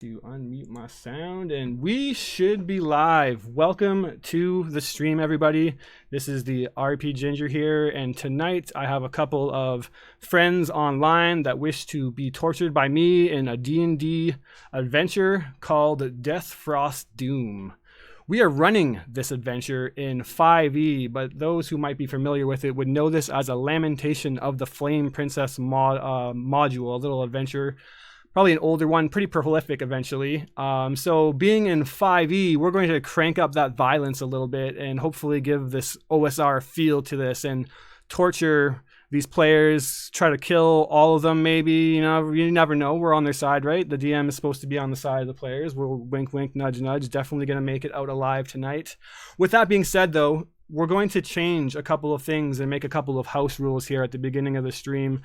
To unmute my sound, and we should be live. Welcome to the stream, everybody. This is the RP Ginger here, and tonight I have a couple of friends online that wish to be tortured by me in a D&D adventure called Death Frost Doom. We are running this adventure in 5e, but those who might be familiar with it would know this as a Lamentation of the Flame Princess module, a little adventure. Probably an older one, pretty prolific eventually. So being in 5e, we're going to crank up that violence a little bit and hopefully give this OSR feel to this and torture these players, try to kill all of them maybe. You never know. We're on their side, right? The DM is supposed to be on the side of the players. We're wink, wink, nudge, nudge. Definitely going to make it out alive tonight. With that being said, though, we're going to change a couple of things and make a couple of house rules here at the beginning of the stream.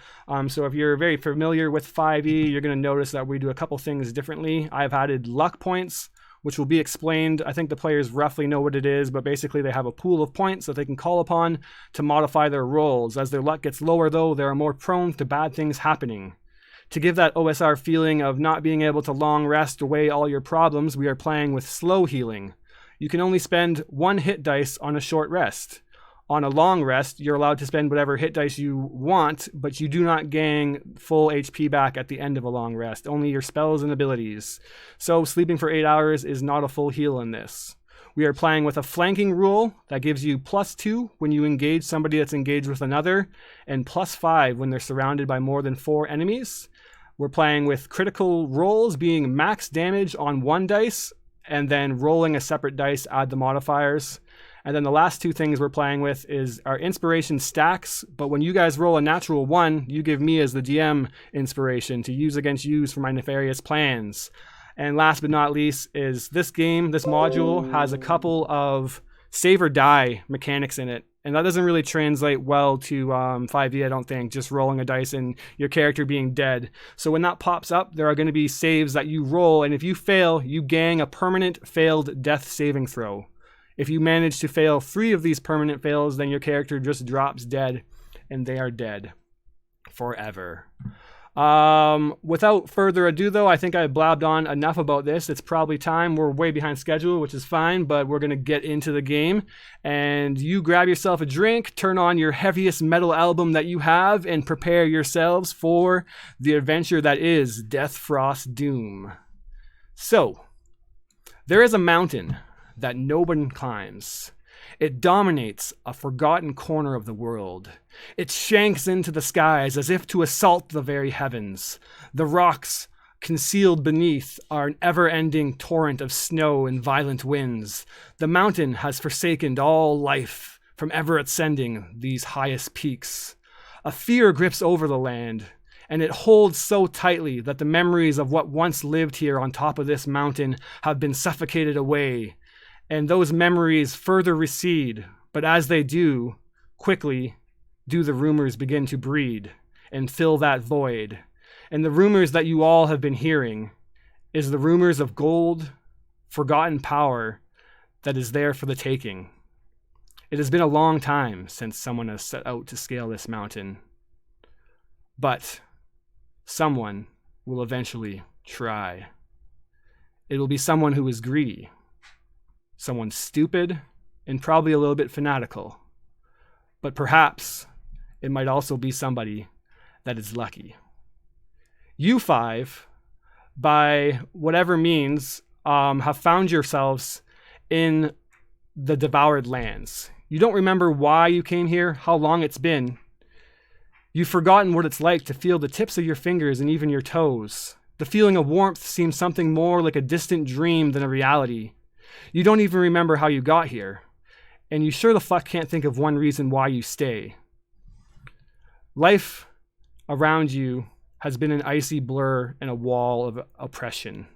So if you're very familiar with 5e, you're going to notice that we do a couple things differently. I've added luck points, which will be explained. I think the players roughly know what it is, but basically they have a pool of points that they can call upon to modify their rolls. As their luck gets lower, though, they are more prone to bad things happening. To give that OSR feeling of not being able to long rest away all your problems, we are playing with slow healing. You can only spend one hit dice on a short rest. On a long rest, you're allowed to spend whatever hit dice you want, but you do not gain full HP back at the end of a long rest, only your spells and abilities. So sleeping for 8 hours is not a full heal in this. We are playing with a flanking rule that gives you +2 when you engage somebody that's engaged with another, and +5 when they're surrounded by more than 4 enemies. We're playing with critical rolls being max damage on one dice, and then rolling a separate dice, add the modifiers. And then the last two things we're playing with is our inspiration stacks, but when you guys roll a natural 1, you give me as the DM inspiration to use against you for my nefarious plans. And last but not least is this game, this module has a couple of save or die mechanics in it. And that doesn't really translate well to 5e, I don't think, just rolling a dice and your character being dead. So when that pops up, there are going to be saves that you roll, and if you fail, you gang a permanent failed death saving throw. If you manage to fail 3 of these permanent fails, then your character just drops dead, and they are dead forever. Without further ado, though, I think I blabbed on enough about this. It's probably time. We're way behind schedule, which is fine, but we're going to get into the game. And you grab yourself a drink, turn on your heaviest metal album that you have, and prepare yourselves for the adventure that is Death Frost Doom. So, there is a mountain that no one climbs. It dominates a forgotten corner of the world. It shanks into the skies as if to assault the very heavens. The rocks concealed beneath are an ever-ending torrent of snow and violent winds. The mountain has forsaken all life from ever ascending these highest peaks. A fear grips over the land, and it holds so tightly that the memories of what once lived here on top of this mountain have been suffocated away. And those memories further recede, but as they do, quickly do the rumors begin to breed and fill that void. And the rumors that you all have been hearing is the rumors of gold, forgotten power that is there for the taking. It has been a long time since someone has set out to scale this mountain, but someone will eventually try. It will be someone who is greedy. Someone stupid and probably a little bit fanatical. But perhaps it might also be somebody that is lucky. You 5, by whatever means, have found yourselves in the devoured lands. You don't remember why you came here, how long it's been. You've forgotten what it's like to feel the tips of your fingers and even your toes. The feeling of warmth seems something more like a distant dream than a reality. You don't even remember how you got here, and you sure the fuck can't think of one reason why you stay. Life around you has been an icy blur and a wall of oppression.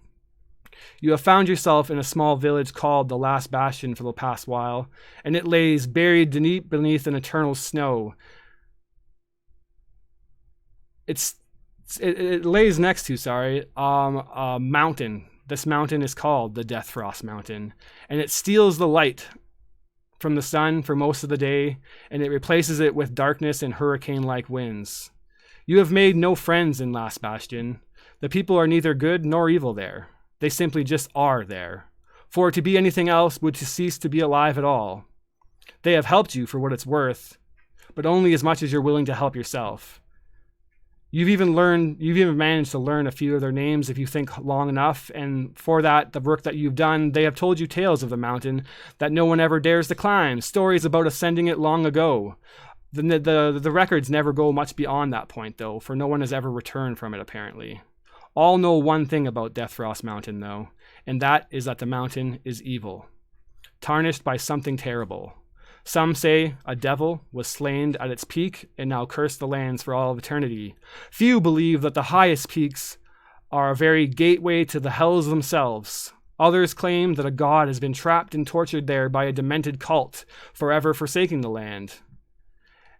You have found yourself in a small village called the Last Bastion for the past while, and it lays buried deep beneath an eternal snow. It lays next to, a mountain. This mountain is called the Death Frost Mountain, and it steals the light from the sun for most of the day, and it replaces it with darkness and hurricane-like winds. You have made no friends in Last Bastion. The people are neither good nor evil there. They simply just are there. For to be anything else would to cease to be alive at all. They have helped you for what it's worth, but only as much as you're willing to help yourself. You've even managed to learn a few of their names if you think long enough, and for that, the work that you've done, they have told you tales of the mountain that no one ever dares to climb, stories about ascending it long ago. The records never go much beyond that point, though, for no one has ever returned from it, apparently. All know one thing about Deathfrost Mountain, though, and that is that the mountain is evil, tarnished by something terrible. Some say a devil was slain at its peak and now cursed the lands for all of eternity. Few believe that the highest peaks are a very gateway to the hells themselves. Others claim that a god has been trapped and tortured there by a demented cult, forever forsaking the land.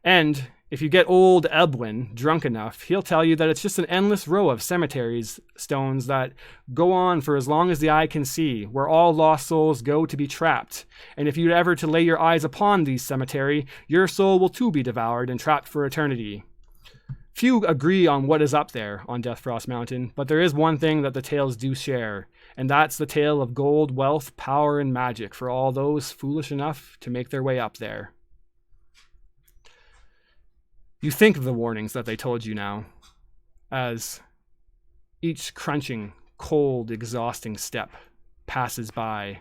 And if you get old Ebwin drunk enough, he'll tell you that it's just an endless row of cemeteries stones that go on for as long as the eye can see, where all lost souls go to be trapped. And if you'd ever to lay your eyes upon these cemetery, your soul will too be devoured and trapped for eternity. Few agree on what is up there on Deathfrost Mountain, but there is one thing that the tales do share, and that's the tale of gold, wealth, power, and magic for all those foolish enough to make their way up there. You think of the warnings that they told you now, as each crunching, cold, exhausting step passes by.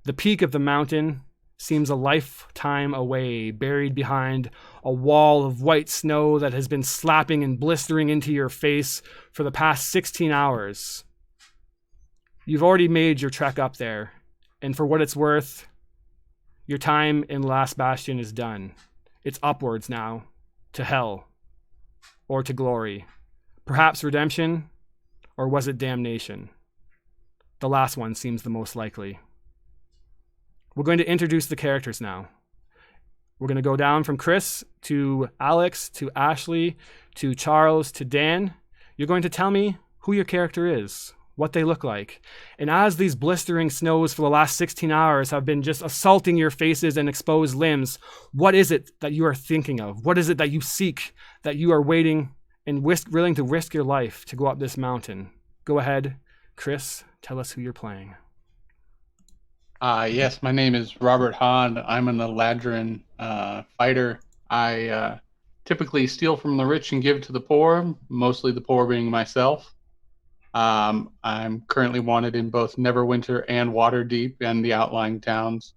The peak of the mountain seems a lifetime away, buried behind a wall of white snow that has been slapping and blistering into your face for the past 16 hours. You've already made your trek up there, and for what it's worth, your time in Last Bastion is done. It's upwards now. To hell, or to glory, perhaps redemption, or was it damnation? The last one seems the most likely. We're going to introduce the characters now. We're going to go down from Chris to Alex to Ashley to Charles to Dan. You're going to tell me who your character is, what they look like. And as these blistering snows for the last 16 hours have been just assaulting your faces and exposed limbs, what is it that you are thinking of? What is it that you seek, that you are waiting and willing to risk your life to go up this mountain? Go ahead, Chris, tell us who you're playing. Yes, my name is Robert Hahn. I'm an Eladrin fighter. I typically steal from the rich and give to the poor, mostly the poor being myself. I'm currently wanted in both Neverwinter and Waterdeep and the outlying towns.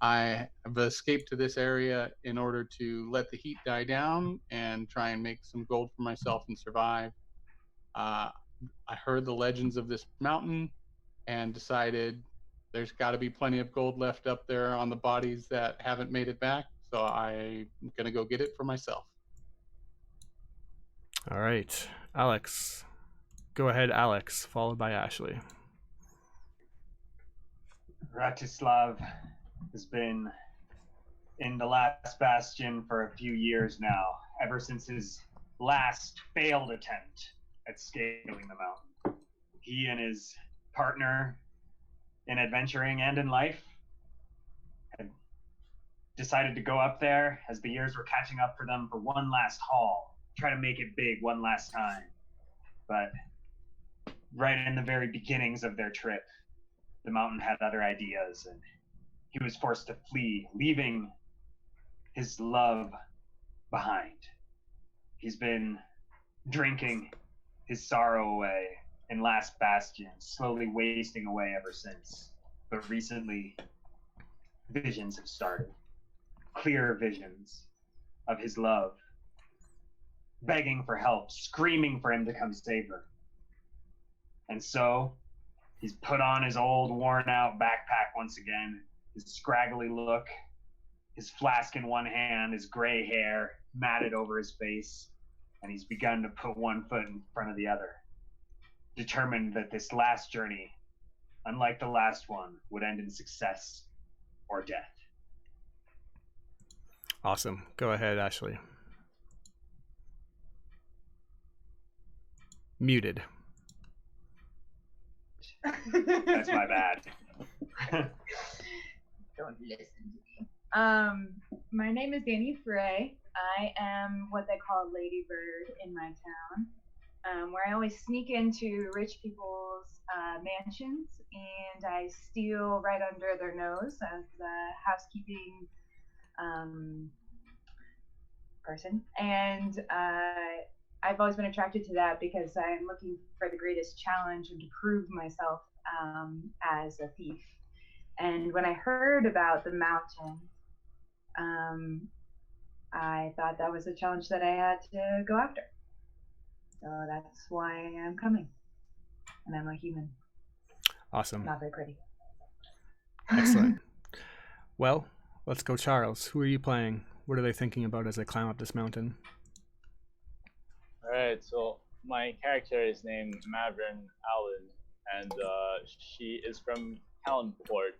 I have escaped to this area in order to let the heat die down and try and make some gold for myself and survive. I heard the legends of this mountain and decided there's got to be plenty of gold left up there on the bodies that haven't made it back, so I'm going to go get it for myself. All right, Alex. Go ahead, Alex, followed by Ashley. Ratislav has been in the Last Bastion for a few years now, ever since his last failed attempt at scaling the mountain. He and his partner in adventuring and in life had decided to go up there as the years were catching up for them for one last haul, try to make it big one last time. But right in the very beginnings of their trip, the mountain had other ideas, and he was forced to flee, leaving his love behind. He's been drinking his sorrow away in Last Bastion, slowly wasting away ever since. But recently, visions have started. Clear visions of his love, begging for help, screaming for him to come save her. And so, he's put on his old, worn-out backpack once again, his scraggly look, his flask in one hand, his gray hair matted over his face, and he's begun to put one foot in front of the other, determined that this last journey, unlike the last one, would end in success or death. Awesome. Go ahead, Ashley. Muted. That's my bad. Don't listen to me. My name is Danny Frey. I am what they call a ladybird in my town, where I always sneak into rich people's mansions, and I steal right under their nose as a housekeeping person. And I've always been attracted to that because I'm looking for the greatest challenge and to prove myself as a thief. And when I heard about the mountain, I thought that was a challenge that I had to go after. So that's why I'm coming. And I'm a human. Awesome. Not very pretty. Excellent. Well, let's go, Charles. Who are you playing? What are they thinking about as they climb up this mountain? All right, so my character is named Mavrin Allen, and she is from Callanport,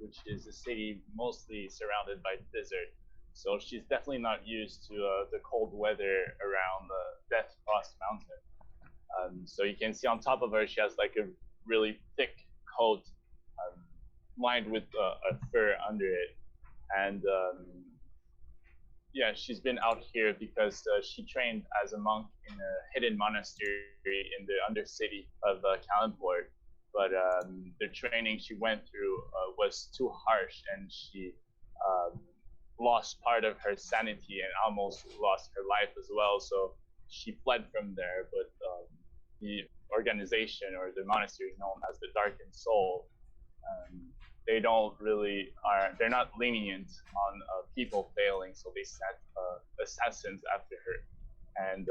which is a city mostly surrounded by desert. So she's definitely not used to the cold weather around the Death Frost Mountain. So you can see on top of her, she has like a really thick coat lined with a fur under it. And yeah, she's been out here because she trained as a monk in a hidden monastery in the undercity of Callanport. But the training she went through was too harsh, and she lost part of her sanity and almost lost her life as well. So she fled from there. But the organization or the monastery is known as the Darkened Soul. They don't really they're not lenient on people failing, so they set assassins after her, and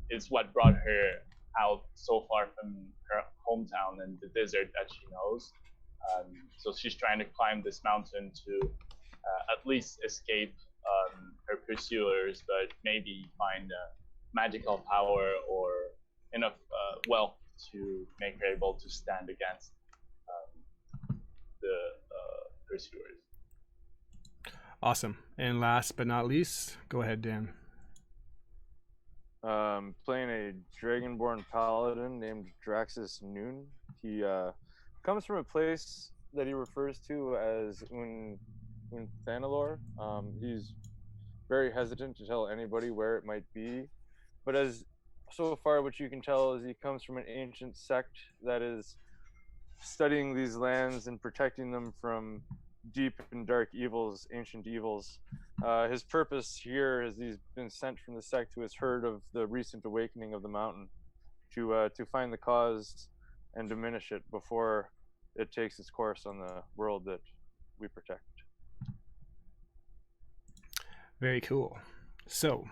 it's what brought her out so far from her hometown and the desert that she knows. So she's trying to climb this mountain to at least escape her pursuers, but maybe find magical power or enough wealth to make her able to stand against the pursuers. Awesome. And last but not least, go ahead, Dan. Playing a dragonborn paladin named Draxus Noon. He comes from a place that he refers to as Unthanalor. He's very hesitant to tell anybody where it might be, but as so far what you can tell is he comes from an ancient sect that is studying these lands and protecting them from deep and dark evils, ancient evils. His purpose here is he's been sent from the sect who has heard of the recent awakening of the mountain to find the cause and diminish it before it takes its course on the world that we protect. Very cool. So,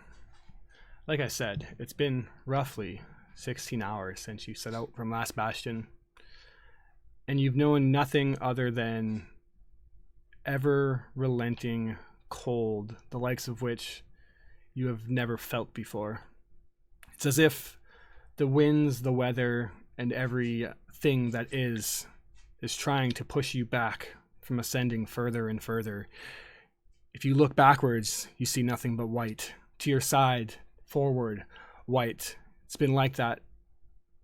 like I said, it's been roughly 16 hours since you set out from Last Bastion, and you've known nothing other than ever relenting cold, the likes of which you have never felt before. It's as if the winds, the weather, and everything that is trying to push you back from ascending further and further. If you look backwards, you see nothing but white. To your side, forward, white. It's been like that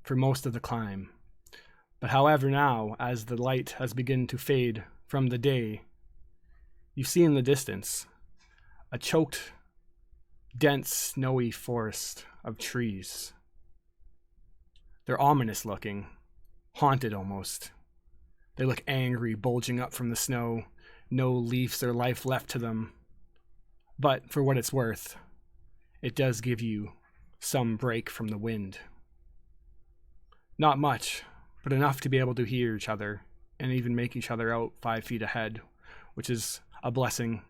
for most of the climb. But however now, as the light has begun to fade from the day, you see in the distance a choked, dense, snowy forest of trees. They're ominous looking, haunted almost. They look angry, bulging up from the snow, no leaves or life left to them. But for what it's worth, it does give you some break from the wind. Not much, but enough to be able to hear each other and even make each other out 5 feet ahead, which is a blessing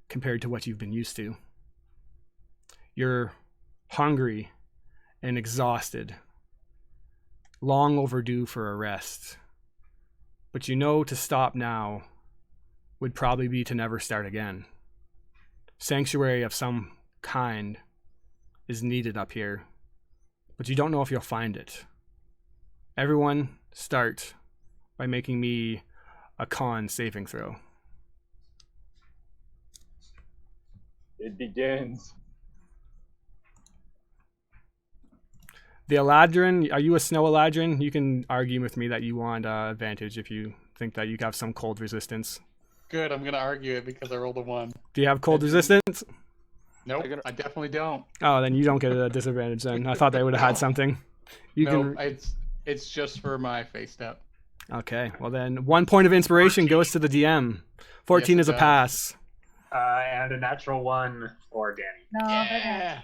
compared to what you've been used to. You're hungry and exhausted, long overdue for a rest, but you know to stop now would probably be to never start again. Sanctuary of some kind is needed up here, but you don't know if you'll find it. Everyone start by making me a con saving throw. It begins. The Eladrin, are you a snow Eladrin? You can argue with me that you want advantage if you think that you have some cold resistance. Good, I'm gonna argue it because I rolled a 1. Do you have cold resistance? Nope, I definitely don't. Oh, then you don't get a disadvantage then. I thought they would have had something. You No, can. It's just for my face step. Okay, well then 1 point of inspiration goes to the DM. 14 Yes, it is a does. pass. And a natural 1 for Danny. No, Yeah.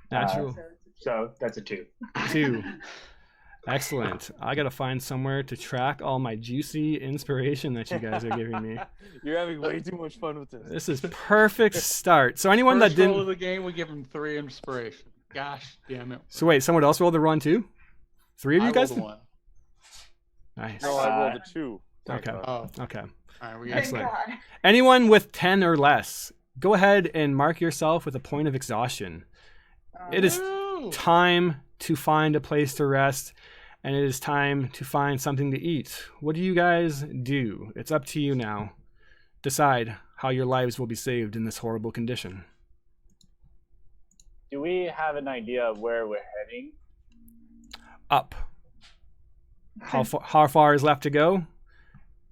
Natural So that's a 2. 2. Excellent. I gotta find somewhere to track all my juicy inspiration that you guys are giving me. You're having way too much fun with this. This is perfect start. So anyone First that roll of didn't. the game, we give him 3 inspiration. Gosh damn it. So wait, someone else rolled the 1 too? 3 of you I guys? rolled a 1. Nice. No, I rolled a 2. Okay. Oh, Okay. all right. We got Thank Excellent. God. Anyone with 10 or less, go ahead and mark yourself with a point of exhaustion. It is Woo! time to find a place to rest, and it is time to find something to eat. What do you guys do? It's up to you now. Decide how your lives will be saved in this horrible condition. Do we have an idea of where we're heading? Up. How far is left to go?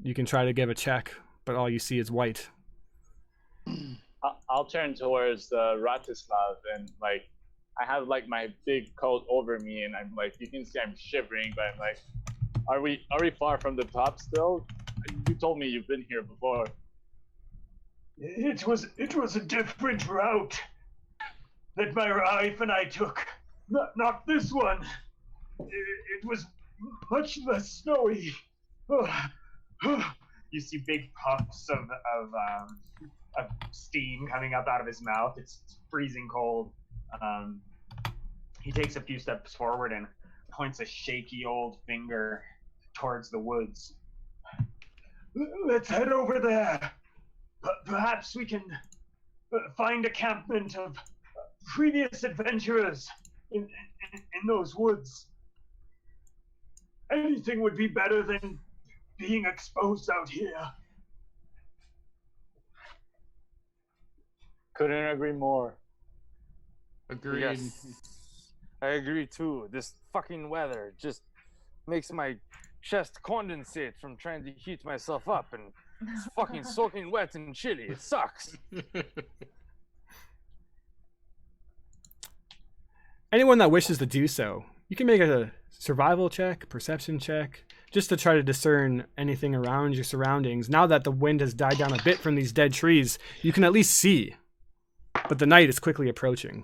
You can try to give a check, but all you see is white. I'll turn towards Ratislav and like I have like my big coat over me and I'm like you can see I'm shivering, but I'm like, are we far from the top still? You told me you've been here before. It was a different route that my wife and I took. Not this one. It was much less snowy. You see big puffs of steam coming up out of his mouth. It's freezing cold. He takes a few steps forward and points a shaky old finger towards the woods. Let's head over there. Perhaps we can find a campment of previous adventurers in those woods. Anything would be better than being exposed out here. Couldn't agree more. Agreed. Yes. I agree too. This fucking weather just makes my chest condensate from trying to heat myself up, and it's fucking soaking wet and chilly. It sucks. Anyone that wishes to do so, you can make a survival check, perception check, just to try to discern anything around your surroundings. Now that the wind has died down a bit from these dead trees, you can at least see. But the night is quickly approaching.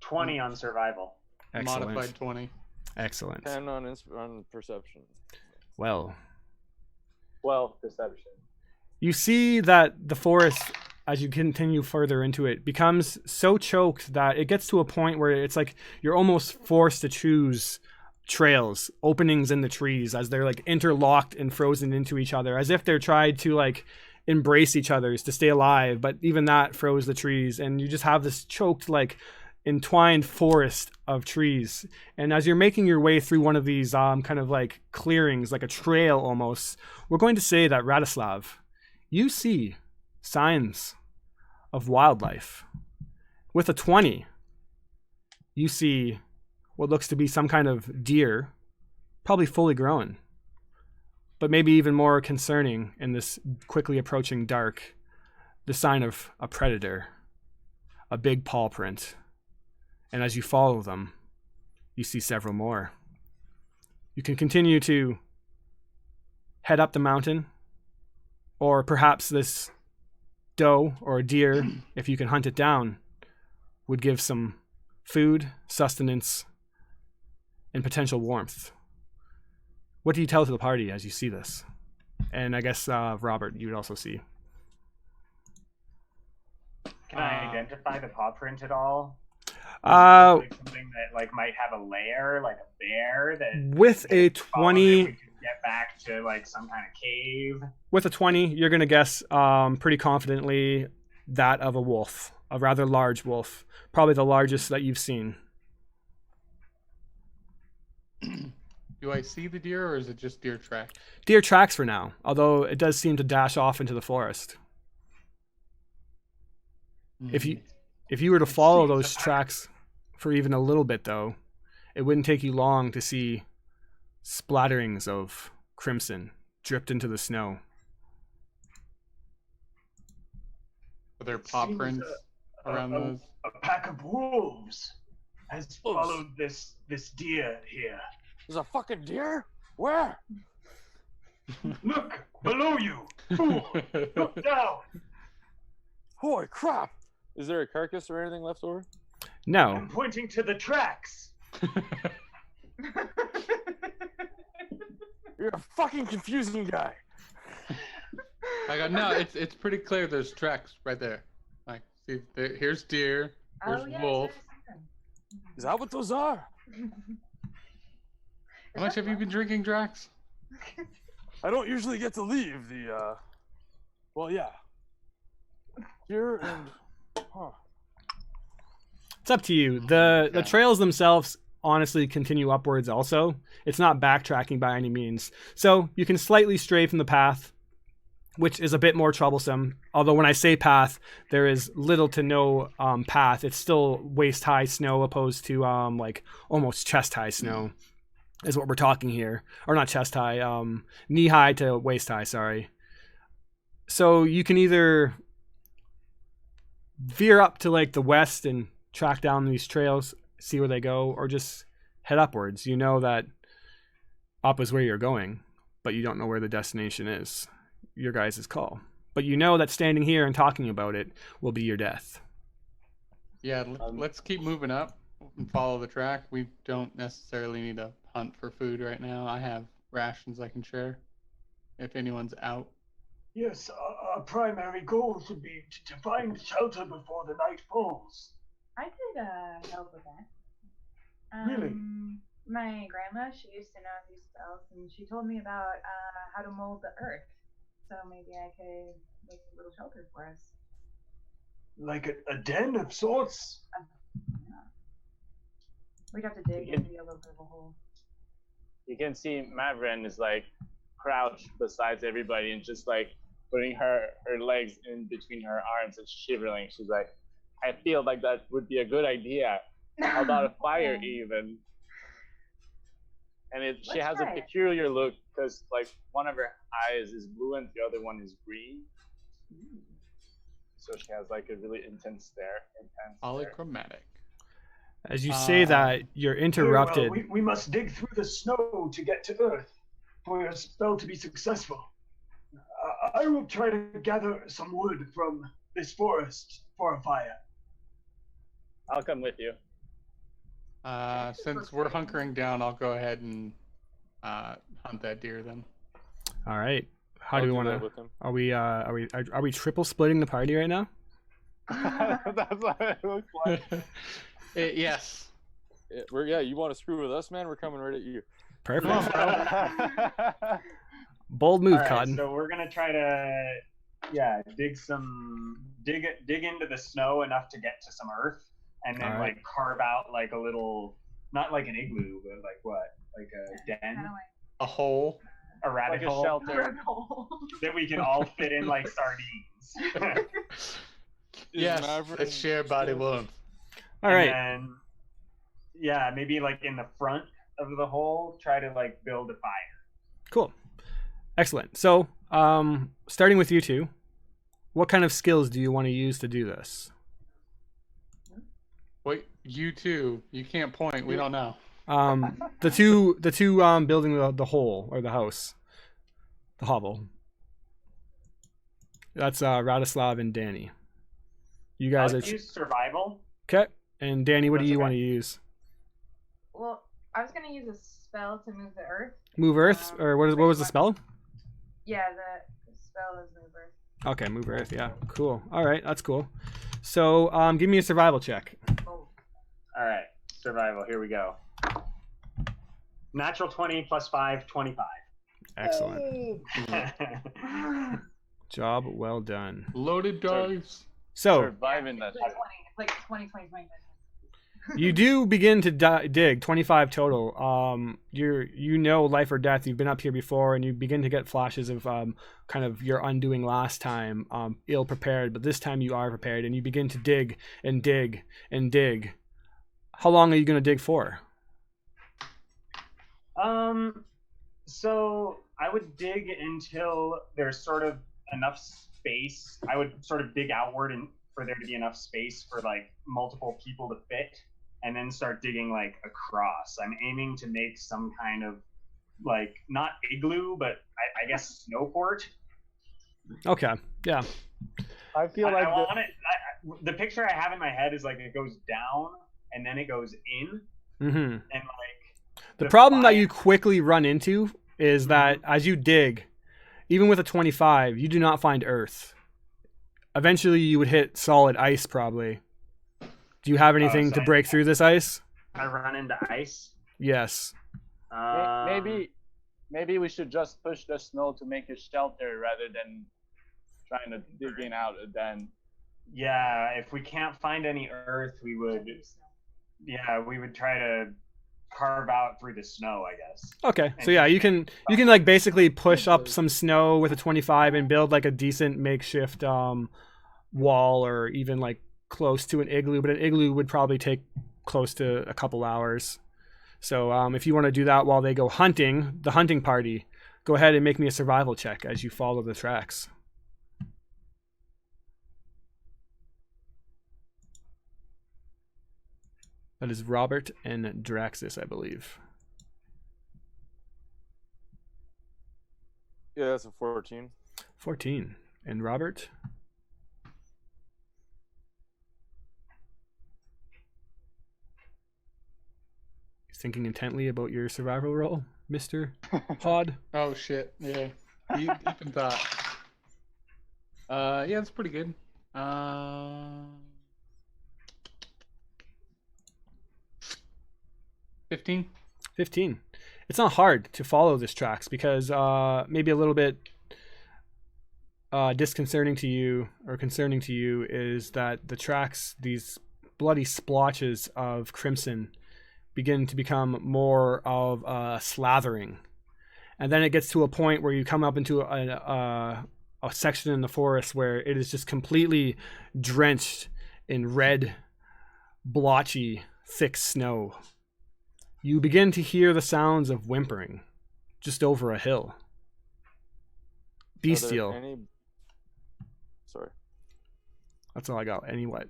20 on survival. Excellent. Modified 20. Excellent. 10 on perception. Well, 12 perception. you see that the forest, as you continue further into it, becomes so choked that it gets to a point where it's like you're almost forced to choose trails, openings in the trees as they're like interlocked and frozen into each other, as if they're trying to like embrace each other's to stay alive, but even that froze the trees, and you just have this choked like entwined forest of trees. And as you're making your way through one of these kind of like clearings, like a trail almost, we're going to say that Ratislav, you see signs of wildlife. With a 20, you see what looks to be some kind of deer, probably fully grown, but maybe even more concerning in this quickly approaching dark, the sign of a predator, a big paw print. And as you follow them, you see several more. You can continue to head up the mountain, or perhaps this doe or deer, if you can hunt it down, would give some food, sustenance, and potential warmth. What do you tell to the party as you see this? And I guess, Robert, you would also see. Can I identify the paw print at all? Like something that like might have a lair, like a bear that with a 20, we could get back to like some kind of cave. With a 20, you're gonna guess pretty confidently that of a wolf, a rather large wolf, probably the largest that you've seen. Do I see the deer, or is it just deer track? Deer tracks for now, although it does seem to dash off into the forest. If you were to follow those tracks for even a little bit, though, it wouldn't take you long to see splatterings of crimson dripped into the snow. Are there paw prints around those? A pack of wolves has followed this deer here. There's a fucking deer? Where? Look below you, fool! Look down. Holy crap! Is there a carcass or anything left over? No. I'm pointing to the tracks. You're a fucking confusing guy. I go, no, it's pretty clear. There's tracks right there. Like, see, here's deer, here's wolf. Is that what those are? How much have you been drinking, Drax? I don't usually get to leave the, well, yeah. Here and, It's up to you. The trails themselves honestly continue upwards also. It's not backtracking by any means. So you can slightly stray from the path, which is a bit more troublesome. Although when I say path, there is little to no path. It's still waist-high snow opposed to like almost chest-high snow is what we're talking here. Or not chest-high, knee-high to waist-high, sorry. So you can either veer up to like the west and track down these trails, see where they go, or just head upwards. You know that up is where you're going, but you don't know where the destination is. Your guys' call. But you know that standing here and talking about it will be your death. Yeah, let's keep moving up and follow the track. We don't necessarily need to hunt for food right now. I have rations I can share if anyone's out. Yes, our primary goal should be to find shelter before the night falls. I could help with that. Really? My grandma, she used to know these spells, and she told me about how to mold the earth. So maybe I could make a little shelter for us. Like a den of sorts? Yeah. We'd have to dig and be a little bit of a hole. You can see Mavren is like crouched beside everybody and just like putting her legs in between her arms and shivering. She's like, I feel like that would be a good idea. How about a fire even? And she has a peculiar look because like one of her eyes is blue and the other one is green. So she has like a really intense stare. Polychromatic. As you say that, you're interrupted. Well, we must dig through the snow to get to Earth for your spell to be successful. I will try to gather some wood from this forest for a fire. I'll come with you. Since we're hunkering down, I'll go ahead and hunt that deer then. All right. How do we want to? Are we triple splitting the party right now? That's what it looks like. Yes. You want to screw with us, man? We're coming right at you. Perfect. Bold move, All right, Cotton. so we're gonna try to, dig into the snow enough to get to some earth, and then like carve out like a little, not like an igloo, but like what, like a den, a hole, a rabbit like hole, a shelter that we can all fit in like sardines. Yes, a shared body wound. All right. And then, maybe like in the front of the hole, try to like build a fire. Cool. Excellent. So, starting with you two, what kind of skills do you want to use to do this? Wait, you two, you can't point. We don't know. The two building the hole or the house, the hovel. That's Radislav and Danny. You guys I'll are use survival. okay. And Danny, what do you That's want to okay. use? Well, I was gonna use a spell to move the earth. Move Earth, or what was the spell? Yeah, the spell is move earth. Okay, move Earth. Yeah, cool. All right, that's cool. So, give me a survival check. Oh. All right, survival. Here we go. Natural 20 plus 5, 25. Excellent. Job well done. Loaded dice. So, Surviving that shit. Like 20, 20. you do begin to dig 25 total. You know life or death. You've been up here before, and you begin to get flashes of kind of your undoing last time, ill prepared, but this time you are prepared, and you begin to dig and dig and dig. How long are you going to dig for? So I would dig until there's sort of enough space. I would sort of dig outward and for there to be enough space for like multiple people to fit. and then start digging like across. I'm aiming to make some kind of like not igloo, but I guess snow fort. Okay. Yeah. I feel I like want it. The picture I have in my head is like it goes down and then it goes in, Mm-hmm. and like The problem that fire- you quickly run into is that as you dig, even with a 25, you do not find earth. Eventually, you would hit solid ice, probably. Do you have anything so to break through this ice? I run into ice. Yes. maybe we should just push the snow to make a shelter rather than trying to dig in out a den. Yeah, if we can't find any earth, we would try to carve out through the snow, I guess. Okay. So yeah, you can like basically push up some snow with a 25 and build like a decent makeshift wall, or even like close to an igloo, but an igloo would probably take close to a couple hours. So if you want to do that while they go hunting, the hunting party, go ahead and make me a survival check as you follow the tracks. That is Robert and Draxus, I believe. Yeah, that's a 14. 14. And Robert? He's thinking intently about your survival roll, Mr. Pod. Oh shit! Yeah, deep in thought. Yeah, that's pretty good. 15. 15. It's not hard to follow this tracks because maybe a little bit disconcerting to you or concerning to you is that the tracks, these bloody splotches of crimson, begin to become more of a slathering. And then it gets to a point where you come up into a section in the forest where it is just completely drenched in red, blotchy, thick snow. You begin to hear the sounds of whimpering just over a hill. Bestial. Sorry. That's all I got. Any what?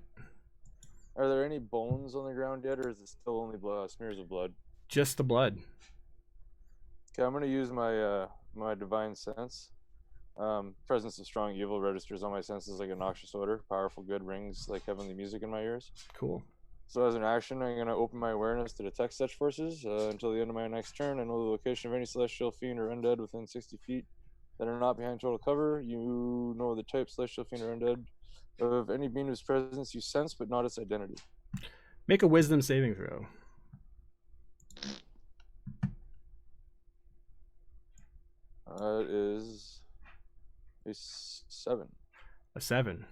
Are there any bones on the ground yet, or is it still only smears of blood? Just the blood. Okay, I'm going to use my my divine sense. Presence of strong evil registers on my senses like a noxious odor. Powerful good rings like heavenly music in my ears. Cool. So as an action, I'm going to open my awareness to detect such forces. Until the end of my next turn, I know the location of any celestial fiend or undead within 60 feet that are not behind total cover. You know the type, celestial fiend or undead, of any being whose presence you sense, but not its identity. Make a wisdom saving throw. It is a 7. A 7.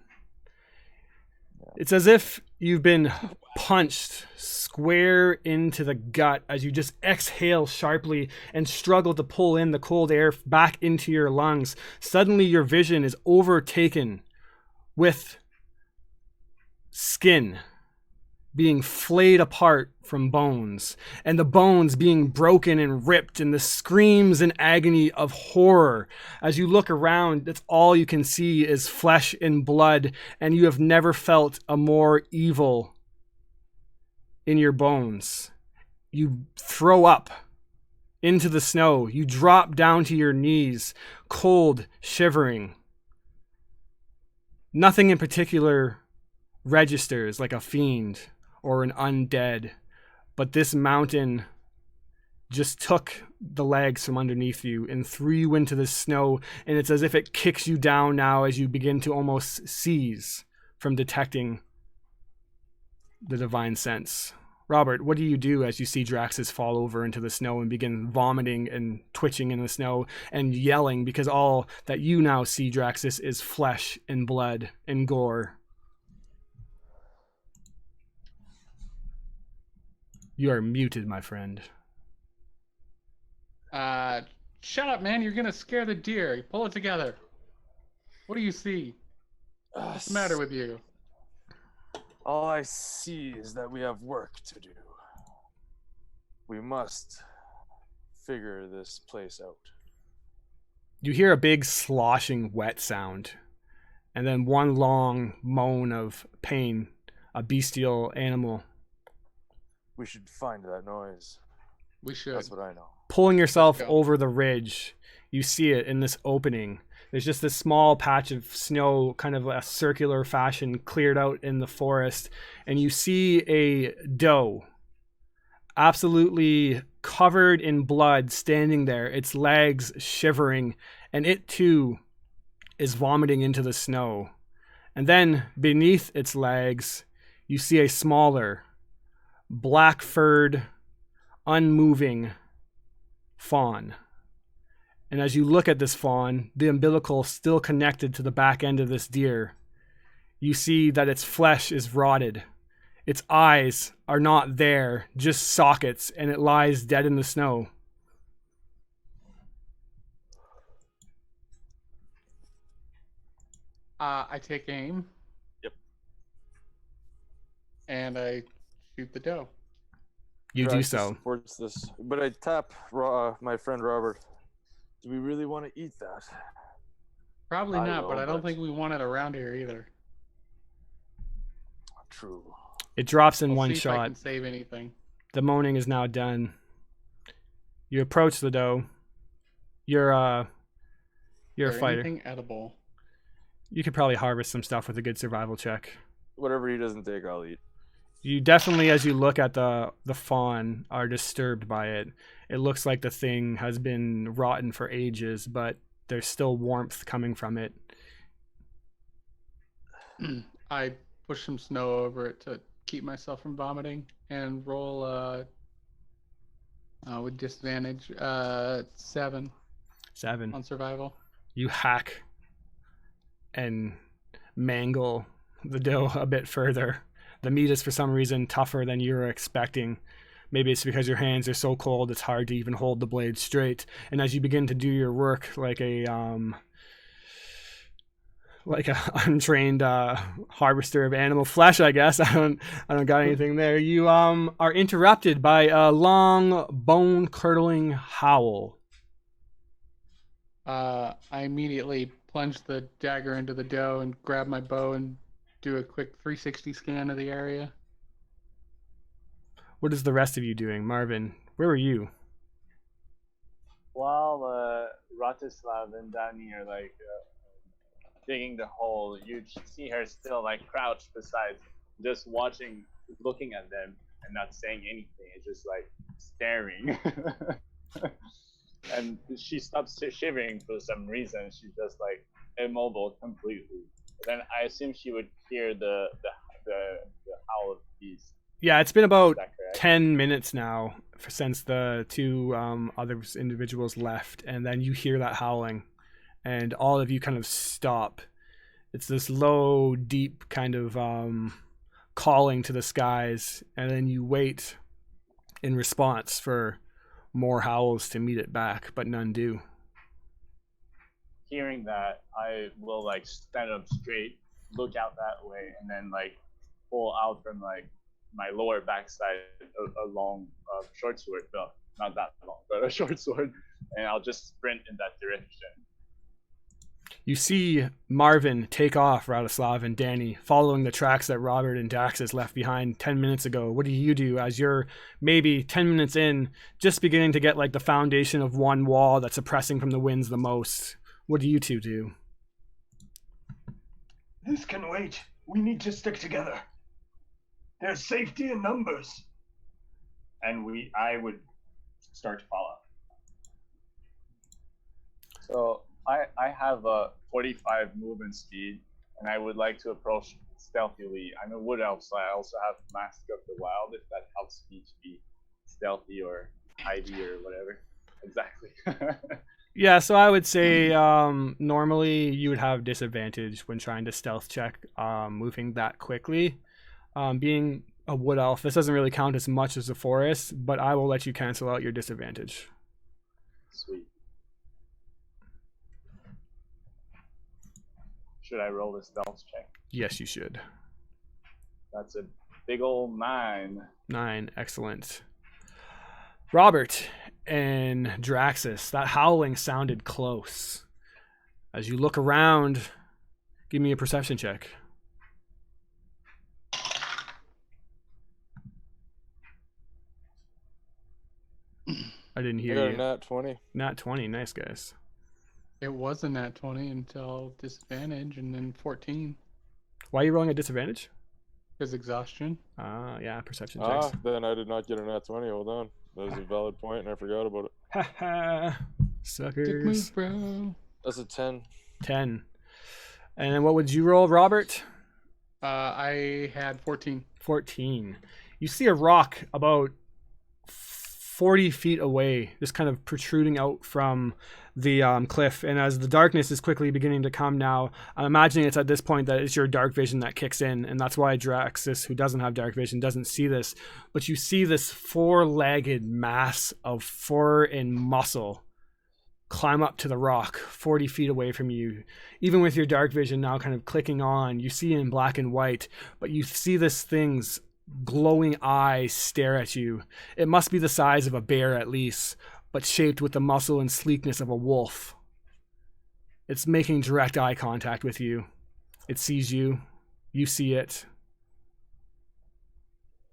It's as if you've been punched square into the gut as you just exhale sharply and struggle to pull in the cold air back into your lungs. Suddenly your vision is overtaken with skin being flayed apart from bones, and the bones being broken and ripped, and the screams and agony of horror. As you look around, that's all you can see is flesh and blood, and you have never felt a more evil in your bones. You throw up into the snow. You drop down to your knees, cold, shivering. Nothing in particular registers like a fiend or an undead, but this mountain just took the legs from underneath you and threw you into the snow, and it's as if it kicks you down now as you begin to almost seize from detecting the divine sense. Robert, what do you do as you see Draxus fall over into the snow and begin vomiting and twitching in the snow and yelling because all that you now see, Draxus, is flesh and blood and gore? You are muted, my friend. Shut up, man. You're going to scare the deer. Pull it together. What do you see? What's the matter with you? All I see is that we have work to do. We must figure this place out. You hear a big sloshing wet sound, and then one long moan of pain. A bestial animal We should find that noise. We should. That's what I know. Pulling yourself Let's go. over the ridge, you see it in this opening. There's just this small patch of snow, kind of a circular fashion, cleared out in the forest, and you see a doe, absolutely covered in blood, standing there, its legs shivering, and it too is vomiting into the snow. And then beneath its legs, you see a smaller, black-furred, unmoving fawn. And as you look at this fawn, the umbilical still connected to the back end of this deer, you see that its flesh is rotted. Its eyes are not there, just sockets, and it lies dead in the snow. I take aim. Yep. And I shoot the doe. You do Drax so. supports this, but I tap my friend Robert. Do we really want to eat that? Probably I not, will, but I don't but- think we want it around here either. True. It drops in We'll one see if I shot. can save anything. The moaning is now done. You approach the doe. You're a Is there fighter. anything edible? You could probably harvest some stuff with a good survival check. Whatever he doesn't take, I'll eat. You definitely, as you look at the fawn, are disturbed by it. It looks like the thing has been rotten for ages, but there's still warmth coming from it. I push some snow over it to keep myself from vomiting and roll with disadvantage 7 7. on survival. You hack and mangle the dough a bit further. The meat is for some reason tougher than you were expecting. Maybe it's because your hands are so cold it's hard to even hold the blade straight. And as you begin to do your work like a untrained harvester of animal flesh, I guess. I don't got anything there. You are interrupted by a long bone curdling howl. I immediately plunge the dagger into the doe and grab my bow and do a quick 360 scan of the area. What is the rest of you doing? Marvin, where were you? While Ratislav and Danny are like digging the hole, you see her still like crouched beside, just watching, looking at them and not saying anything. It's just like staring. And she stops shivering for some reason. She's just like immobile completely. Then I assume she would hear the howl of the beast. Yeah, it's been about Is that correct? 10 minutes now since the two other individuals left, and then you hear that howling, and all of you kind of stop. It's this low, deep kind of calling to the skies, and then you wait in response for more howls to meet it back, but none do. Hearing that, I will like stand up straight, look out that way, and then like pull out from like my lower backside a long short sword. Well, not that long, but a short sword, and I'll just sprint in that direction. You see Marvin take off, Radislav and Danny, following the tracks that Robert and Daxus left behind 10 minutes ago. What do you do as you're maybe 10 minutes in, just beginning to get like the foundation of one wall that's oppressing from the winds the most? What do you two do? This can wait. We need to stick together. There's safety in numbers. And I would start to follow. So I have a 45 movement speed, and I would like to approach stealthily. I'm a wood elf, so I also have Mask of the Wild, if that helps me to be stealthy or hidey or whatever. Exactly. Yeah, so I would say normally you would have disadvantage when trying to stealth check moving that quickly. Being a wood elf, this doesn't really count as much as a forest, but I will let you cancel out your disadvantage. Sweet. Should I roll the stealth check? Yes, you should. That's a big old 9. 9, excellent. Robert and Draxus, that howling sounded close. As you look around, give me a perception check. I didn't I hear got a you. nat 20. Nat 20. Nice, guys. It wasn't at 20 until disadvantage, and then 14 Why are you rolling at disadvantage? because exhaustion. Yeah, perception checks. Then I did not get a nat 20. Hold on. That was a valid point, and I forgot about it. Haha. Dick Suckers. move, bro. That's a 10. 10. And then what would you roll, Robert? I had 14. 14. You see a rock about 40 feet away, just kind of protruding out from the cliff. And as the darkness is quickly beginning to come now, I'm imagining it's at this point that it's your dark vision that kicks in. And that's why Draxus, who doesn't have dark vision, doesn't see this. But you see this four-legged mass of fur and muscle climb up to the rock 40 feet away from you. Even with your dark vision now kind of clicking on, you see in black and white, but you see this thing's glowing eyes stare at you. It must be the size of a bear at least, but shaped with the muscle and sleekness of a wolf. It's making direct eye contact with you. It sees you. You see it.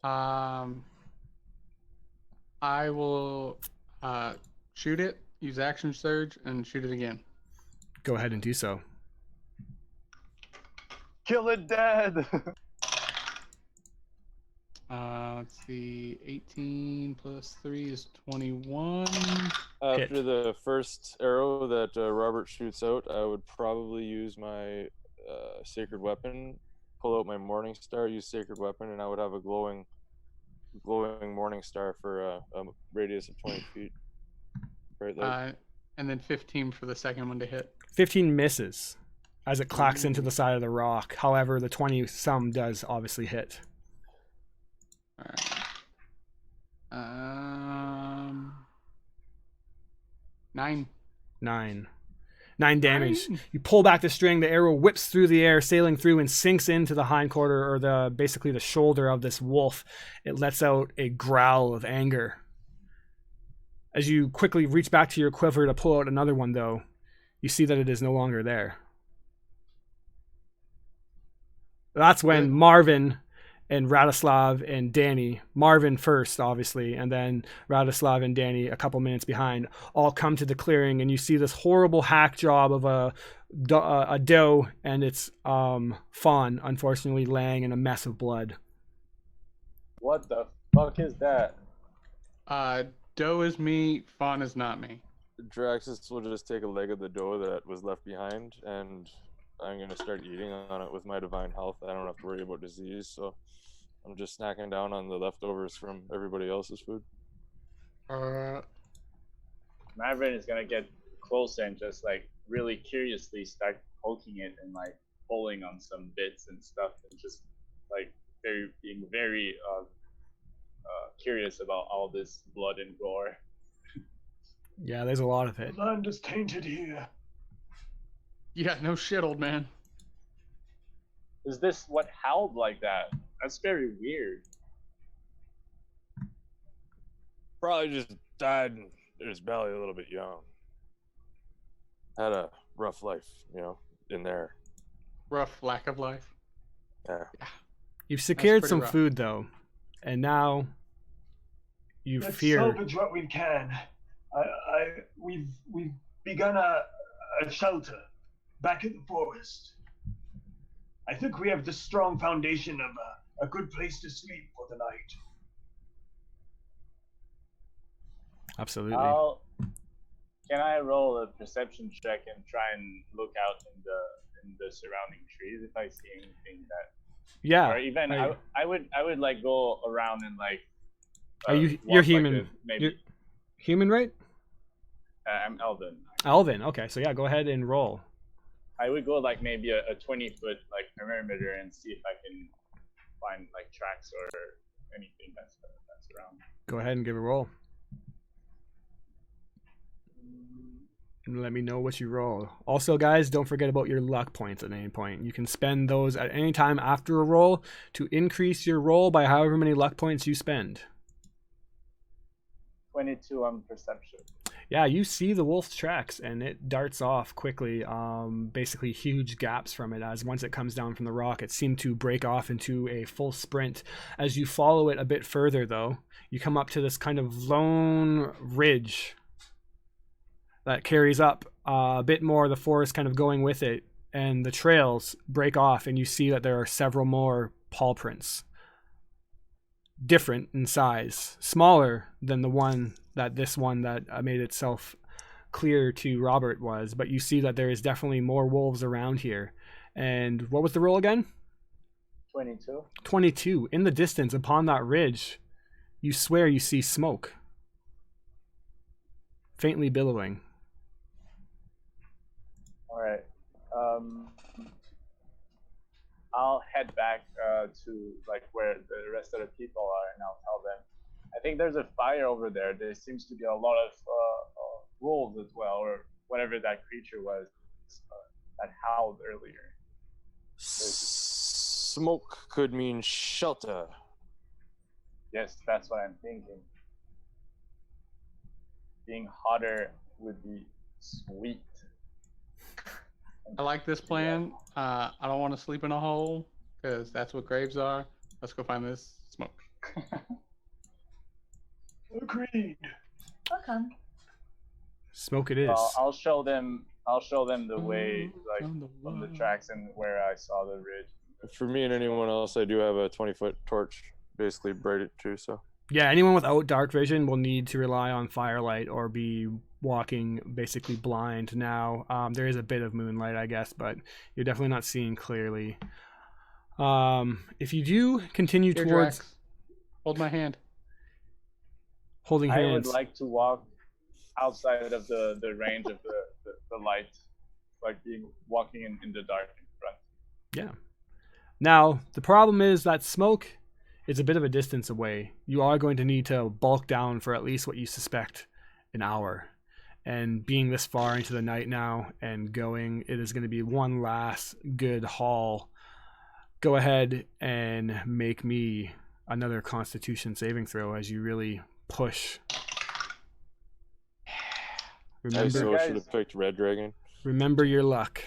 I will shoot it, use action surge, and shoot it again. Go ahead and do so. Kill it dead! Let's see, 18 plus 3 is 21. After the first arrow that Robert shoots out, I would probably use my sacred weapon, pull out my morning star, use sacred weapon, and I would have a glowing morning star for a radius of 20 feet. Bright light. And then 15 for the second one to hit. 15 misses as it clacks into the side of the rock. However, the 20 some does obviously hit. All right. 9. 9 damage. You pull back the string, the arrow whips through the air, sailing through and sinks into the hindquarter, or basically the shoulder of this wolf. It lets out a growl of anger. As you quickly reach back to your quiver to pull out another one, though, you see that it is no longer there. That's when Marvin and Radislav and Danny, Marvin first, obviously, and then Radislav and Danny a couple minutes behind, all come to the clearing, and you see this horrible hack job of a doe and its fawn, unfortunately, laying in a mess of blood. What the fuck is that? Doe is me, fawn is not me. Draxus will just take a leg of the doe that was left behind, and I'm going to start eating on it with my divine health. I don't have to worry about disease, so I'm just snacking down on the leftovers from everybody else's food. Marvin is gonna get closer and just like really curiously start poking it and like pulling on some bits and stuff, and just like being very curious about all this blood and gore. Yeah, there's a lot of it. The land is tainted here. Yeah, no shit, old man. Is this what howled like that? That's very weird. Probably just died in his belly a little bit young. Had a rough life, in there. Rough lack of life. Yeah. You've secured pretty some rough. food, though, and now you Let's fear. salvage what we can. We've begun a shelter back in the forest. I think we have the strong foundation of a good place to sleep for the night. Absolutely. Can I roll a perception check and try and look out in the surrounding trees if I see anything that? Yeah. Or even I would like go around and like. Are you're walk human? Like maybe. You're human, right? I'm Elven. Alvin. Okay, so yeah, go ahead and roll. I would go like maybe a 20-foot like perimeter and see if I can find like tracks or anything that's around. Go ahead and give a roll. And let me know what you roll. Also, guys, don't forget about your luck points at any point. You can spend those at any time after a roll to increase your roll by however many luck points you spend. 22 on perception. Yeah, you see the wolf's tracks, and it darts off quickly. Basically, huge gaps from it. As once it comes down from the rock, it seemed to break off into a full sprint. As you follow it a bit further, though, you come up to this kind of lone ridge that carries up a bit more. The forest kind of going with it, and the trails break off, and you see that there are several more paw prints. Different in size, smaller than the one that made itself clear to Robert was, but you see that there is definitely more wolves around here. And what was the roll again? 22. 22. In the distance, upon that ridge, you swear you see smoke. Faintly billowing. All right. I'll head back to like where the rest of the people are, and I'll tell them. I think there's a fire over there. There seems to be a lot of wolves as well, or whatever that creature was that howled earlier. Smoke could mean shelter. Yes, that's what I'm thinking. Being hotter would be sweet. I like this plan. I don't want to sleep in a hole because that's what graves are. Let's go find this smoke. Agreed. Welcome. Smoke it is. I'll show them the way, like from the tracks and where I saw the ridge. For me and anyone else, I do have a 20-foot torch, basically bright it too. So Yeah, anyone without dark vision will need to rely on firelight or be walking basically blind now. There is a bit of moonlight, I guess, but you're definitely not seeing clearly. If you do continue Here, towards... Drax. Hold my hand. Holding I hands. would like to walk outside of the range of the light, like walking in the dark in front. Yeah. Now, the problem is that smoke is a bit of a distance away. You are going to need to bulk down for at least what you suspect an hour. And being this far into the night now and going, it is going to be one last good haul. Go ahead and make me another Constitution saving throw as you really push. I so guys- should have picked Red Dragon. Remember your luck.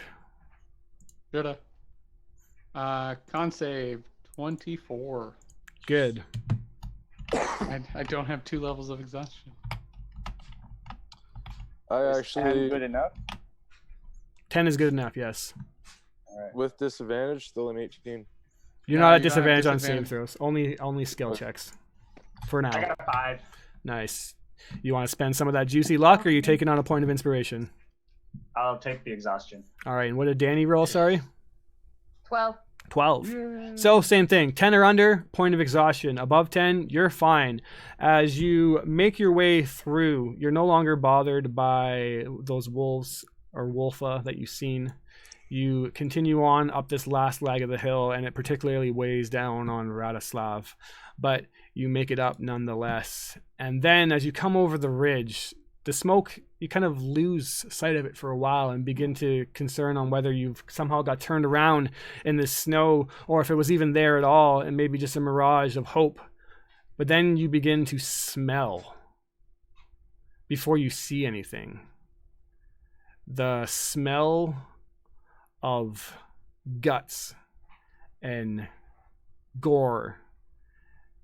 Shoulda. Con save 24. Good. I don't have 2 levels of exhaustion. I Is actually, 10 good enough? 10 is good enough, yes. All right. with disadvantage, still an 18. You're No, not at you don't have disadvantage on save disadvantage. throws. Only skill checks. For now. I got a 5. Nice. You want to spend some of that juicy luck, or are you taking on a point of inspiration? I'll take the exhaustion. All right, and what did Danny roll, sorry? 12. 12. So same thing, 10 or under, point of exhaustion. Above 10, you're fine. As you make your way through, you're no longer bothered by those wolves or wolfa that you've seen. You continue on up this last leg of the hill, and it particularly weighs down on Radislav, but you make it up nonetheless. And then as you come over the ridge, the smoke, you kind of lose sight of it for a while and begin to concern on whether you've somehow got turned around in the snow or if it was even there at all and maybe just a mirage of hope. But then you begin to smell before you see anything. The smell of guts and gore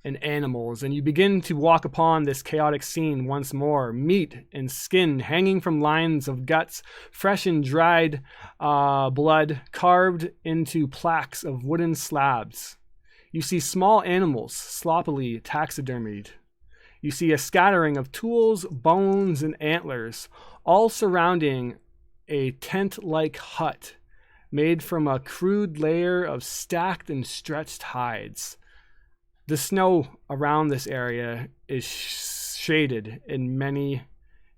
and animals, and you begin to walk upon this chaotic scene once more. Meat and skin hanging from lines of guts, fresh and dried blood carved into plaques of wooden slabs. You see small animals sloppily taxidermied. You see a scattering of tools, bones, and antlers, all surrounding a tent-like hut made from a crude layer of stacked and stretched hides. The snow around this area is shaded in many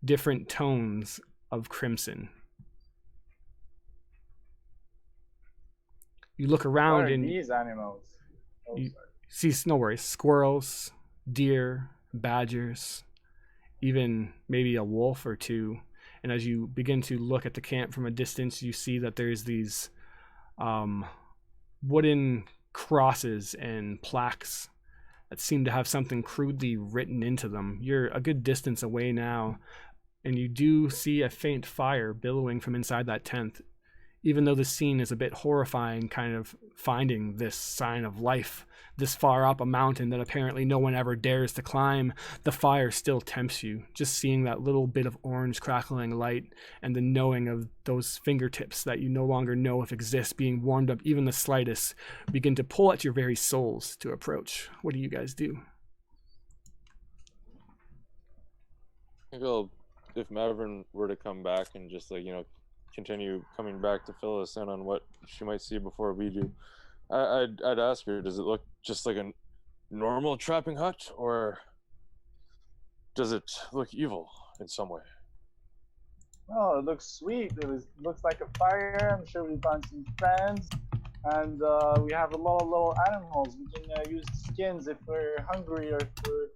different tones of crimson. You look What around are and these animals? Oh, You- sorry. see, no worries, squirrels, deer, badgers, even maybe a wolf or two. And as you begin to look at the camp from a distance, you see that there's these wooden crosses and plaques that seem to have something crudely written into them. You're a good distance away now. and you do see a faint fire billowing from inside that tent. Even though the scene is a bit horrifying, kind of finding this sign of life this far up a mountain that apparently no one ever dares to climb, the fire still tempts you. Just seeing that little bit of orange crackling light and the knowing of those fingertips that you no longer know if exist being warmed up even the slightest begin to pull at your very souls to approach. What do you guys do? I think if Mavrin were to come back and just continue coming back to fill us in on what she might see before we do, I'd ask her, does it look just like a normal trapping hut, or does it look evil in some way? Oh, it looks sweet. Looks like a fire. I'm sure we found some friends, and we have a lot of little animals. We can use skins if we're hungry or if we're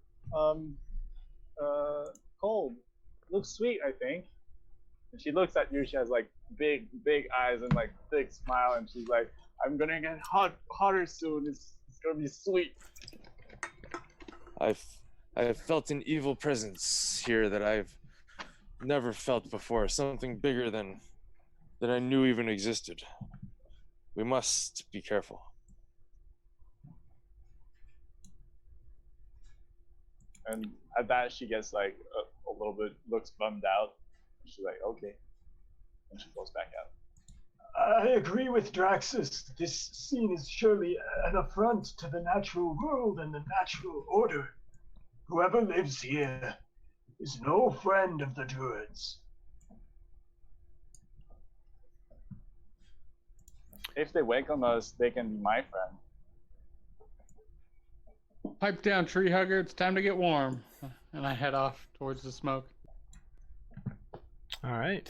cold. Looks sweet, I think. And she looks at you. She has like big eyes and like thick smile, and she's like, "I'm gonna get hotter soon. It's gonna be sweet." I've felt an evil presence here that I've never felt before. Something bigger than I knew even existed. We must be careful. And at that, she gets like a little bit, looks bummed out. She's like, okay. And she goes back out. I agree with Draxus. This scene is surely an affront to the natural world and the natural order. Whoever lives here is no friend of the Druids. If they welcome us, they can be my friend. Pipe down, tree hugger. It's time to get warm. And I head off towards the smoke. All right.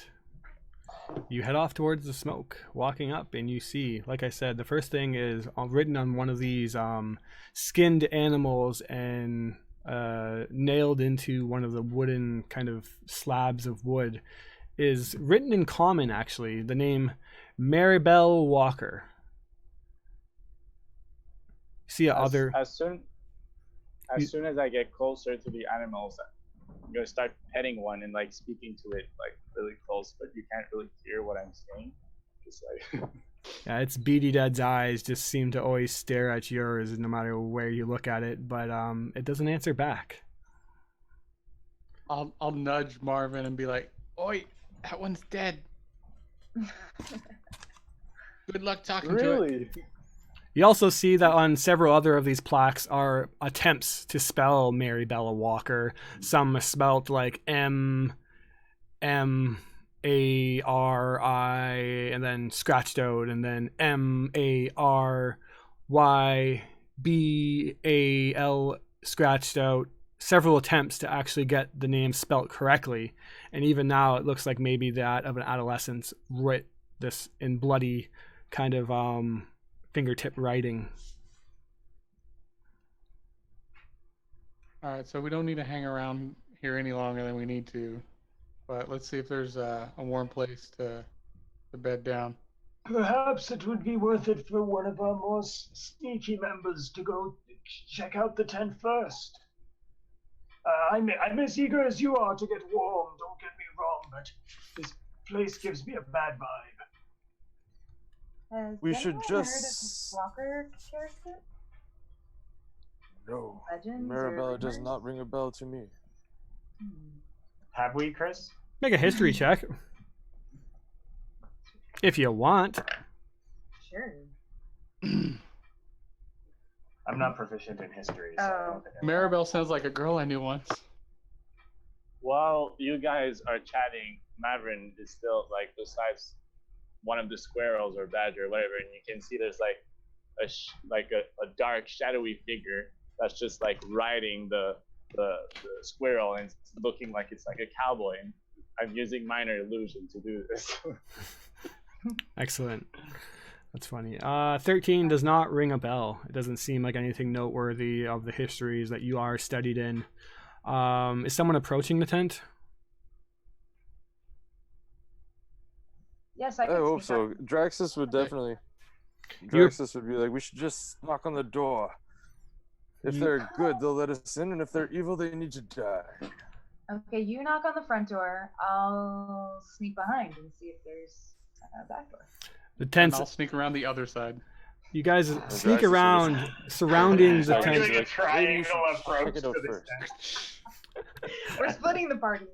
You head off towards the smoke, walking up, and you see, like I said, the first thing is written on one of these skinned animals and nailed into one of the wooden kind of slabs of wood, is written in common, actually, the name Maribel Walker. See other... As soon as I get closer to the animals, I'm gonna start petting one and like speaking to it like really close, but you can't really hear what I'm saying. Just like yeah, its beady dead's eyes just seem to always stare at yours no matter where you look at it, but it doesn't answer back. I'll nudge Marvin and be like, "Oi, that one's dead." Good luck talking to it. Really? You also see that on several other of these plaques are attempts to spell Mary Bella Walker. Some spelt like M-A-R-I, and then scratched out, and then M-A-R-Y-B-A-L scratched out. Several attempts to actually get the name spelt correctly. And even now it looks like maybe that of an adolescent wrote this in bloody kind of fingertip writing. All right, so we don't need to hang around here any longer than we need to, but let's see if there's a warm place to bed down. Perhaps it would be worth it for one of our more sneaky members to go check out the tent first. I'm as eager as you are to get warm, don't get me wrong, but this place gives me a bad vibe. We Has should anyone heard of just- this Walker character? No, Legends or Maribel does rumors? not ring a bell to me. Have we, Chris? Make a history check. If you want. Sure. I'm not proficient in history, so I Oh. don't think I Maribel sounds like a girl I knew once. while you guys are chatting, Mavrin is still like besides one of the squirrels or badger or whatever, and you can see there's like a dark shadowy figure that's just like riding the squirrel and it's looking like it's like a cowboy, and I'm using minor illusion to do this. Excellent. That's funny. 13 does not ring a bell. It doesn't seem like anything noteworthy of the histories that you are studied in. Is someone approaching the tent? Yes, I I can hope sneak so. up. Draxus would definitely. You're- Draxus would be like, we should just knock on the door. If they're good, they'll let us in, and if they're evil, they need to die. Okay, you knock on the front door. I'll sneak behind and see if there's a back door. The And tents. I'll sneak around the other side. You guys Drax sneak is around, always- surrounding the We're tent. doing a Maybe you triangle should approach check it out to this first. tent. We're splitting the party.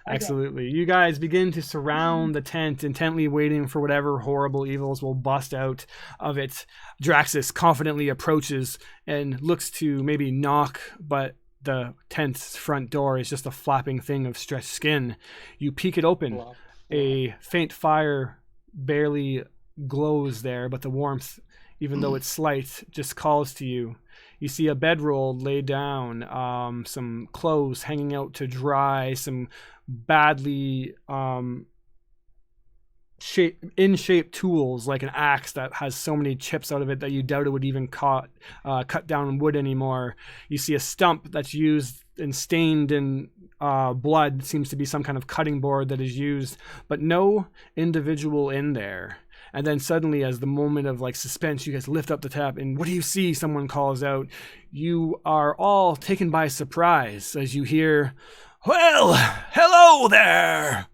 Absolutely. You guys begin to surround the tent, intently waiting for whatever horrible evils will bust out of it. Draxus confidently approaches and looks to maybe knock, but the tent's front door is just a flapping thing of stretched skin. You peek it open. Blah. A faint fire barely glows there, but the warmth, even though it's slight, just calls to you. You see a bedroll laid down, some clothes hanging out to dry, some badly in-shape tools like an axe that has so many chips out of it that you doubt it would even cut down wood anymore. You see a stump that's used and stained in blood, seems to be some kind of cutting board that is used, but no individual in there. And then suddenly, as the moment of like suspense, you guys lift up the tap, and what do you see? Someone calls out. You are all taken by surprise as you hear, "Well, hello there.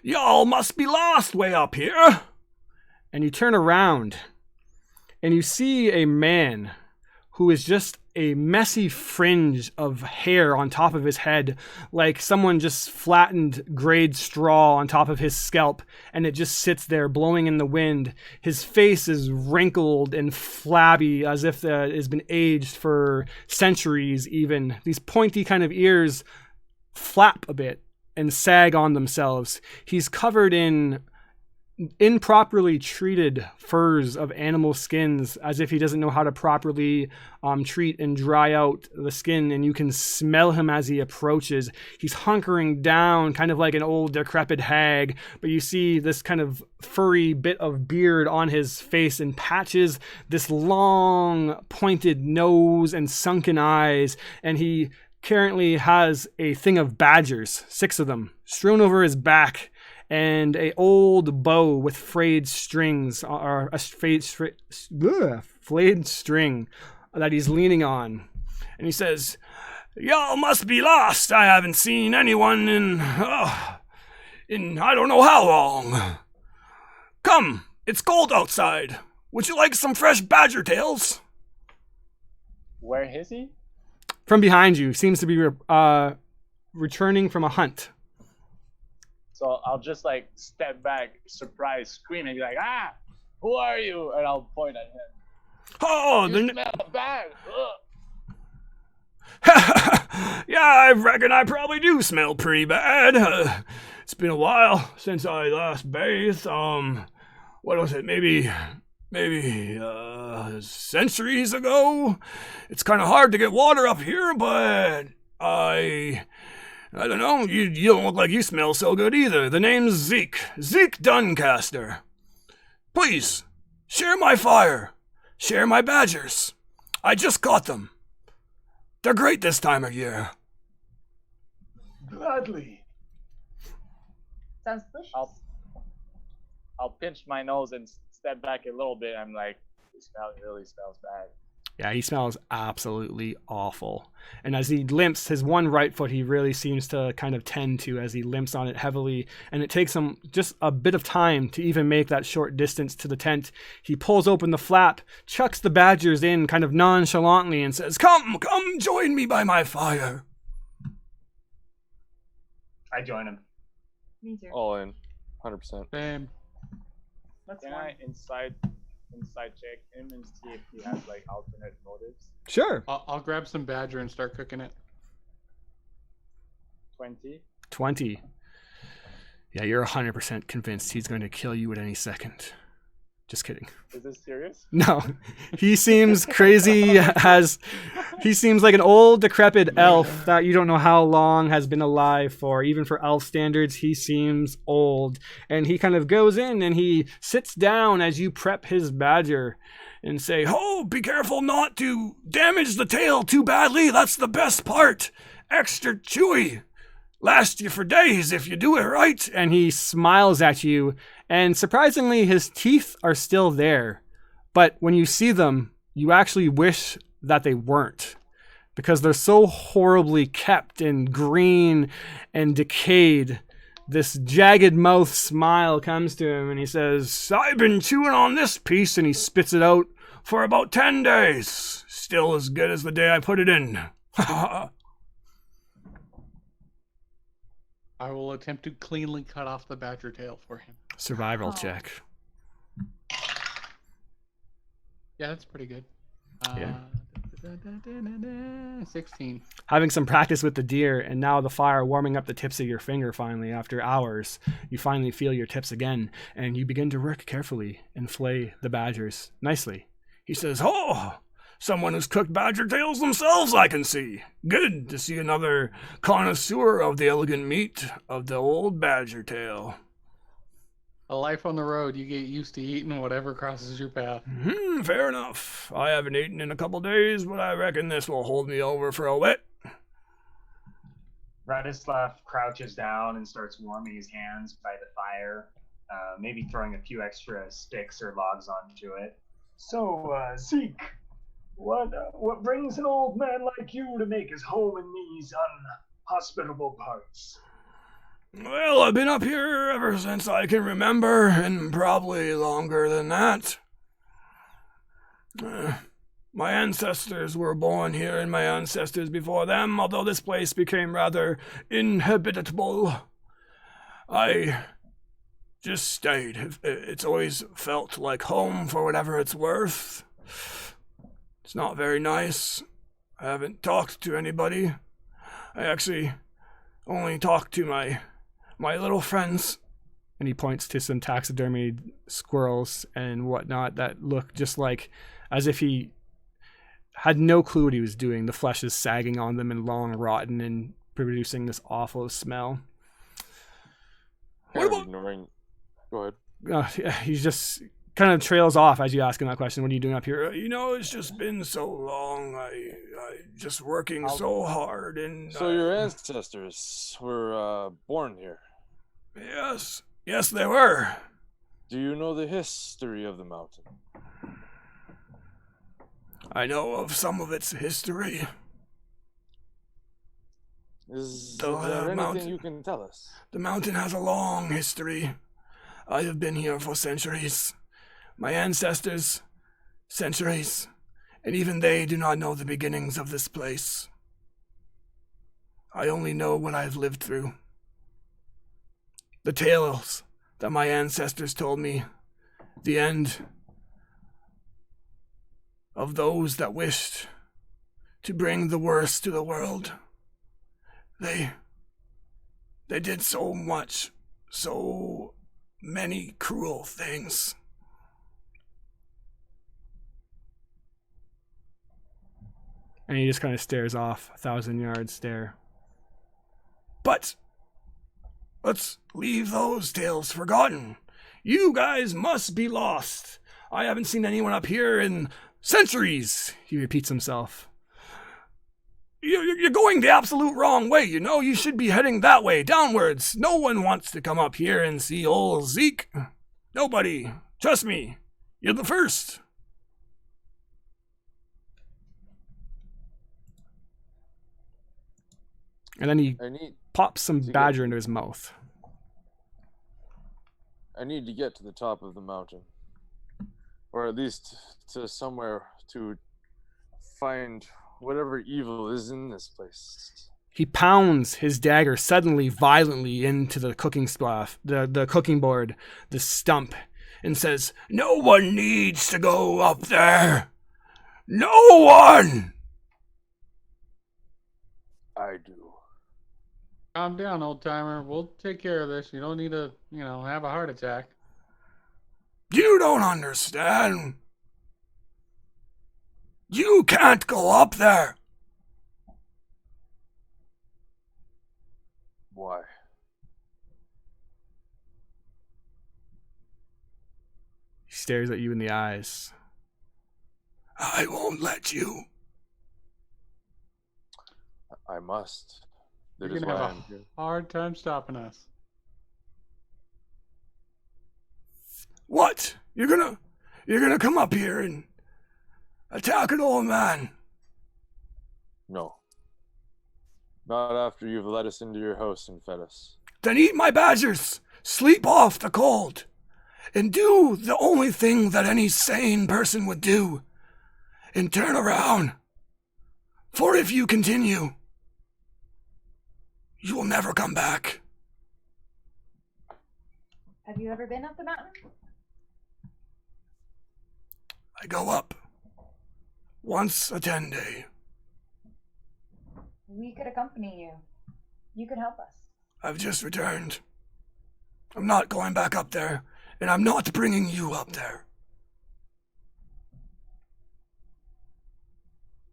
Y'all must be lost way up here." And you turn around, and you see a man who is just a messy fringe of hair on top of his head, like someone just flattened grayed straw on top of his scalp, and it just sits there blowing in the wind. His face is wrinkled and flabby as if it has been aged for centuries even. These pointy kind of ears flap a bit and sag on themselves. He's covered in improperly treated furs of animal skins, as if he doesn't know how to properly treat and dry out the skin, and you can smell him as he approaches. He's hunkering down, kind of like an old decrepit hag, but you see this kind of furry bit of beard on his face and patches, this long pointed nose and sunken eyes, and he currently has a thing of badgers, 6 of them, strewn over his back, and a old bow with frayed strings, or a flayed string that he's leaning on. And he says, "Y'all must be lost. I haven't seen anyone in I don't know how long. Come, it's cold outside. Would you like some fresh badger tails?" Where is he? From behind you, seems to be returning from a hunt. So I'll just like step back, surprised, scream, and be like, "Ah, who are you?" And I'll point at him. Oh, You smell bad. yeah, I reckon I probably do smell pretty bad. It's been a while since I last bathed. What was it? Maybe centuries ago. It's kind of hard to get water up here, but I don't know. You don't look like you smell so good either. The name's Zeke Duncaster. Please share my fire. Share my badgers. I just caught them. They're great this time of year. Gladly. Sounds delicious. I'll pinch my nose and step back a little bit. I'm like, "This smell really smells bad." Yeah, he smells absolutely awful. And as he limps, his one right foot he really seems to kind of tend to as he limps on it heavily. And it takes him just a bit of time to even make that short distance to the tent. He pulls open the flap, chucks the badgers in kind of nonchalantly and says, Come join me by my fire." I join him. Me too. All in, 100%. Same. That's Can I inside check him and see if he has like alternate motives? Sure. I'll grab some badger and start cooking it. 20. 20. Yeah, you're 100% convinced he's going to kill you at any second. Just kidding. Is this serious? No, he seems crazy. He seems like an old, decrepit elf that you don't know how long has been alive for. Even for elf standards, he seems old. And he kind of goes in and he sits down as you prep his badger and say, "Oh, be careful not to damage the tail too badly. That's the best part. Extra chewy. Last you for days if you do it right." And he smiles at you, and surprisingly, his teeth are still there. But when you see them, you actually wish that they weren't, because they're so horribly kept and green and decayed. This jagged mouth smile comes to him and he says, I've been chewing on this piece, and he spits it out, for about 10 days. Still as good as the day I put it in. I will attempt to cleanly cut off the badger tail for him. Survival check. Yeah, that's pretty good. Yeah. 16. Having some practice with the deer, and now the fire warming up the tips of your finger finally, after hours, you finally feel your tips again, and you begin to work carefully and flay the badgers nicely. He says, Oh, someone who's cooked badger tails themselves, I can see. Good to see another connoisseur of the elegant meat of the old badger tail. A life on the road, you get used to eating whatever crosses your path. Fair enough. I haven't eaten in a couple days, but I reckon this will hold me over for a bit. Radislav crouches down and starts warming his hands by the fire, maybe throwing a few extra sticks or logs onto it. So, Zeke, what brings an old man like you to make his home in these unhospitable parts? Well, I've been up here ever since I can remember, and probably longer than that. My ancestors were born here, and my ancestors before them, although this place became rather inhabitable. I just stayed. It's always felt like home for whatever it's worth. It's not very nice. I haven't talked to anybody. I actually only talk to my little friends. And he points to some taxidermied squirrels and whatnot that look just like as if he had no clue what he was doing. The flesh is sagging on them and long rotten and producing this awful smell. What about... ignoring... Go ahead. Yeah, he just kind of trails off as you ask him that question. What are you doing up here? It's just been so long. I just working so hard. And so your ancestors were born here? Yes, they were. Do you know the history of the mountain? I know of some of its history. Is there anything you can tell us? The mountain has a long history. I have been here for centuries. My ancestors, centuries, and even they do not know the beginnings of this place. I only know what I've lived through. The tales that my ancestors told me, the end of those that wished to bring the worst to the world. They did so much, so many cruel things. And he just kind of stares off, 1,000-yard stare. But let's leave those tales forgotten. You guys must be lost. I haven't seen anyone up here in centuries, he repeats himself. You're going the absolute wrong way, You should be heading that way, downwards. No one wants to come up here and see old Zeke. Nobody. Trust me. You're the first. And then he pops some badger into his mouth. I need to get to the top of the mountain. Or at least to somewhere to find whatever evil is in this place. He pounds his dagger suddenly, violently into the cooking stuff, the cooking board, the stump, and says, No one needs to go up there. No one! I do. Calm down, old timer. We'll take care of this. You don't need to, have a heart attack. You don't understand. You can't go up there. Why? He stares at you in the eyes. I won't let you. I must. You're going to have a hard time stopping us. What? You're gonna come up here and attack an old man? No. Not after you've let us into your house and fed us. Then eat my badgers, sleep off the cold, and do the only thing that any sane person would do, and turn around. For if you continue, you will never come back. Have you ever been up the mountain? I go up once a 10-day. We could accompany you. You could help us. I've just returned. I'm not going back up there, and I'm not bringing you up there.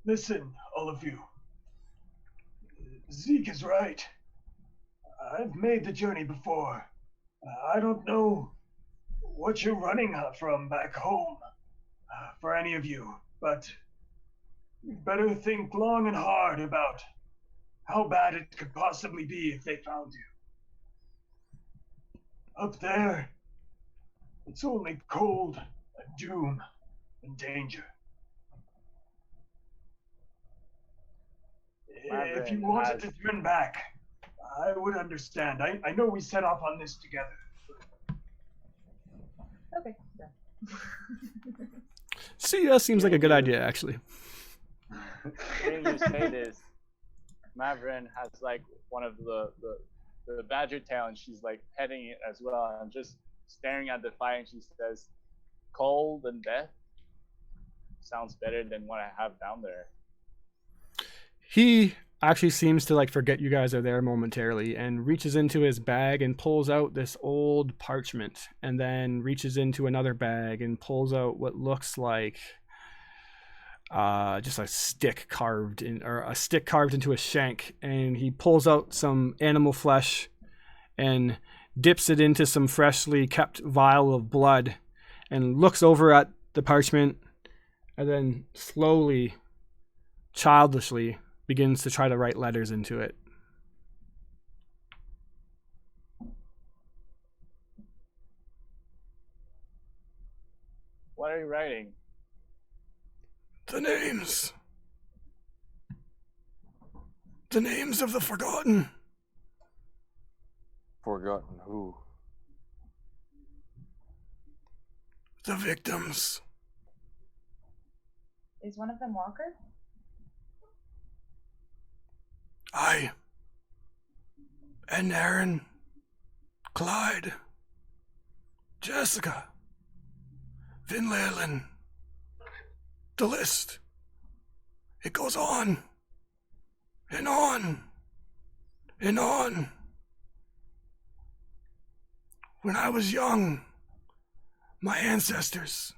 Listen, all of you. Zeke is right. I've made the journey before. I don't know what you're running from back home for any of you, but you'd better think long and hard about how bad it could possibly be if they found you. Up there, it's only cold and doom and danger. If you wanted to turn back, I would understand. I know we set off on this together. Okay. See, seems like a good idea, actually. Hearing you say this, Mavrin has like one of the badger tail, and she's like petting it as well, and just staring at the fire, and she says, "Cold and death sounds better than what I have down there." He actually seems to like forget you guys are there momentarily and reaches into his bag and pulls out this old parchment, and then reaches into another bag and pulls out what looks like just a stick carved into a shank, and he pulls out some animal flesh and dips it into some freshly kept vial of blood and looks over at the parchment, and then slowly, childishly begins to try to write letters into it. What are you writing? The names. The names of the forgotten. Forgotten who? The victims. Is one of them Walker? I. And Aaron. Clyde. Jessica. Vin Leyland. The list. It goes on. And on. And on. When I was young, my ancestors,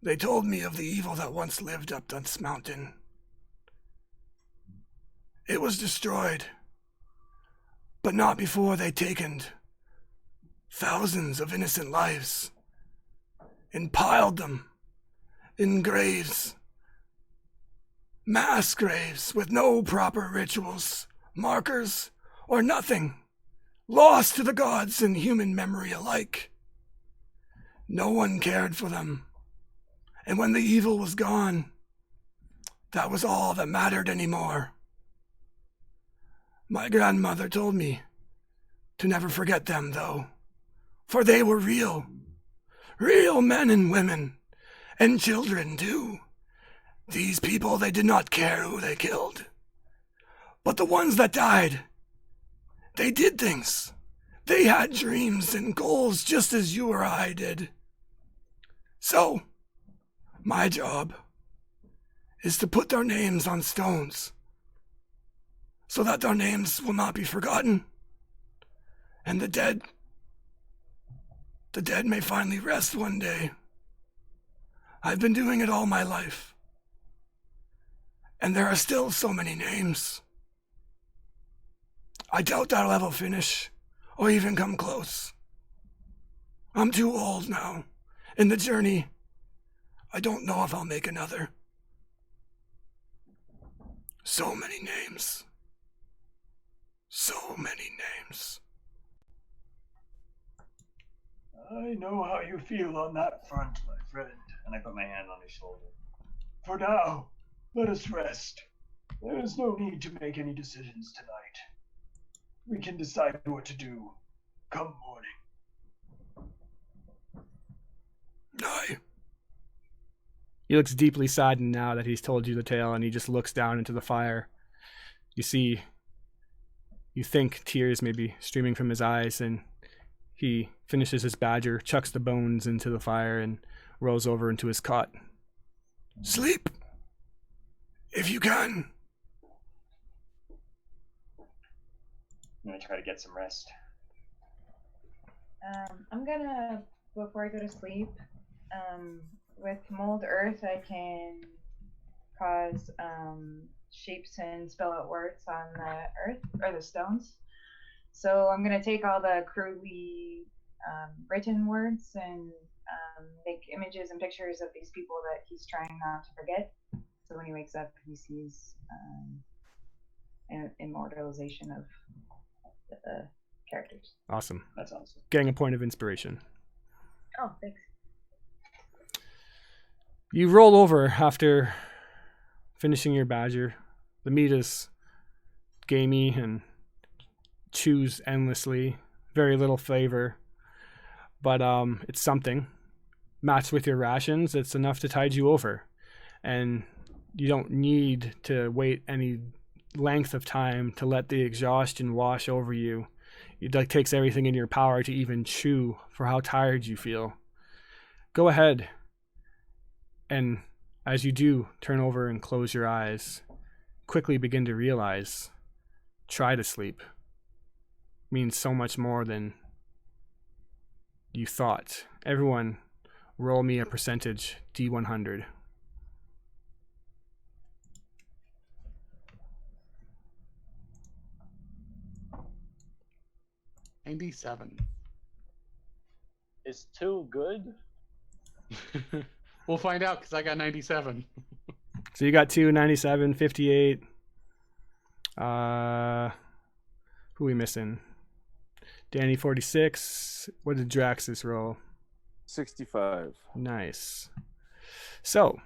they told me of the evil that once lived up this mountain. It was destroyed, but not before they taken thousands of innocent lives and piled them in graves, mass graves with no proper rituals, markers, or nothing, lost to the gods and human memory alike. No one cared for them, and when the evil was gone, that was all that mattered anymore. My grandmother told me to never forget them, though, for they were real men and women, and children, too. These people, they did not care who they killed. But the ones that died, they did things. They had dreams and goals just as you or I did. So, my job is to put their names on stones so that their names will not be forgotten, and the dead may finally rest one day. I've been doing it all my life, and there are still so many names. I doubt I'll ever finish, or even come close. I'm too old now. In the journey, I don't know if I'll make another. So many names. So many names. I know how you feel on that front, my friend. And I put my hand on his shoulder. For now, let us rest. There is no need to make any decisions tonight. We can decide what to do come morning. Aye. He looks deeply saddened now that he's told you the tale, and he just looks down into the fire. You think tears may be streaming from his eyes, and he finishes his badger, chucks the bones into the fire, and rolls over into his cot. Sleep. If you can. I'm gonna try to get some rest. I'm gonna, before I go to sleep, with mold earth, I can cause shapes and spell out words on the earth or the stones. So I'm gonna take all the crudely written words and make images and pictures of these people that he's trying not to forget. So when he wakes up, he sees an immortalization of the characters. Awesome. That's awesome. Getting a point of inspiration. Oh, thanks. You roll over after finishing your badger. The meat is gamey and chews endlessly. Very little flavor. But it's something. Matched with your rations, it's enough to tide you over. And you don't need to wait any length of time to let the exhaustion wash over you. It takes everything in your power to even chew for how tired you feel. Go ahead. And as you do, turn over and close your eyes. Quickly begin to realize, try to sleep means so much more than you thought. Everyone, roll me a percentage, D100. $97. Is 2 good? We'll find out because I got 97. So you got 2, 97, 58. Who are we missing? Danny 46. What did Draxus roll? 65. Nice. So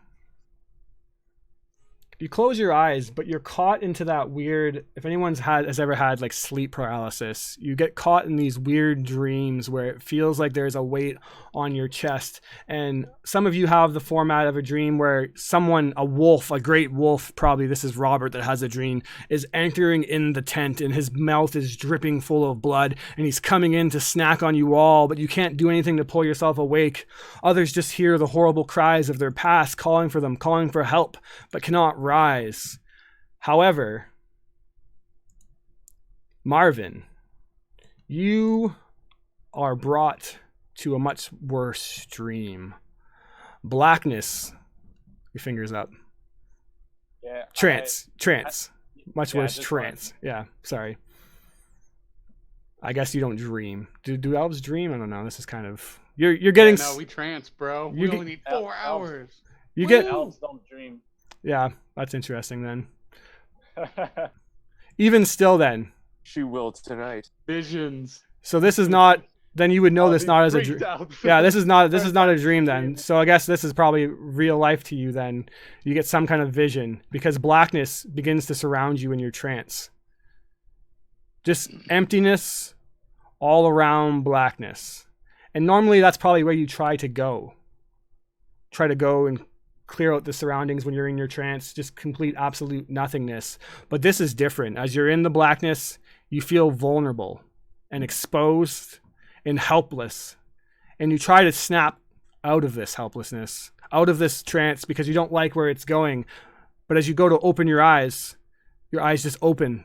you close your eyes, but you're caught into that weird, if anyone's has ever had like sleep paralysis, you get caught in these weird dreams where it feels like there's a weight on your chest. And some of you have the format of a dream where someone, a wolf, a great wolf, probably this is Robert that has a dream, is entering in the tent and his mouth is dripping full of blood and he's coming in to snack on you all, but you can't do anything to pull yourself awake. Others just hear the horrible cries of their past calling for them, calling for help, but cannot rise. However, Marvin, you are brought to a much worse dream. Blackness. Your fingers up. Yeah. Trance. Much yeah, worse this trance. Yeah, sorry. I guess you don't dream. Do elves dream? I don't know. This is kind of you're getting. Yeah, no, we trance, bro. You We only need 4 hours. You get. Elves don't dream. Yeah, that's interesting then. Even still then. She will tonight. Visions. So this is not, then you would know this not as a dream. dream. Yeah, this is not a dream then. So I guess this is probably real life to you then. You get some kind of vision because blackness begins to surround you in your trance. Just emptiness all around blackness. And normally that's probably where you try to go. Try to go and clear out the surroundings when you're in your trance, just complete absolute nothingness. But this is different. As you're in the blackness, you feel vulnerable and exposed and helpless. And you try to snap out of this helplessness, out of this trance because you don't like where it's going. But as you go to open your eyes just open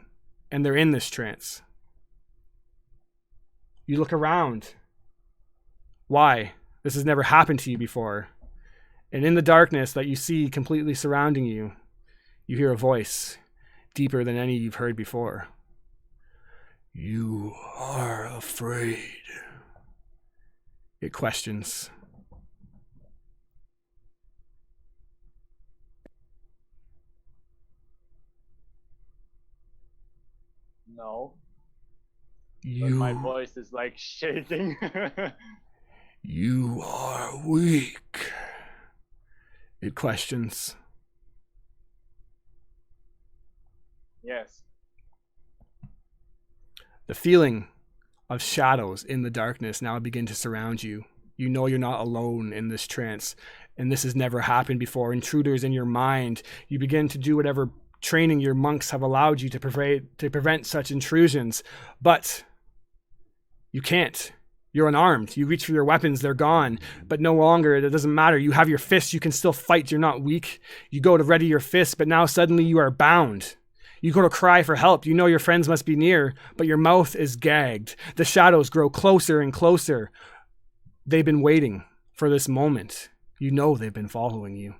and they're in this trance. You look around. Why? This has never happened to you before. And in the darkness that you see completely surrounding you, you hear a voice deeper than any you've heard before. You are afraid. It questions. No. But You, my voice is like shaking. you are weak. It questions. Yes. The feeling of shadows in the darkness now begin to surround you. You know you're not alone in this trance, and this has never happened before. Intruders in your mind. You begin to do whatever training your monks have allowed you to prevent such intrusions, but you can't. You're unarmed. You reach for your weapons, they're gone. But no longer, it doesn't matter. You have your fists, you can still fight, you're not weak. You go to ready your fists, but now suddenly you are bound. You go to cry for help. You know your friends must be near, but your mouth is gagged. The shadows grow closer and closer. They've been waiting for this moment. You know they've been following you.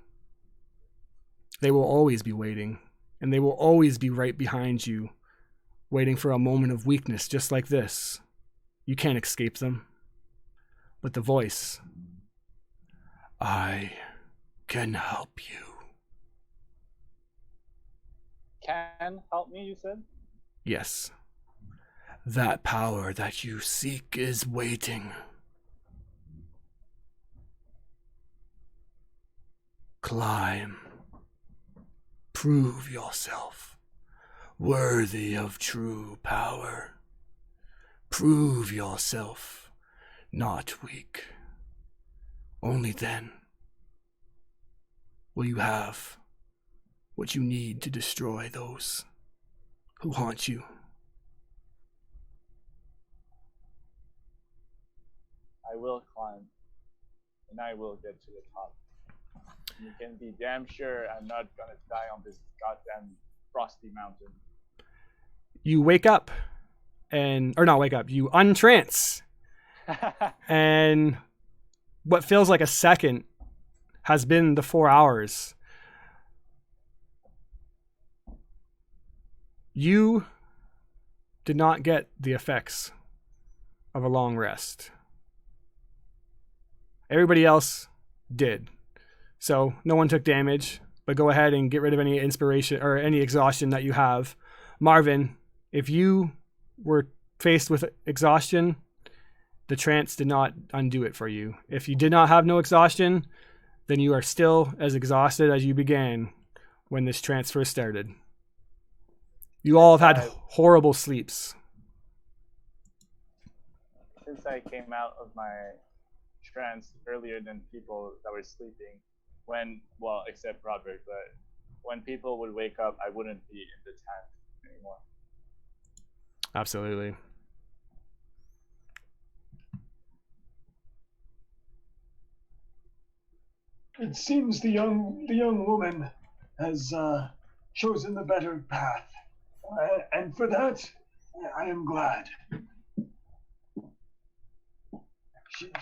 They will always be waiting, and they will always be right behind you, waiting for a moment of weakness just like this. You can't escape them. But the voice, I can help you. Can help me, you said? Yes. That power that you seek is waiting. Climb. Prove yourself worthy of true power. Prove yourself not weak. Only then will you have what you need to destroy those who haunt you. I will climb, and I will get to the top. You can be damn sure I'm not gonna die on this goddamn frosty mountain. You wake up, or not wake up, you untrance. And what feels like a second has been the 4 hours. You did not get the effects of a long rest. Everybody else did. So no one took damage, but go ahead and get rid of any inspiration or any exhaustion that you have. Marvin, if you were faced with exhaustion, the trance did not undo it for you. If you did not have no exhaustion, then you are still as exhausted as you began when this trance first started. You all have had horrible sleeps. Since I came out of my trance earlier than people that were sleeping, except Roderick, but when people would wake up, I wouldn't be in the tent anymore. Absolutely. It seems the young woman has chosen the better path, and for that, I am glad.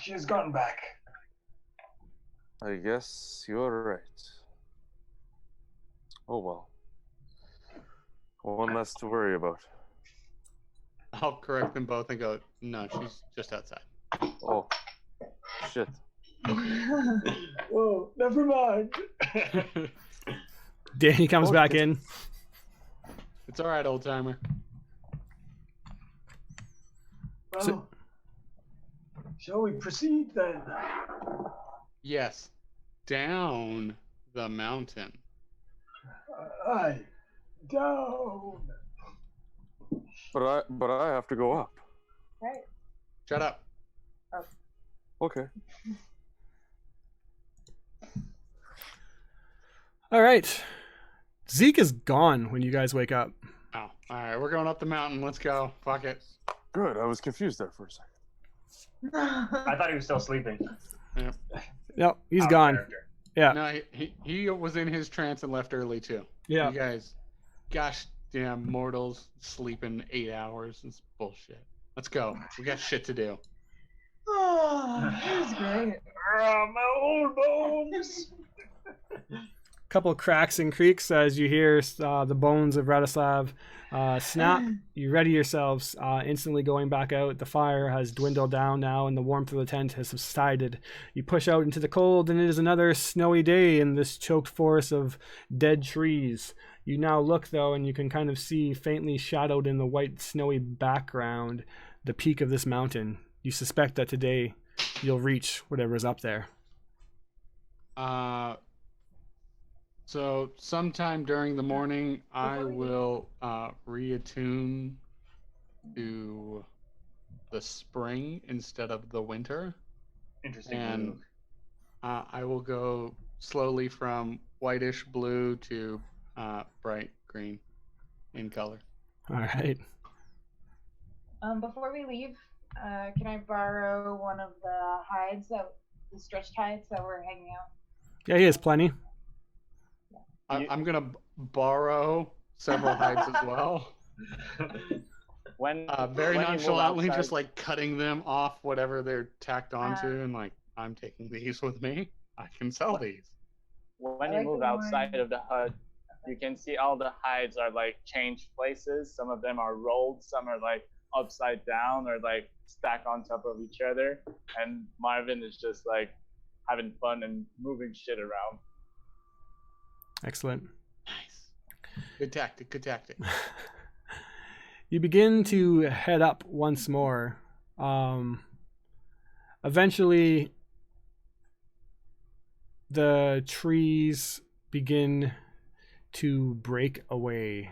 She has gotten back. I guess you're right. Oh well. One less to worry about. I'll correct them both and go, no, she's just outside. Oh, shit. Whoa, never mind. Danny comes back in. It's all right, old timer. Well, shall we proceed then? Yes, down the mountain. Aye, down. But I have to go up. Right. Shut up. Okay. All right. Zeke is gone when you guys wake up. Oh, all right, we're going up the mountain. Let's go. Fuck it. Good. I was confused there for a second. I thought he was still sleeping. Yep. No, he's Out of gone. character. Yeah. No, he was in his trance and left early too. Yeah. You guys, gosh damn mortals sleeping 8 hours. It's bullshit. Let's go. We got shit to do. Oh, that was great. My old bones. Couple of cracks and creaks as you hear the bones of Radislav snap. You ready yourselves, instantly going back out. The fire has dwindled down now and the warmth of the tent has subsided. You push out into the cold and it is another snowy day in this choked forest of dead trees. You now look though and you can kind of see faintly shadowed in the white snowy background the peak of this mountain. You suspect that today you'll reach whatever is up there. So sometime during the morning, I will reattune to the spring instead of the winter. Interesting And move. I will go slowly from whitish blue to bright green in color. All right. Before we leave, can I borrow one of the stretched hides that were hanging out? Yeah, he has plenty. I'm going to borrow several hides as well. When Very when you move nonchalantly, outside- just like cutting them off whatever they're tacked onto, and like, I'm taking these with me. I can sell these. when I you like move the outside one- of the hut, you can see all the hides are like changed places. Some of them are rolled, some are like upside down or like stacked on top of each other. And Marvin is just like having fun and moving shit around. Excellent. Nice. Good tactic. Good tactic. You begin to head up once more. Eventually, the trees begin to break away.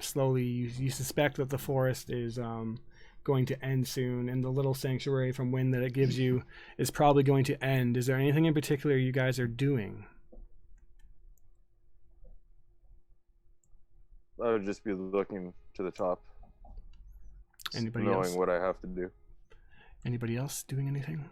Slowly, you suspect that the forest is going to end soon, and the little sanctuary from wind that it gives you is probably going to end. Is there anything in particular you guys are doing? I would just be looking to the top. Anybody knowing else? what I have to do. Anybody else doing anything?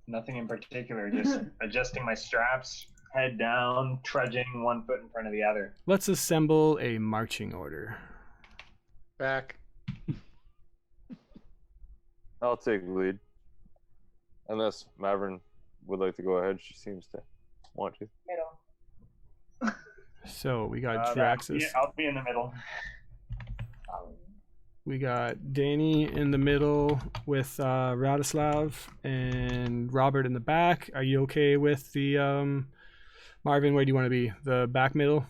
Nothing in particular, just adjusting my straps, head down, trudging one foot in front of the other. Let's assemble a marching order. Back. I'll take the lead. Unless Maverick would like to go ahead. She seems to want to. Middle. So we got Yeah, Draxus. I'll be in the middle. We got Danny in the middle with Radislav and Robert in the back. Are you okay with the Marvin? Where do you want to be? The back middle?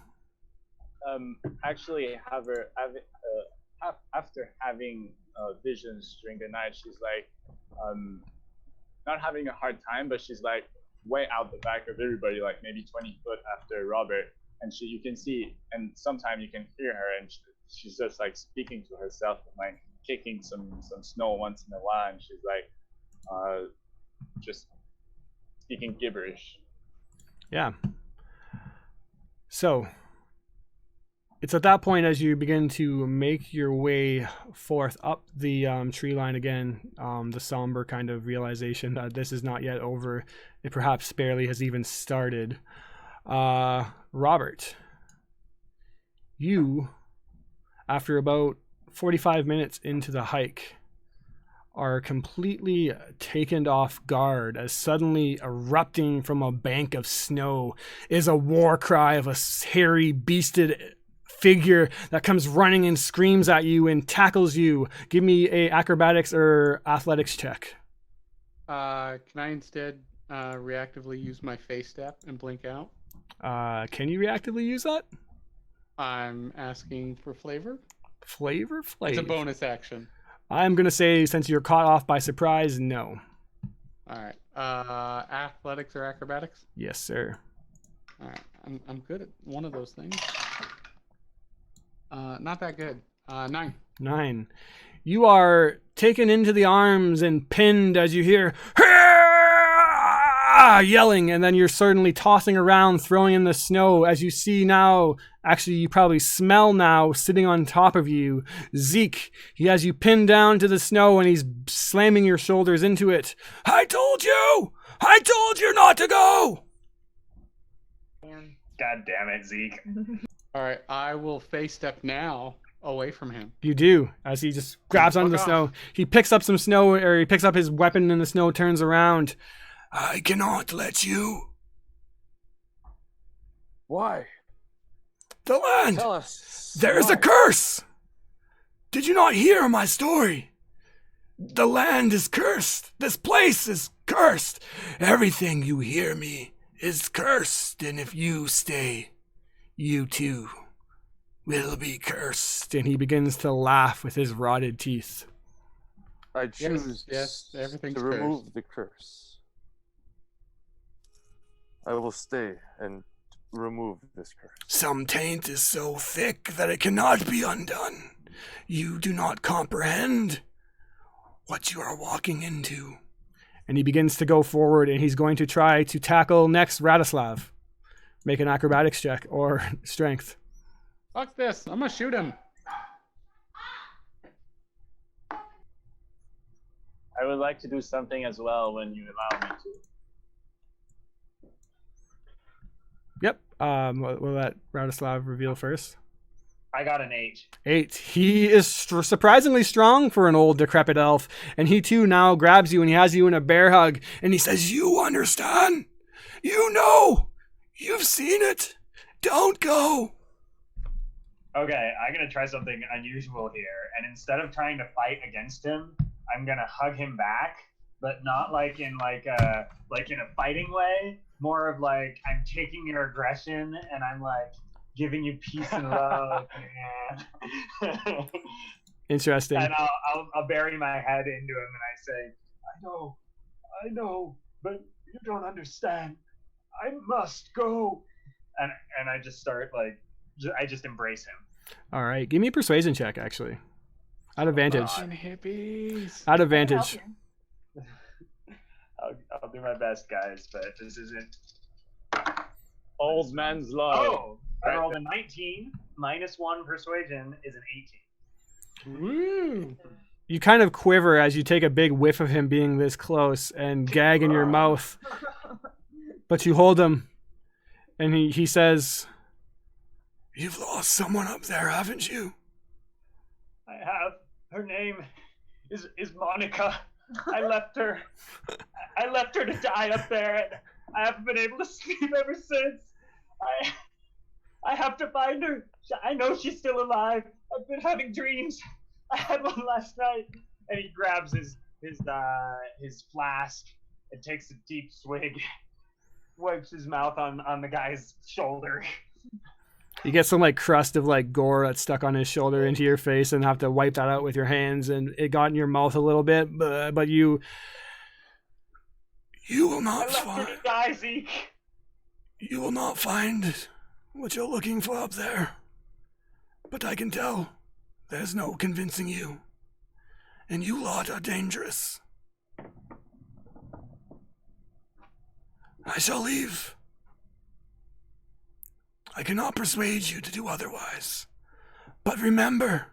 Actually, after having visions during the night, she's like, not having a hard time, but she's like way out the back of everybody, like maybe 20 foot after Robert, and you can see, and sometimes you can hear her, and she's just like speaking to herself and like kicking some snow once in a while, and she's like just speaking gibberish. Yeah. So it's at that point, as you begin to make your way forth up the tree line again, the somber kind of realization that this is not yet over. It perhaps barely has even started. Robert, you, after about 45 minutes into the hike, are completely taken off guard as suddenly erupting from a bank of snow is a war cry of a hairy, beasted figure that comes running and screams at you and tackles you. Give me a acrobatics or athletics check. Can I instead reactively use my face step and blink out? Can you reactively use that? I'm asking for flavor. Flavor? It's a bonus action. I'm going to say, since you're caught off by surprise, no. All right. Athletics or acrobatics? Yes, sir. All right. I'm good at one of those things. Not that good. 9. 9. You are taken into the arms and pinned as you hear yelling, and then you're certainly tossing around, throwing in the snow as you see now, actually you probably smell now, sitting on top of you, Zeke. He has you pinned down to the snow and he's slamming your shoulders into it. I told you not to go. God damn it, Zeke. All right. I will face step now away from him. You do, as he just grabs onto the snow. He picks up some snow, or he picks up his weapon in the snow, turns around. I cannot let you. Why? The land. Tell us. There is a curse. Did you not hear my story? The land is cursed. This place is cursed. Everything you hear me is cursed. And if you stay, you too will be cursed. And he begins to laugh with his rotted teeth. I choose yes, everything's to remove the curse. I will stay and remove this curse. Some taint is so thick that it cannot be undone. You do not comprehend what you are walking into. And he begins to go forward, and he's going to try to tackle next Radislav. Make an acrobatics check or strength. Fuck this. I'm gonna shoot him. I would like to do something as well when you allow me to. Yep. We'll let Radislav reveal first. I got an 8. 8. He is surprisingly strong for an old decrepit elf, and he too now grabs you and he has you in a bear hug, and he says, You understand? You know! You've seen it! Don't go! Okay, I'm gonna try something unusual here, and instead of trying to fight against him, I'm gonna hug him back, but not like in a fighting way. More of like I'm taking your aggression and I'm like giving you peace and love, man. Interesting. And I'll bury my head into him and I say, I know, but you don't understand. I must go. And I just start I just embrace him. All right. Give me a persuasion check, actually. At advantage. Hippies. At advantage. I'll do my best, guys, but this isn't. Old man's love. Oh, I rolled a 19 minus 1 persuasion is an 18. Woo. You kind of quiver as you take a big whiff of him being this close and gag in your mouth. But you hold him, and he says, You've lost someone up there, haven't you? I have. Her name is Monica. I left her to die up there, and I haven't been able to sleep ever since. I have to find her. I know she's still alive. I've been having dreams. I had one last night. And he grabs his flask and takes a deep swig, wipes his mouth on the guy's shoulder. You get some crust of gore that's stuck on his shoulder into your face and have to wipe that out with your hands, and it got in your mouth a little bit, but you will not I left her to die, Zeke. You will not find what you're looking for up there. But I can tell there's no convincing you. And you lot are dangerous. I shall leave. I cannot persuade you to do otherwise. But remember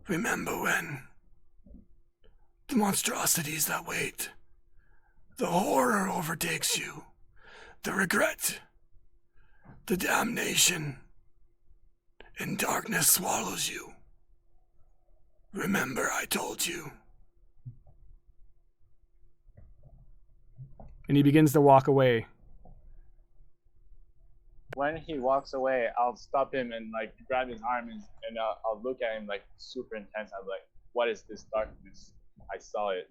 when the monstrosities that wait, the horror overtakes you, the regret, the damnation, and darkness swallows you. Remember I told you. And he begins to walk away. When he walks away, I'll stop him and grab his arm and I'll look at him super intense. I'm like, what is this darkness? I saw it.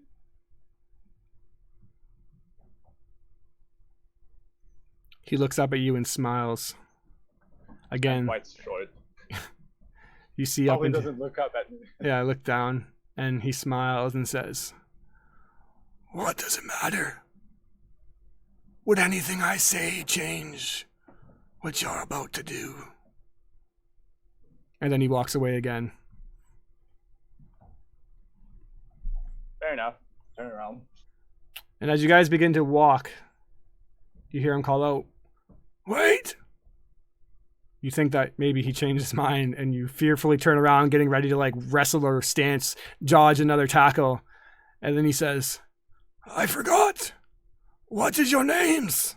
He looks up at you and smiles. Again. I'm quite short. You see up He and doesn't look up at me. Yeah, I look down and he smiles and says, What does it matter? Would anything I say change what you're about to do? And then he walks away again. Fair enough. Turn around. And as you guys begin to walk, you hear him call out, Wait! You think that maybe he changed his mind, and you fearfully turn around, getting ready to wrestle or stance, dodge another tackle. And then he says, I forgot. What is your names?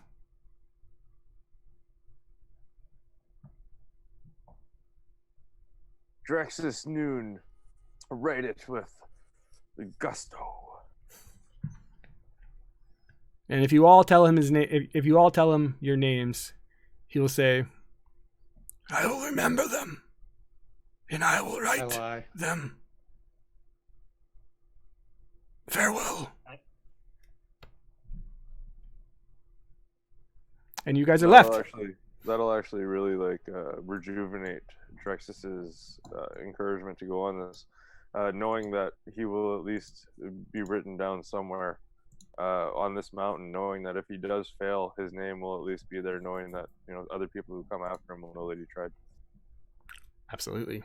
Drexus Noon. Write it with gusto. And if you all tell him his name, if you all tell him your names, he will say, I will remember them, and I will write them. Farewell. And you guys are left. That'll actually really rejuvenate Drexus's encouragement to go on this, knowing that he will at least be written down somewhere on this mountain, knowing that if he does fail, his name will at least be there, knowing that, you know, other people who come after him will know that he tried. Absolutely.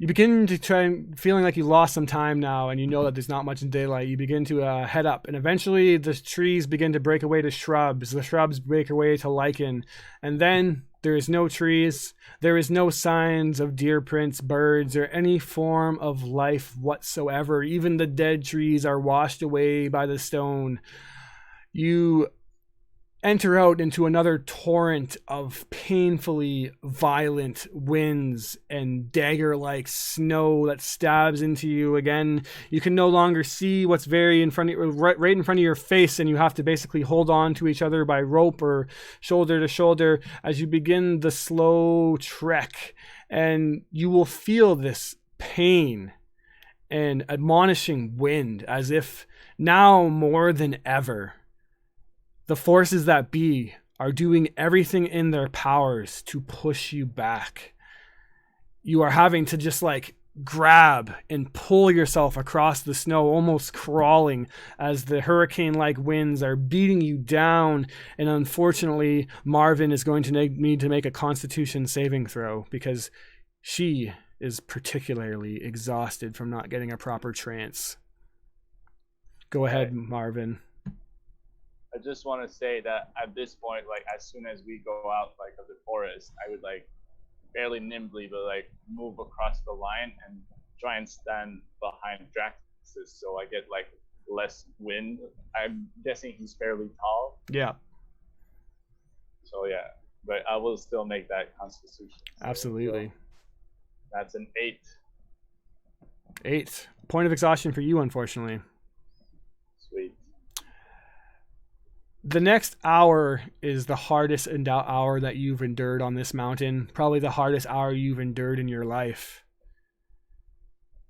You begin to try, feeling like you lost some time now, and you know that there's not much daylight. You begin to head up, and eventually the trees begin to break away to shrubs. The shrubs break away to lichen, and then there is no trees. There is no signs of deer prints, birds, or any form of life whatsoever. Even the dead trees are washed away by the stone. You enter out into another torrent of painfully violent winds and dagger-like snow that stabs into you. Again, you can no longer see what's very in front of you, right in front of your face, and you have to basically hold on to each other by rope or shoulder to shoulder as you begin the slow trek. And you will feel this pain and admonishing wind, as if now more than ever the forces that be are doing everything in their powers to push you back. You are having to just like grab and pull yourself across the snow, almost crawling as the hurricane-like winds are beating you down. And unfortunately, Marvin is going to need to make a Constitution saving throw because she is particularly exhausted from not getting a proper trance. Go ahead, Marvin. I just want to say that at this point, like as soon as we go out like of the forest, I would like fairly nimbly, but like move across the line and try and stand behind Draxus so I get like less wind. I'm guessing he's fairly tall. Yeah. So yeah, but I will still make that Constitution. Absolutely. So that's an 8. 8. Point of exhaustion for you, unfortunately. Sweet. The next hour is the hardest hour that you've endured on this mountain. Probably the hardest hour you've endured in your life.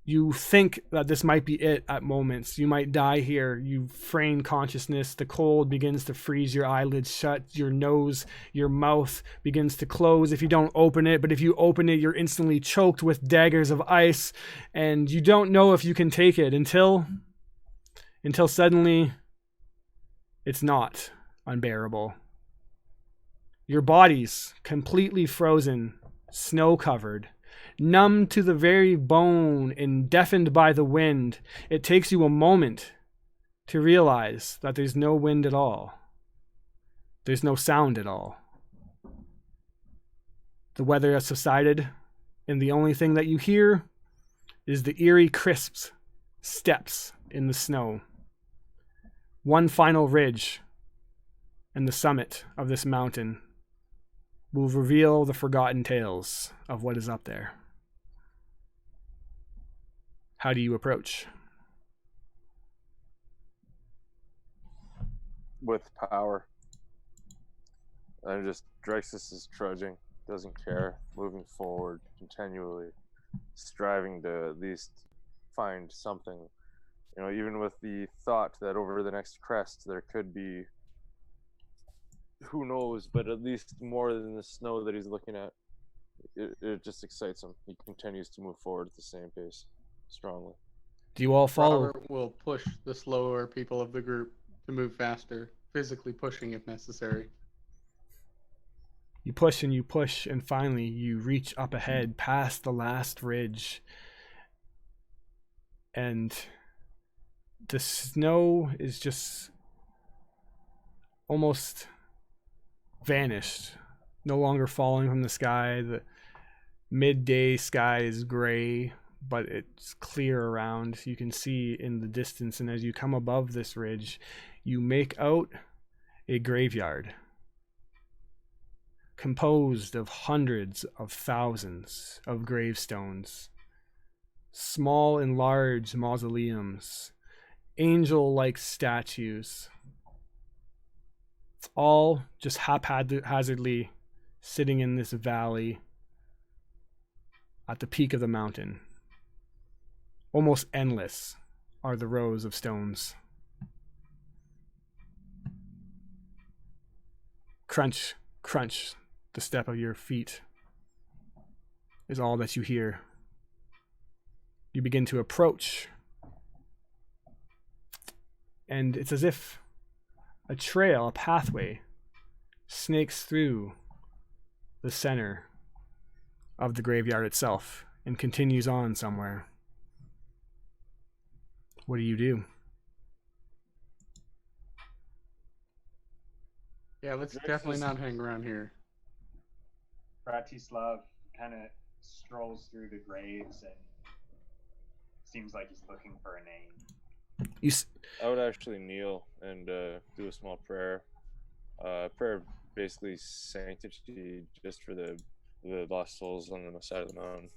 You think that this might be it at moments. You might die here. You feign consciousness. The cold begins to freeze your eyelids shut. Your nose, your mouth begins to close if you don't open it. But if you open it, you're instantly choked with daggers of ice. And you don't know if you can take it until suddenly it's not unbearable. Your body's completely frozen, snow-covered, numb to the very bone and deafened by the wind. It takes you a moment to realize that there's no wind at all. There's no sound at all. The weather has subsided, and the only thing that you hear is the eerie, crisp steps in the snow. One final ridge and the summit of this mountain will reveal the forgotten tales of what is up there. How do you approach? With power. And just Drexus is trudging, doesn't care, moving forward continually, striving to at least find something. You know, even with the thought that over the next crest there could be, who knows, but at least more than the snow that he's looking at. It just excites him. He continues to move forward at the same pace, strongly. Do you all follow? Robert will push the slower people of the group to move faster, physically pushing if necessary. You push, and finally you reach up ahead past the last ridge. And the snow is just almost vanished, no longer falling from the sky. The midday sky is gray, but it's clear around. You can see in the distance, and as you come above this ridge, you make out a graveyard composed of hundreds of thousands of gravestones, small and large mausoleums, angel-like statues, all just haphazardly sitting in this valley at the peak of the mountain. Almost endless are the rows of stones. Crunch, crunch, the step of your feet is all that you hear. You begin to approach and it's as if a trail, a pathway, snakes through the center of the graveyard itself and continues on somewhere. What do you do? Yeah, let's definitely not hang around here. Bratislav kind of strolls through the graves and seems like he's looking for a name. I would actually kneel and do a small prayer. Prayer basically sanctity just for the lost souls on the side of the mountain.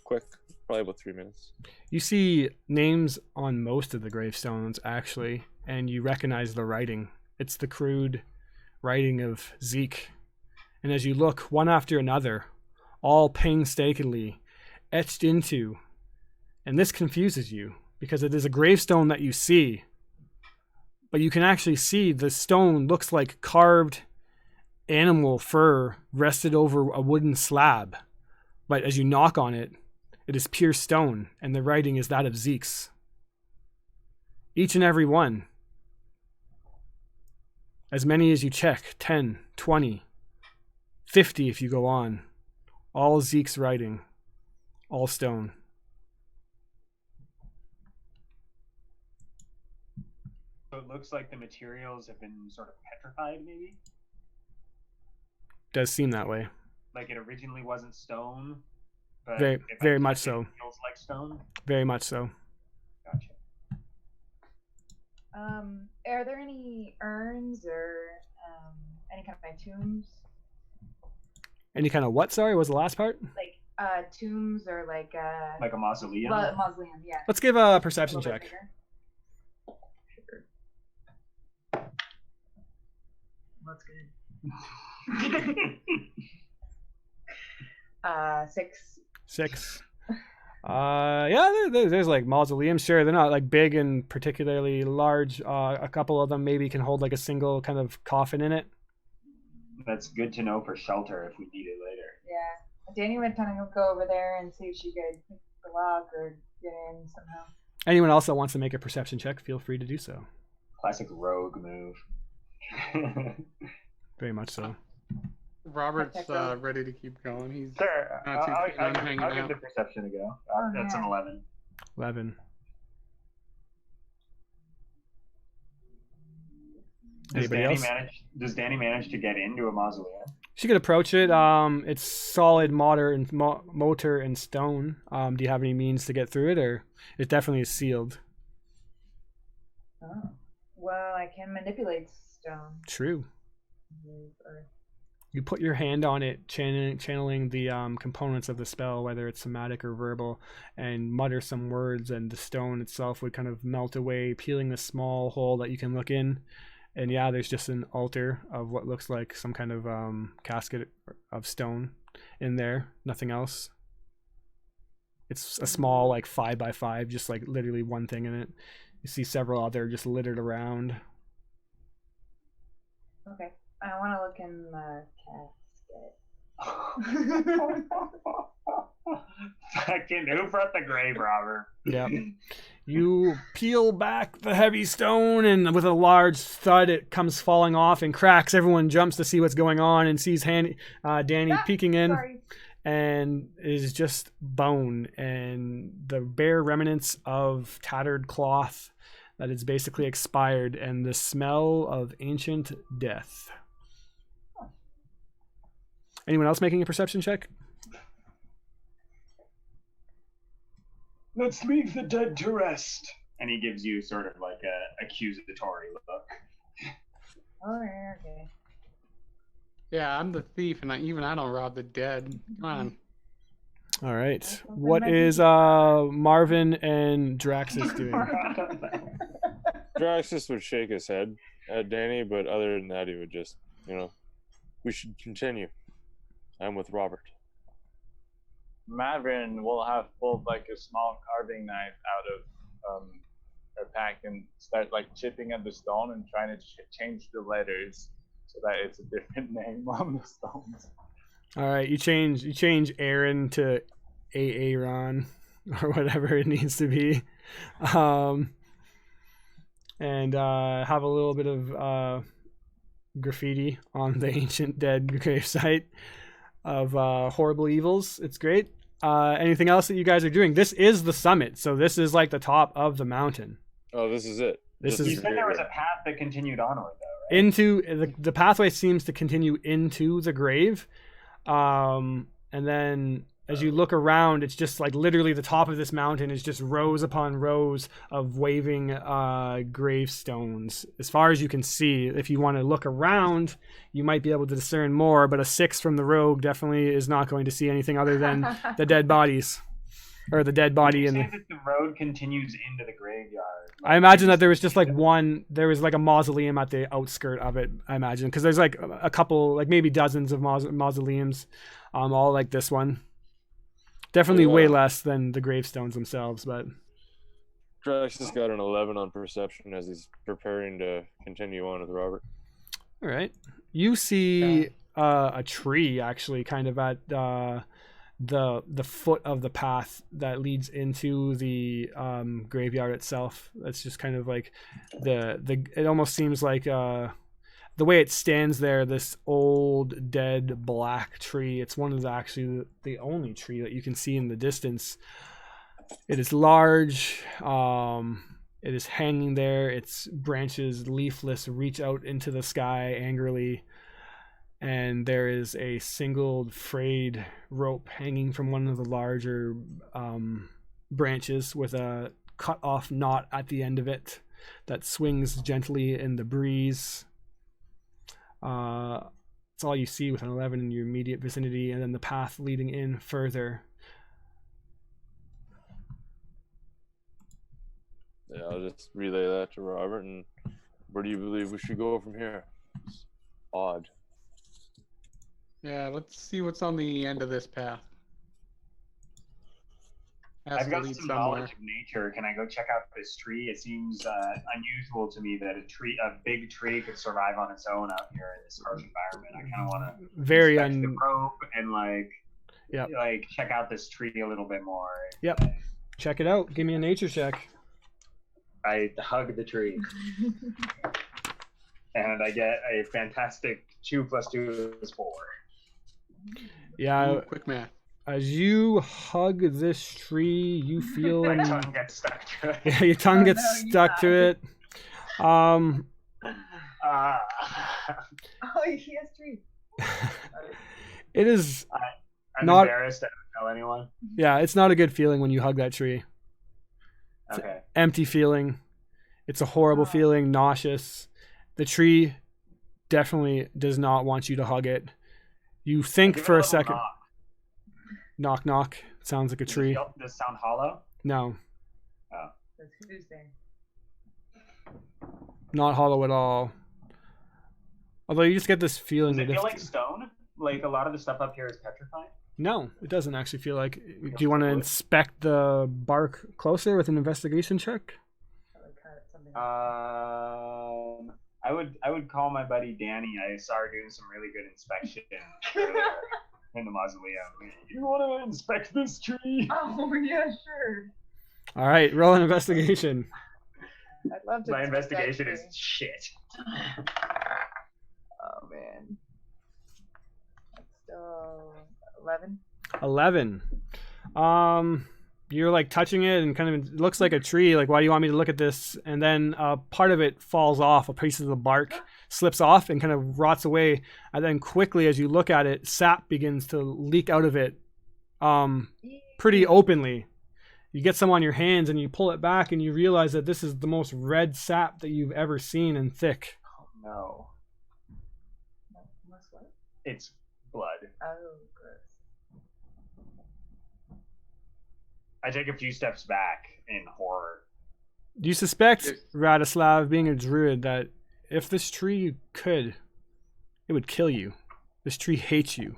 Quick, probably about 3 minutes. You see names on most of the gravestones, actually, and you recognize the writing. It's the crude writing of Zeke. And as you look, one after another, all painstakingly etched into, and this confuses you, because it is a gravestone that you see, but you can actually see the stone looks like carved animal fur rested over a wooden slab. But as you knock on it, it is pure stone, and the writing is that of Zeke's. Each and every one. As many as you check, 10, 20, 50 if you go on. All Zeke's writing. All stone. So it looks like the materials have been sort of petrified, maybe? Does seem that way. Like it originally wasn't stone, but Very, if I very touch much it, so. it feels like stone? Very much so. Gotcha. Are there any urns or any kind of tombs? Any kind of what, sorry, was the last part? Like tombs or like Like a mausoleum? mausoleum, yeah. Let's give a perception little bit check. bigger. Sure. That's good. 6. 6. Yeah, there's like mausoleums. Sure, they're not like big and particularly large. A couple of them maybe can hold like a single kind of coffin in it. That's good to know for shelter if we need it later. Yeah. Danny would kind of go over there and see if she could pick the lock or get in somehow. Anyone else that wants to make a perception check, feel free to do so. Classic rogue move. Very much so. Robert's ready to keep going. He's Sure. not too keen on I'll hanging give out. the perception a go. Oh, That's an yeah. 11. 11. Anybody else? Does Danny manage to get into a mausoleum? She could approach it. It's solid motor and stone. Do you have any means to get through it, or it definitely is sealed? Oh. Well, I can manipulate stone. True. Or You put your hand on it, channeling the components of the spell, whether it's somatic or verbal, and mutter some words, and the stone itself would kind of melt away, peeling the small hole that you can look in. And yeah, there's just an altar of what looks like some kind of casket of stone in there. Nothing else. It's a small, like 5x5, just like literally one thing in it. You see several other just littered around. Okay. I want to look in the casket. Fucking who brought the grave robber? Yeah. You peel back the heavy stone, and with a large thud, it comes falling off and cracks. Everyone jumps to see what's going on and sees Danny peeking in. Sorry. And it is just bone and the bare remnants of tattered cloth that is basically expired, and the smell of ancient death. Anyone else making a perception check? Let's leave the dead to rest. And he gives you sort of like a accusatory look. Oh, yeah, okay. Yeah, I'm the thief, and I don't rob the dead. Come on. All right. What is Marvin and Draxus doing? Draxus would shake his head at Danny, but other than that, he would just, we should continue. I'm with Robert. Mavrin will have pulled like a small carving knife out of her pack and start like chipping at the stone and trying to change the letters so that it's a different name on the stones. All right, you change Aaron to Aaron or whatever it needs to be. and have a little bit of graffiti on the ancient dead gravesite of horrible evils. It's great. Anything else that you guys are doing? This is the summit, so this is like the top of the mountain. Oh, this is it. This You is said there was a path that continued onward, though, right? into the pathway seems to continue into the grave, and then as you look around, it's just like literally the top of this mountain is just rows upon rows of waving gravestones as far as you can see. If you want to look around, you might be able to discern more, but a 6 from the rogue definitely is not going to see anything other than the dead bodies, or the dead body You in say the... that the road continues into the graveyard. I imagine that there was just like there was like a mausoleum at the outskirt of it, I imagine, because there's like a couple, like maybe dozens of mausoleums, all like this one. Definitely way less than the gravestones themselves, but... Drax has got an 11 on perception as he's preparing to continue on with Robert. All right. You see a tree actually kind of at the foot of the path that leads into the graveyard itself. That's just kind of like it almost seems like the way it stands there, this old dead black tree. It's one of the only tree that you can see in the distance. It is large. It is hanging there. Its branches, leafless, reach out into the sky angrily. And there is a single frayed rope hanging from one of the larger branches with a cut off knot at the end of it that swings gently in the breeze. It's all you see with an 11 in your immediate vicinity, and then the path leading in further. Yeah, I'll just relay that to Robert. And where do you believe we should go from here? It's odd. Yeah, let's see what's on the end of this path. Has I've to got lead some somewhere. knowledge of nature. Can I go check out this tree? It seems unusual to me that a big tree could survive on its own out here in this harsh environment. I kind of want to Very the rope and Yep. like check out this tree a little bit more. Yep. Check it out. Give me a nature check. I hug the tree, and I get a fantastic 2 + 2 is 4. Yeah. Ooh, quick math. As you hug this tree, you feel My tongue gets stuck to it. yeah, your tongue gets stuck to it. Oh, he has trees. It is I'm not embarrassed. I don't tell anyone. yeah, it's not a good feeling when you hug that tree. Okay. Empty feeling. It's a horrible feeling, nauseous. The tree definitely does not want you to hug it. You think Give it for a little second. knock. Knock, knock. Sounds like a tree. Does it sound hollow? No, That's who's there. not hollow at all. Although you just get this feeling Does it that feel if... like stone? Like a lot of the stuff up here is petrified? No, it doesn't actually feel like... Do you want to inspect the bark closer with an investigation check? I would call my buddy Danny. I saw her doing some really good inspection earlier in the mausoleum. You want to inspect this tree? Oh yeah, sure. All right, roll an investigation. I'd love to. My inspect that investigation is tree. shit. Oh man. That's still 11. 11. You're like touching it and kind of it looks like a tree. Like, why do you want me to look at this? And then part of it falls off. A piece of the bark slips off and kind of rots away. And then quickly, as you look at it, sap begins to leak out of it pretty openly. You get some on your hands and you pull it back and you realize that this is the most red sap that you've ever seen and thick. Oh no. What's what? It's blood. Oh, gross. I take a few steps back in horror. You suspect, Radislav, being a druid, that if this tree could, it would kill you. This tree hates you.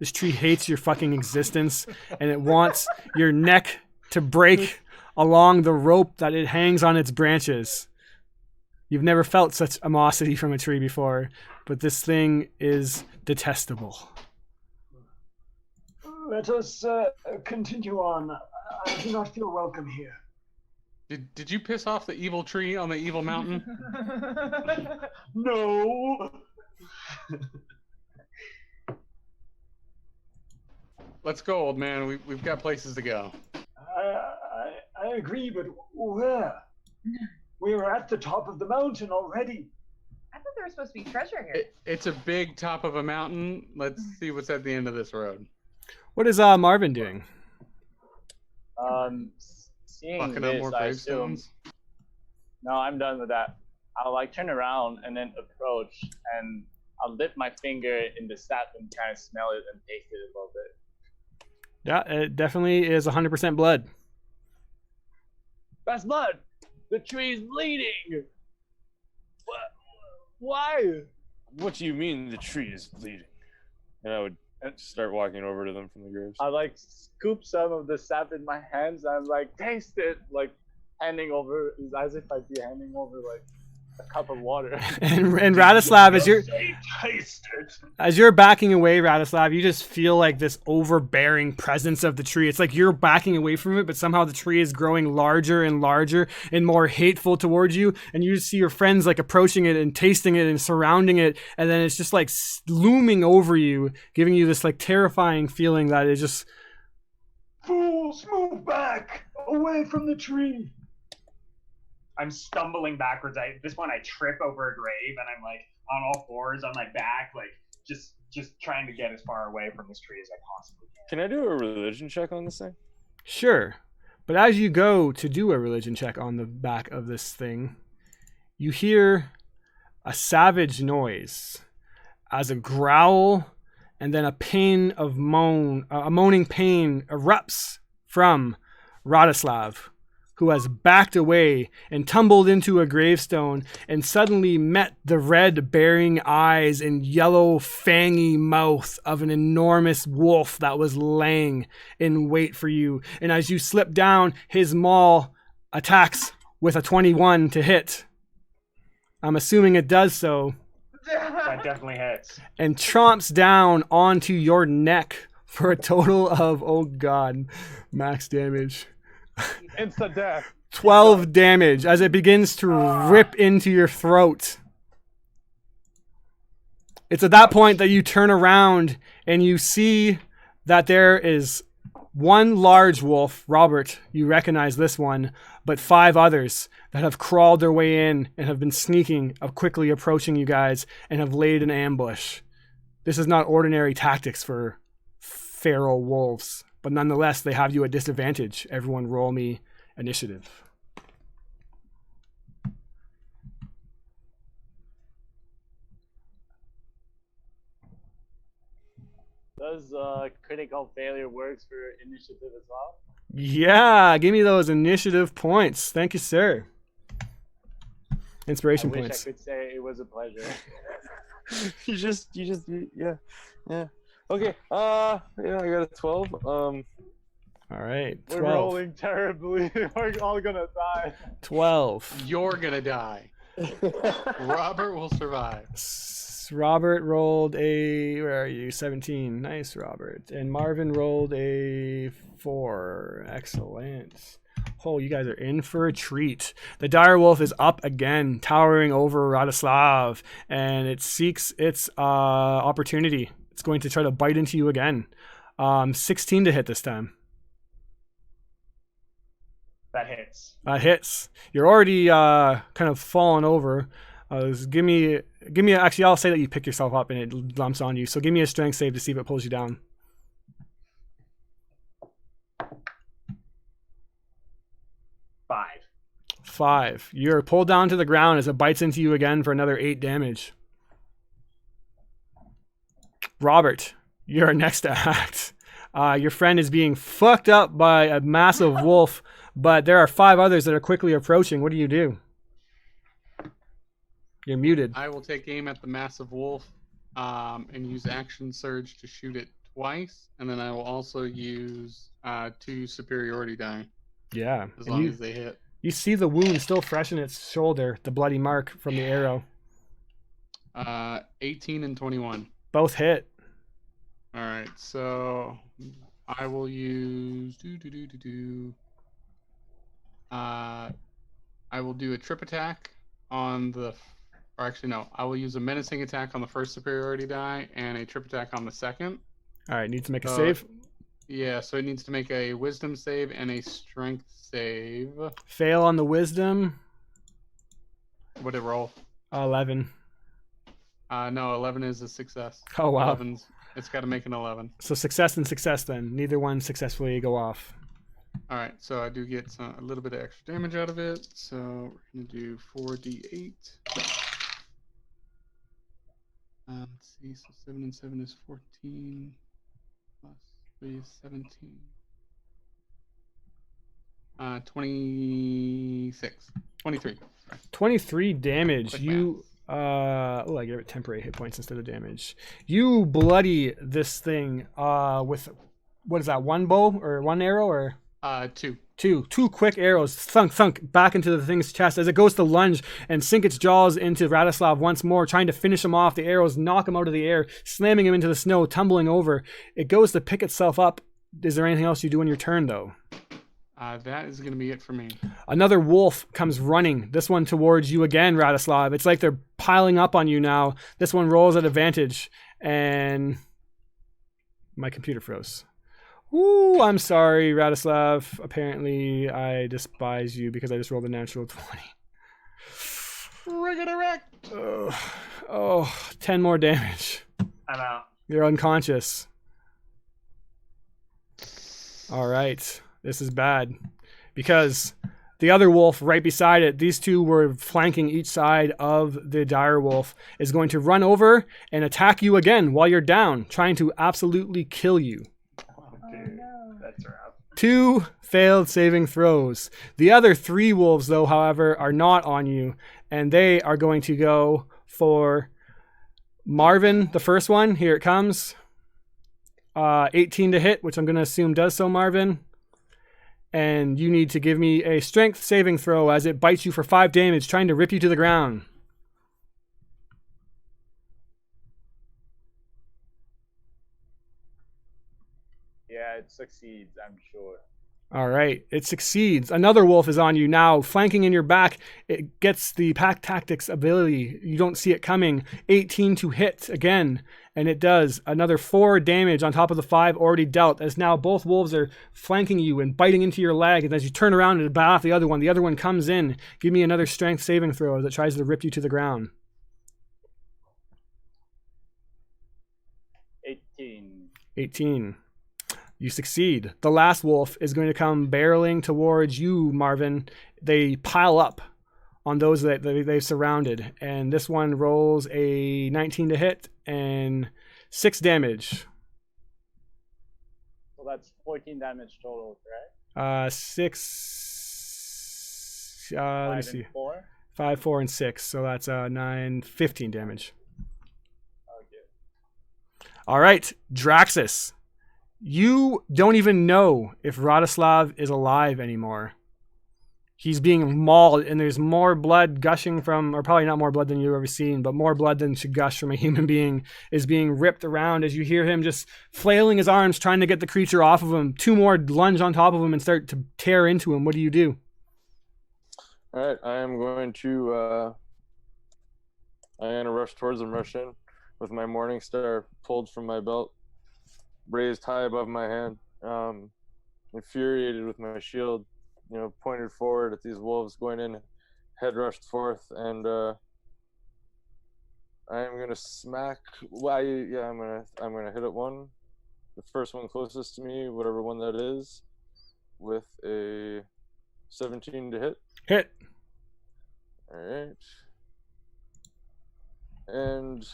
This tree hates your fucking existence, and it wants your neck to break along the rope that it hangs on its branches. You've never felt such animosity from a tree before, but this thing is detestable. Let us continue on. I do not feel welcome here. Did you piss off the evil tree on the evil mountain? No. Let's go, old man. We've got places to go. I agree, but where? We were at the top of the mountain already. I thought there was supposed to be treasure here. It's a big top of a mountain. Let's see what's at the end of this road. What is Marvin doing? Seeing Fucking up this, more I assume. gravestones. No, I'm done with that. I'll like turn around and then approach, and I'll dip my finger in the sap and kind of smell it and taste it a little bit. Yeah, it definitely is 100% blood. That's blood. The tree is bleeding. What? Why? What do you mean the tree is bleeding? And I would start walking over to them from the graves. I like scoop some of the sap in my hands. And I'm like, taste it. Like handing over, as if I'd be handing over like a cup of water. And Radislav, Taste it. as you're backing away, Radislav, you just feel like this overbearing presence of the tree. It's like you're backing away from it, but somehow the tree is growing larger and larger and more hateful towards you. And you just see your friends like approaching it and tasting it and surrounding it. And then it's just like looming over you, giving you this like terrifying feeling that is just... Fools, move back! Away from the tree! I'm stumbling backwards. At this point, I trip over a grave, and I'm like on all fours on my back, like just trying to get as far away from this tree as I possibly can. Can I do a religion check on this thing? Sure. But as you go to do a religion check on the back of this thing, you hear a savage noise as a growl and then a moaning pain erupts from Radislav, who has backed away and tumbled into a gravestone and suddenly met the red bearing eyes and yellow fangy mouth of an enormous wolf that was laying in wait for you. And as you slip down, his maul attacks with a 21 to hit. I'm assuming it does so. That definitely hits. And chomps down onto your neck for a total of, oh god, max damage. Insta death. 12 damage as it begins to rip into your throat. It's at that point that you turn around and you see that there is one large wolf. Robert, you recognize this one, but 5 others that have crawled their way in and have been sneaking up, quickly approaching you guys and have laid an ambush. This is not ordinary tactics for feral wolves, but nonetheless, they have you at disadvantage. Everyone roll me initiative. Does critical failure works for initiative as well? Yeah, give me those initiative points. Thank you, sir. Inspiration I wish points. I could say it was a pleasure. Yeah. Okay. Yeah, I got a 12. All right, We're 12. rolling terribly. We're all gonna die. 12. You're gonna die. Robert will survive. Robert rolled a, where are you? 17. Nice, Robert. And Marvin rolled a 4. Excellent. Oh, you guys are in for a treat. The direwolf is up again, towering over Radislav, and it seeks its opportunity. It's going to try to bite into you again. 16 to hit this time. That hits. That hits. You're already kind of falling over. Give me. Actually, I'll say that you pick yourself up and it lumps on you. So give me a strength save to see if it pulls you down. 5. You're pulled down to the ground as it bites into you again for another 8 damage. Robert, you're next to act. Your friend is being fucked up by a massive wolf, but there are 5 others that are quickly approaching. What do you do? You're muted. I will take aim at the massive wolf and use action surge to shoot it twice, and then I will also use 2 superiority die. Yeah. As long as they hit. You see the wound still fresh in its shoulder, the bloody mark from the arrow. 18 and 21. Both hit. All right, so I will use I will do a trip attack on the, or actually no, I will use a menacing attack on the first superiority die and a trip attack on the second. All right, need to make a save. Yeah, so it needs to make a wisdom save and a strength save. Fail on the wisdom. What did it roll? 11. No, 11 is a success. Oh, wow. It's got to make an 11. So success and success then. Neither one successfully go off. All right, so I do get a little bit of extra damage out of it. So we're going to do 4d8. Let's see, so 7 and 7 is 14. Plus 3 is 17. 26. 23. Sorry. 23 damage. Quick You I gave it temporary hit points instead of damage. You bloody this thing with, what is that, one bow or one arrow or 2. Two quick arrows thunk back into the thing's chest as it goes to lunge and sink its jaws into Radislav once more, trying to finish him off. The arrows knock him out of the air, slamming him into the snow, tumbling over. It goes to pick itself up. Is there anything else you do on your turn though? That is going to be it for me. Another wolf comes running, this one towards you again, Radislav. It's like they're piling up on you now. This one rolls at advantage, and my computer froze. Ooh, I'm sorry, Radislav. Apparently, I despise you because I just rolled a natural 20. Oh, 10 more damage. I'm out. You're unconscious. All right. This is bad because the other wolf right beside it, these two were flanking each side of the dire wolf, is going to run over and attack you again while you're down, trying to absolutely kill you. Oh, dude, that's rough. 2 failed saving throws. The other 3 wolves, though, however, are not on you, and they are going to go for Marvin, the first one. Here it comes. 18 to hit, which I'm going to assume does so, Marvin. And you need to give me a strength saving throw as it bites you for 5 damage, trying to rip you to the ground. Yeah, it succeeds, I'm sure. All right, it succeeds. Another wolf is on you now, flanking in your back. It gets the pack tactics ability. You don't see it coming. 18 to hit again, and it does. Another 4 damage on top of the 5 already dealt, as now both wolves are flanking you and biting into your leg. And as you turn around and bat off the other one comes in. Give me another strength saving throw as it tries to rip you to the ground. 18. You succeed. The last wolf is going to come barreling towards you, Marvin. They pile up on those that they've surrounded. And this one rolls a 19 to hit and 6 damage. So that's 14 damage total, right? 6. Let me see. 4? 5, 4, and 6. So that's 9, 15 damage. Okay. All right, Draxus. You don't even know if Radislav is alive anymore. He's being mauled, and there's more blood gushing from, or probably not more blood than you've ever seen, but more blood than should gush from a human being is being ripped around as you hear him just flailing his arms, trying to get the creature off of him. 2 more lunge on top of him and start to tear into him. What do you do? All right, I am going to rush towards him, rush in with my Morning Star pulled from my belt, raised high above my hand, infuriated with my shield, pointed forward at these wolves going in, head rushed forth, and I am gonna smack. I'm gonna hit at one, the first one closest to me, whatever one that is, with a 17 to hit. Hit. All right, and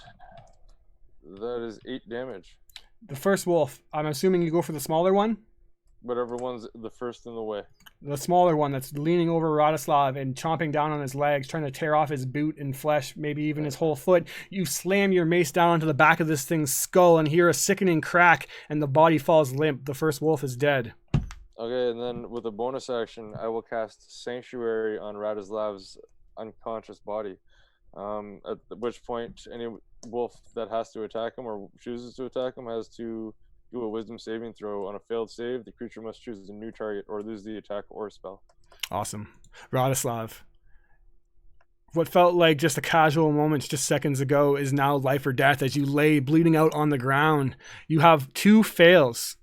that is 8 damage. The first wolf, I'm assuming you go for the smaller one? Whatever one's the first in the way. The smaller one that's leaning over Radislav and chomping down on his legs, trying to tear off his boot and flesh, maybe even his whole foot. You slam your mace down onto the back of this thing's skull and hear a sickening crack, and the body falls limp. The first wolf is dead. Okay, and then with a bonus action, I will cast Sanctuary on Radislav's unconscious body. At which point, any wolf that has to attack him or chooses to attack him has to do a wisdom saving throw. On a failed save, the creature must choose a new target or lose the attack or spell. Awesome. Radislav. What felt like just a casual moment just seconds ago is now life or death as you lay bleeding out on the ground. You have 2 fails.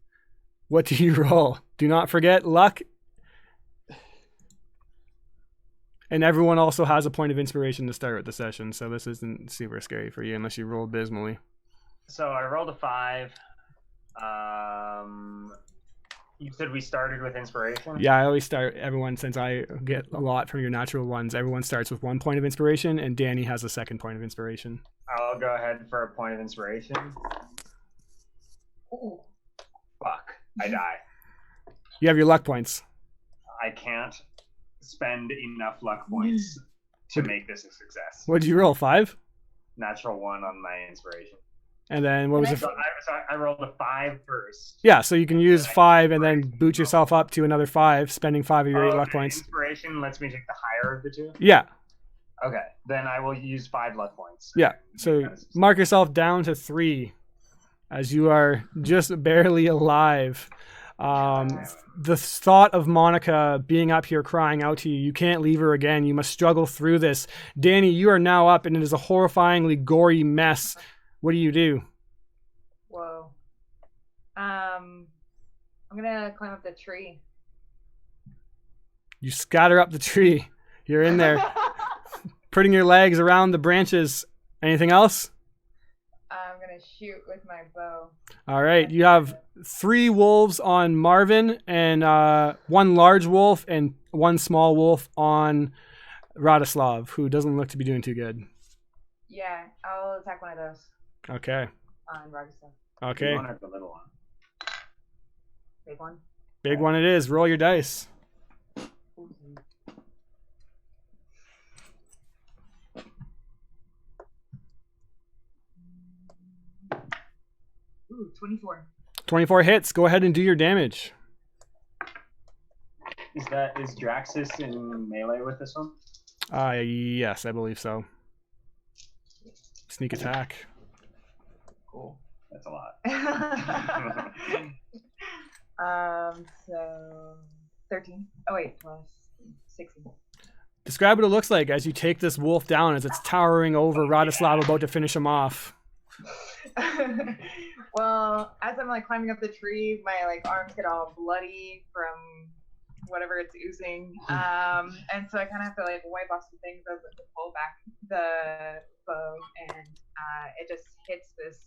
What do you roll? Do not forget luck. And everyone also has a point of inspiration to start with the session, so this isn't super scary for you unless you roll abysmally. So I rolled a 5. You said we started with inspiration? Yeah, I always start everyone, since I get a lot from your natural ones, everyone starts with 1 point of inspiration, and Danny has a 2nd point of inspiration. I'll go ahead for a point of inspiration. Ooh. Fuck. I die. You have your luck points. I can't spend enough luck points to make this a success. What did you roll, 5? Natural 1 on my inspiration. And then what was it? So I rolled a 5 first. Yeah, so you can use 5 and then boot yourself up to another 5, spending 5 of your 8 luck points. Inspiration lets me take the higher of the 2? Yeah. Okay, then I will use 5 luck points. Yeah, so mark yourself down to 3 as you are just barely alive. The thought of Monica being up here crying out to you, you can't leave her again. You must struggle through this. Danny, you are now up and it is a horrifyingly gory mess. What do you do? Whoa. I'm gonna climb up the tree. You scatter up the tree. You're in there, putting your legs around the branches. Anything else? I'm gonna shoot with my bow. All right. You have 3 wolves on Marvin, and 1 large wolf and 1 small wolf on Radislav, who doesn't look to be doing too good. Yeah, I'll attack one of those Okay. on Radislav. Okay. One or the little one? Big one. Big one it is. Roll your dice. Ooh, 24. 24 hits. Go ahead and do your damage. Is Draxus in melee with this one? Yes, I believe so. Sneak attack. Cool. That's a lot. So 13. Oh wait, plus 16. Describe what it looks like as you take this wolf down as it's towering over Radislav, about to finish him off. Well, as I'm like climbing up the tree, my like arms get all bloody from whatever it's oozing, and so I kind of have to like wipe off some things as I pull back the bow, and it just hits this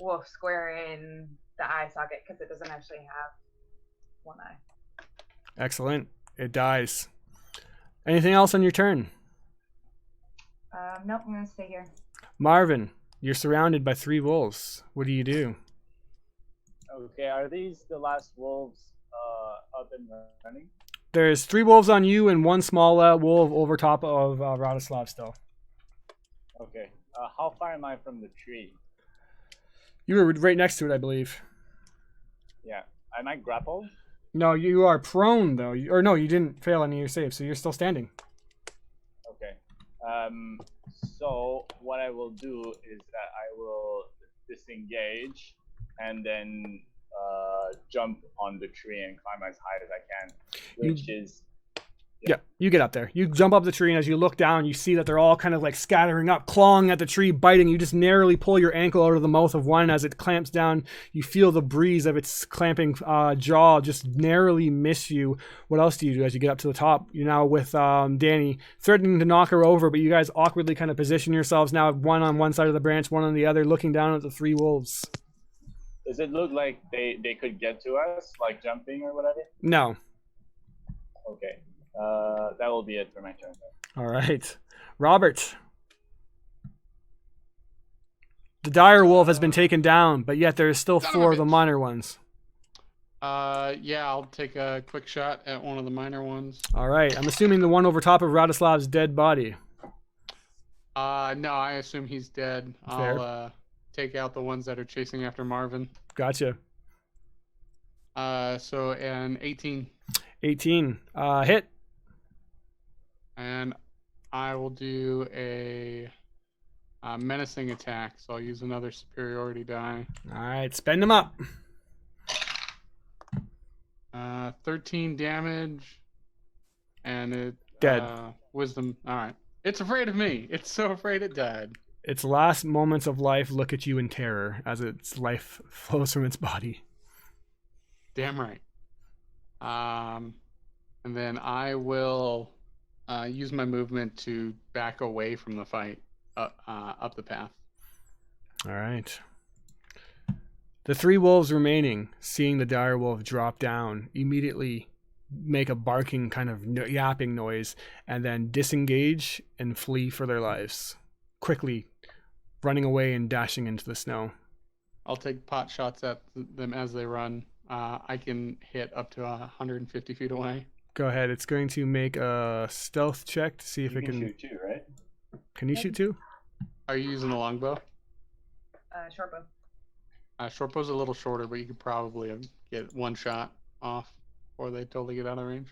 wolf square in the eye socket because it doesn't actually have one eye. Excellent. It dies. Anything else on your turn? Nope, I'm gonna stay here. Marvin, you're surrounded by 3 wolves. What do you do? Okay, are these the last wolves up and running? There's 3 wolves on you and 1 small wolf over top of Radislav still. Okay, how far am I from the tree? You were right next to it, I believe. Yeah, am I grappled? No, you are prone though. No, you didn't fail any of your saves, so you're still standing. Okay. So what I will do is that I will disengage and then jump on the tree and climb as high as I can, which is... Yeah, you get up there. You jump up the tree, and as you look down, you see that they're all kind of like scattering up, clawing at the tree, biting. You just narrowly pull your ankle out of the mouth of one as it clamps down. You feel the breeze of its clamping jaw just narrowly miss you. What else do you do as you get up to the top? You're now with Danny, threatening to knock her over, but you guys awkwardly kind of position yourselves now, one on one side of the branch, one on the other, looking down at the 3 wolves. Does it look like they could get to us, like jumping or whatever? No. Okay. That will be it for my turn. All right. Robert. The dire wolf has been taken down, but yet there is still 4 of the minor ones. Yeah, I'll take a quick shot at one of the minor ones. All right. I'm assuming the one over top of Radislav's dead body. No, I assume he's dead. Fair. I'll take out the ones that are chasing after Marvin. Gotcha. So an 18. 18. Hit. And I will do a menacing attack, so I'll use another superiority die. All right, spend them up. 13 damage. And it Dead. Wisdom. All right. It's afraid of me. It's so afraid it died. Its last moments of life look at you in terror as its life flows from its body. Damn right. And then I will use my movement to back away from the fight up the path. All right. The 3 wolves remaining, seeing the dire wolf drop down, immediately make a barking kind of yapping noise and then disengage and flee for their lives, quickly running away and dashing into the snow. I'll take pot shots at them as they run. I can hit up to 150 feet away. Go ahead. It's going to make a stealth check to see if it can shoot too, right? Can you shoot too? Are you using a longbow? Short bow. Shortbow's a little shorter, but you could probably get one shot off before they totally get out of range.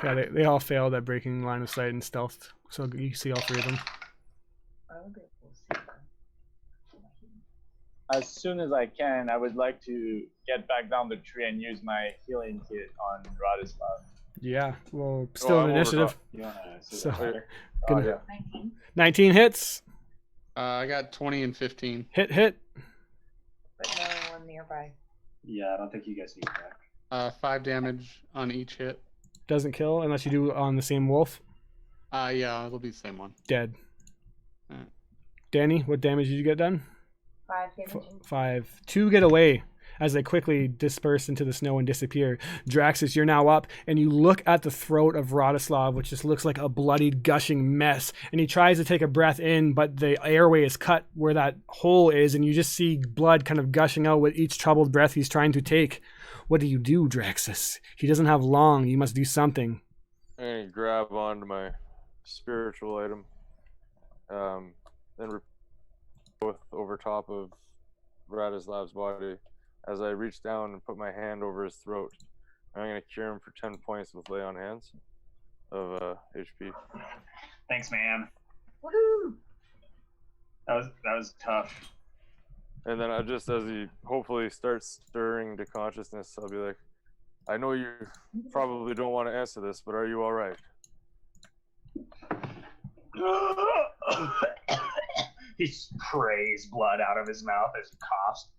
Yeah, they all failed at breaking line of sight and stealth, so you see all 3 of them. Okay, we'll see. As soon as I can, I would like to get back down the tree and use my healing kit on Radislav. Yeah, well, still an I'm initiative. You want to So- that better? Oh, yeah. 19. 19 hits. I got 20 and 15. Hit. But no one nearby. Yeah, I don't think you guys need that. 5 damage on each hit. Doesn't kill unless you do on the same wolf. Yeah, it'll be the same one. Dead. Alright. Danny, what damage did you get done? 5 damage. 5. 2 get away as they quickly disperse into the snow and disappear. Draxus, you're now up, and you look at the throat of Radislav, which just looks like a bloodied, gushing mess. And he tries to take a breath in, but the airway is cut where that hole is, and you just see blood kind of gushing out with each troubled breath he's trying to take. What do you do, Draxus? He doesn't have long. You must do something. And grab onto my spiritual item, then over top of Radislav's body. As I reach down and put my hand over his throat, I'm going to cure him for 10 points with lay on hands of HP. Thanks, man. Woohoo! That was tough. And then as he hopefully starts stirring to consciousness, I'll be like, I know you probably don't want to answer this, but are you all right? He sprays blood out of his mouth as he coughs.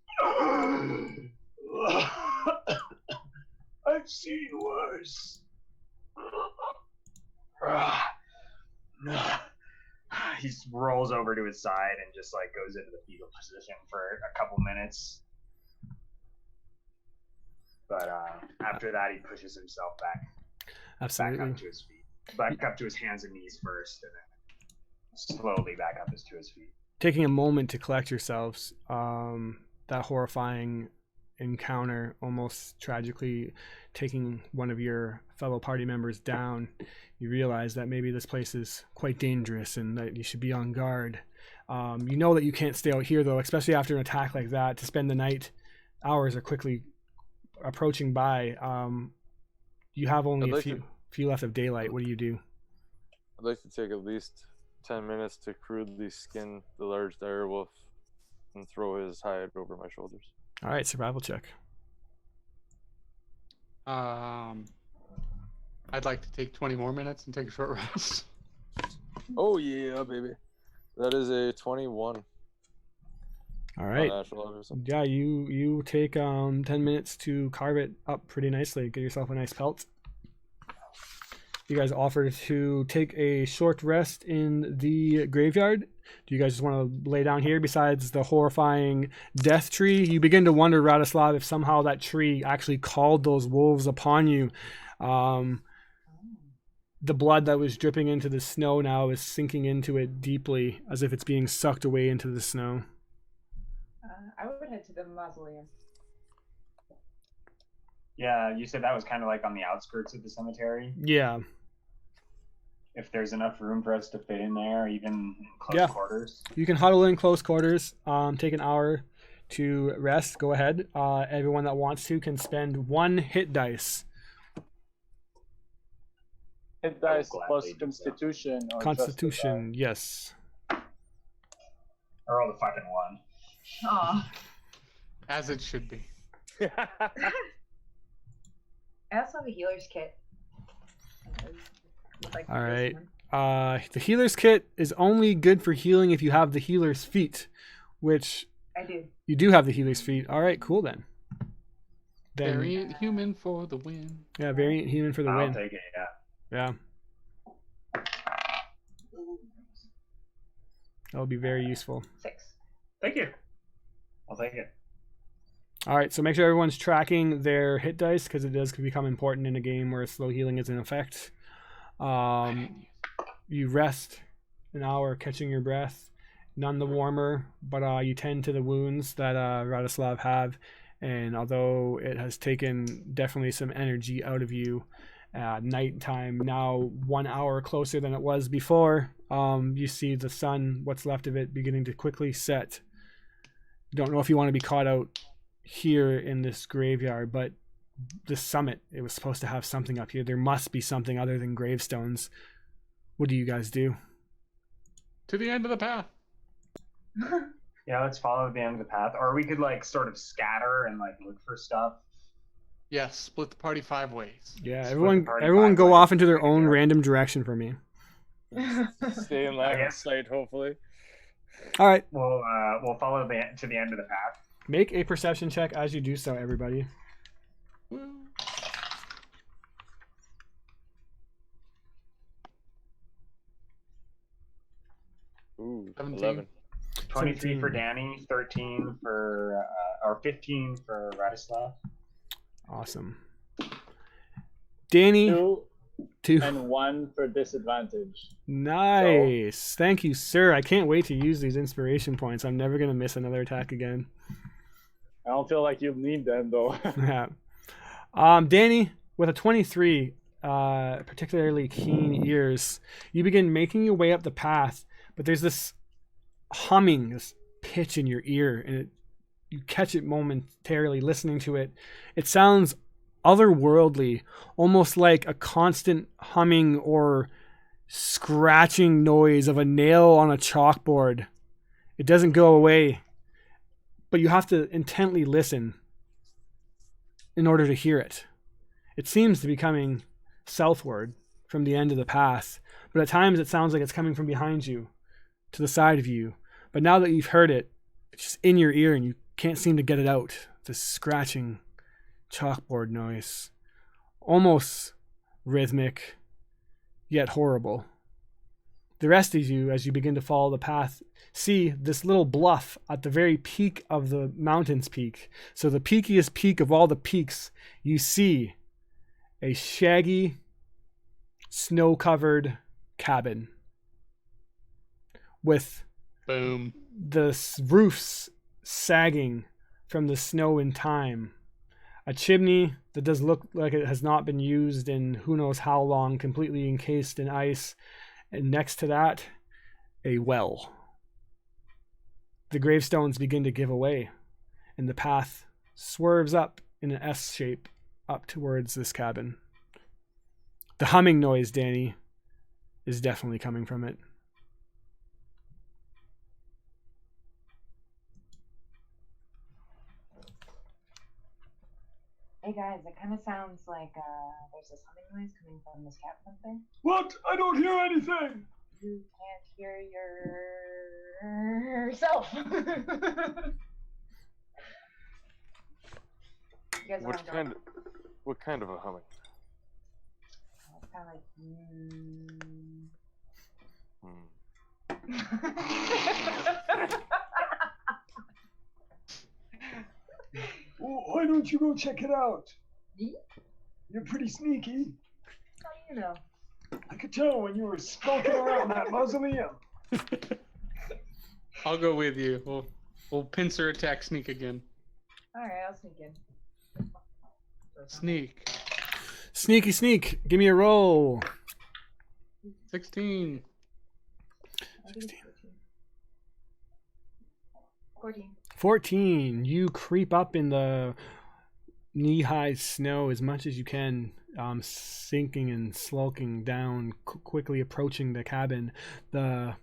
I've seen worse. He rolls over to his side and just like goes into the fetal position for a couple minutes. But after that, he pushes himself back Absolutely. up to his feet, back up to his hands and knees first, and then slowly back up to his feet. Taking a moment to collect yourselves, that horrifying encounter almost tragically taking one of your fellow party members down, you realize that maybe this place is quite dangerous and that you should be on guard. You know that you can't stay out here, though, especially after an attack like that, to spend the night. Hours are quickly approaching by. You have only a few left of daylight. What do you do? I'd like to take at least 10 minutes to crudely skin the large dire wolf and throw his hide over my shoulders. All right, survival check. I'd like to take 20 more minutes and take a short rest. Oh yeah, baby. That is a 21. All right. Natural, obviously. Yeah, you take 10 minutes to carve it up pretty nicely. Get yourself a nice pelt. You guys offer to take a short rest in the graveyard. Do you guys just want to lay down here besides the horrifying death tree? You begin to wonder, Radislav, if somehow that tree actually called those wolves upon you. The blood that was dripping into the snow now is sinking into it deeply, as if it's being sucked away into the snow. I would head to the mausoleum. Yeah, you said that was kind of like on the outskirts of the cemetery. Yeah. If there's enough room for us to fit in there, even in close quarters. You can huddle in close quarters. Take an hour to rest. Go ahead. Everyone that wants to can spend 1 hit dice. Hit dice plus Constitution. Or Constitution, yes. I rolled a fucking 1. Aw. As it should be. I also have a healer's kit. would like to All do right. some. The healer's kit is only good for healing if you have the healer's feet, which I do. you do have the healer's feet. All right, cool then. Variant human for the win. Yeah, variant human for the I'll win. take it. Yeah. Yeah. That would be very useful. 6. Thank you. I'll take it. All right, so make sure everyone's tracking their hit dice because it does become important in a game where slow healing is in effect. You rest an hour catching your breath, none the warmer, but you tend to the wounds that Radislav have, and although it has taken definitely some energy out of you, nighttime now 1 hour closer than it was before. You see the sun, what's left of it, beginning to quickly set. Don't know if you want to be caught out here in this graveyard, but the summit, it was supposed to have something up here. There must be something other than gravestones. What do you guys do? To the end of the path. Yeah, let's follow the end of the path, or we could like sort of scatter and like look for stuff. Yes, split the party 5 ways. Yeah, Split everyone the party everyone 5 go ways. off into their own Yeah. random direction for me. Stay in line of guess. sight, hopefully. All right, We'll follow to the end of the path. make a perception check as you do so, everybody. Woo. Ooh, 17. 11. 23 for 17. Danny, 13 for or 15 for Radislav. Awesome. Danny, 2 two. and 1 for disadvantage. Nice. Thank you, sir. I can't wait to use these inspiration points. I'm never going to miss another attack again. I don't feel like you'll need them though. Yeah. Danny, with a 23, particularly keen ears, you begin making your way up the path, but there's this humming, this pitch in your ear, and you catch it momentarily listening to it. It sounds otherworldly, almost like a constant humming or scratching noise of a nail on a chalkboard. It doesn't go away, but you have to intently listen in order to hear it. It seems to be coming southward from the end of the path, but at times it sounds like it's coming from behind you, to the side of you. But now that you've heard it, it's just in your ear and you can't seem to get it out. This scratching chalkboard noise. Almost rhythmic, yet horrible. The rest of you, as you begin to follow the path, see this little bluff at the very peak of the mountain's peak. So the peakiest peak of all the peaks, you see a shaggy, snow-covered cabin with Boom. the roofs sagging from the snow in time. A chimney that does look like it has not been used in who knows how long, completely encased in ice. And next to that, a well. The gravestones begin to give away, and the path swerves up in an S shape up towards this cabin. The humming noise, Danny, is definitely coming from it. Hey guys, it kind of sounds like there's this humming noise coming from this cabin up there. What? I don't hear anything. You can't hear yourself. You guys know What what I'm kind? talking What kind of a humming? about. It's kind of like. Well, why don't you go check it out? Me? You're pretty sneaky. How do you know? I could tell when you were skulking around that mausoleum. I'll go with you. We'll pincer attack sneak again. Alright, I'll sneak in. Sneak. Sneaky sneak. Give me a roll. 16. I think it's 14. 14. You creep up in the knee-high snow as much as you can, sinking and slulking down, quickly approaching the cabin. The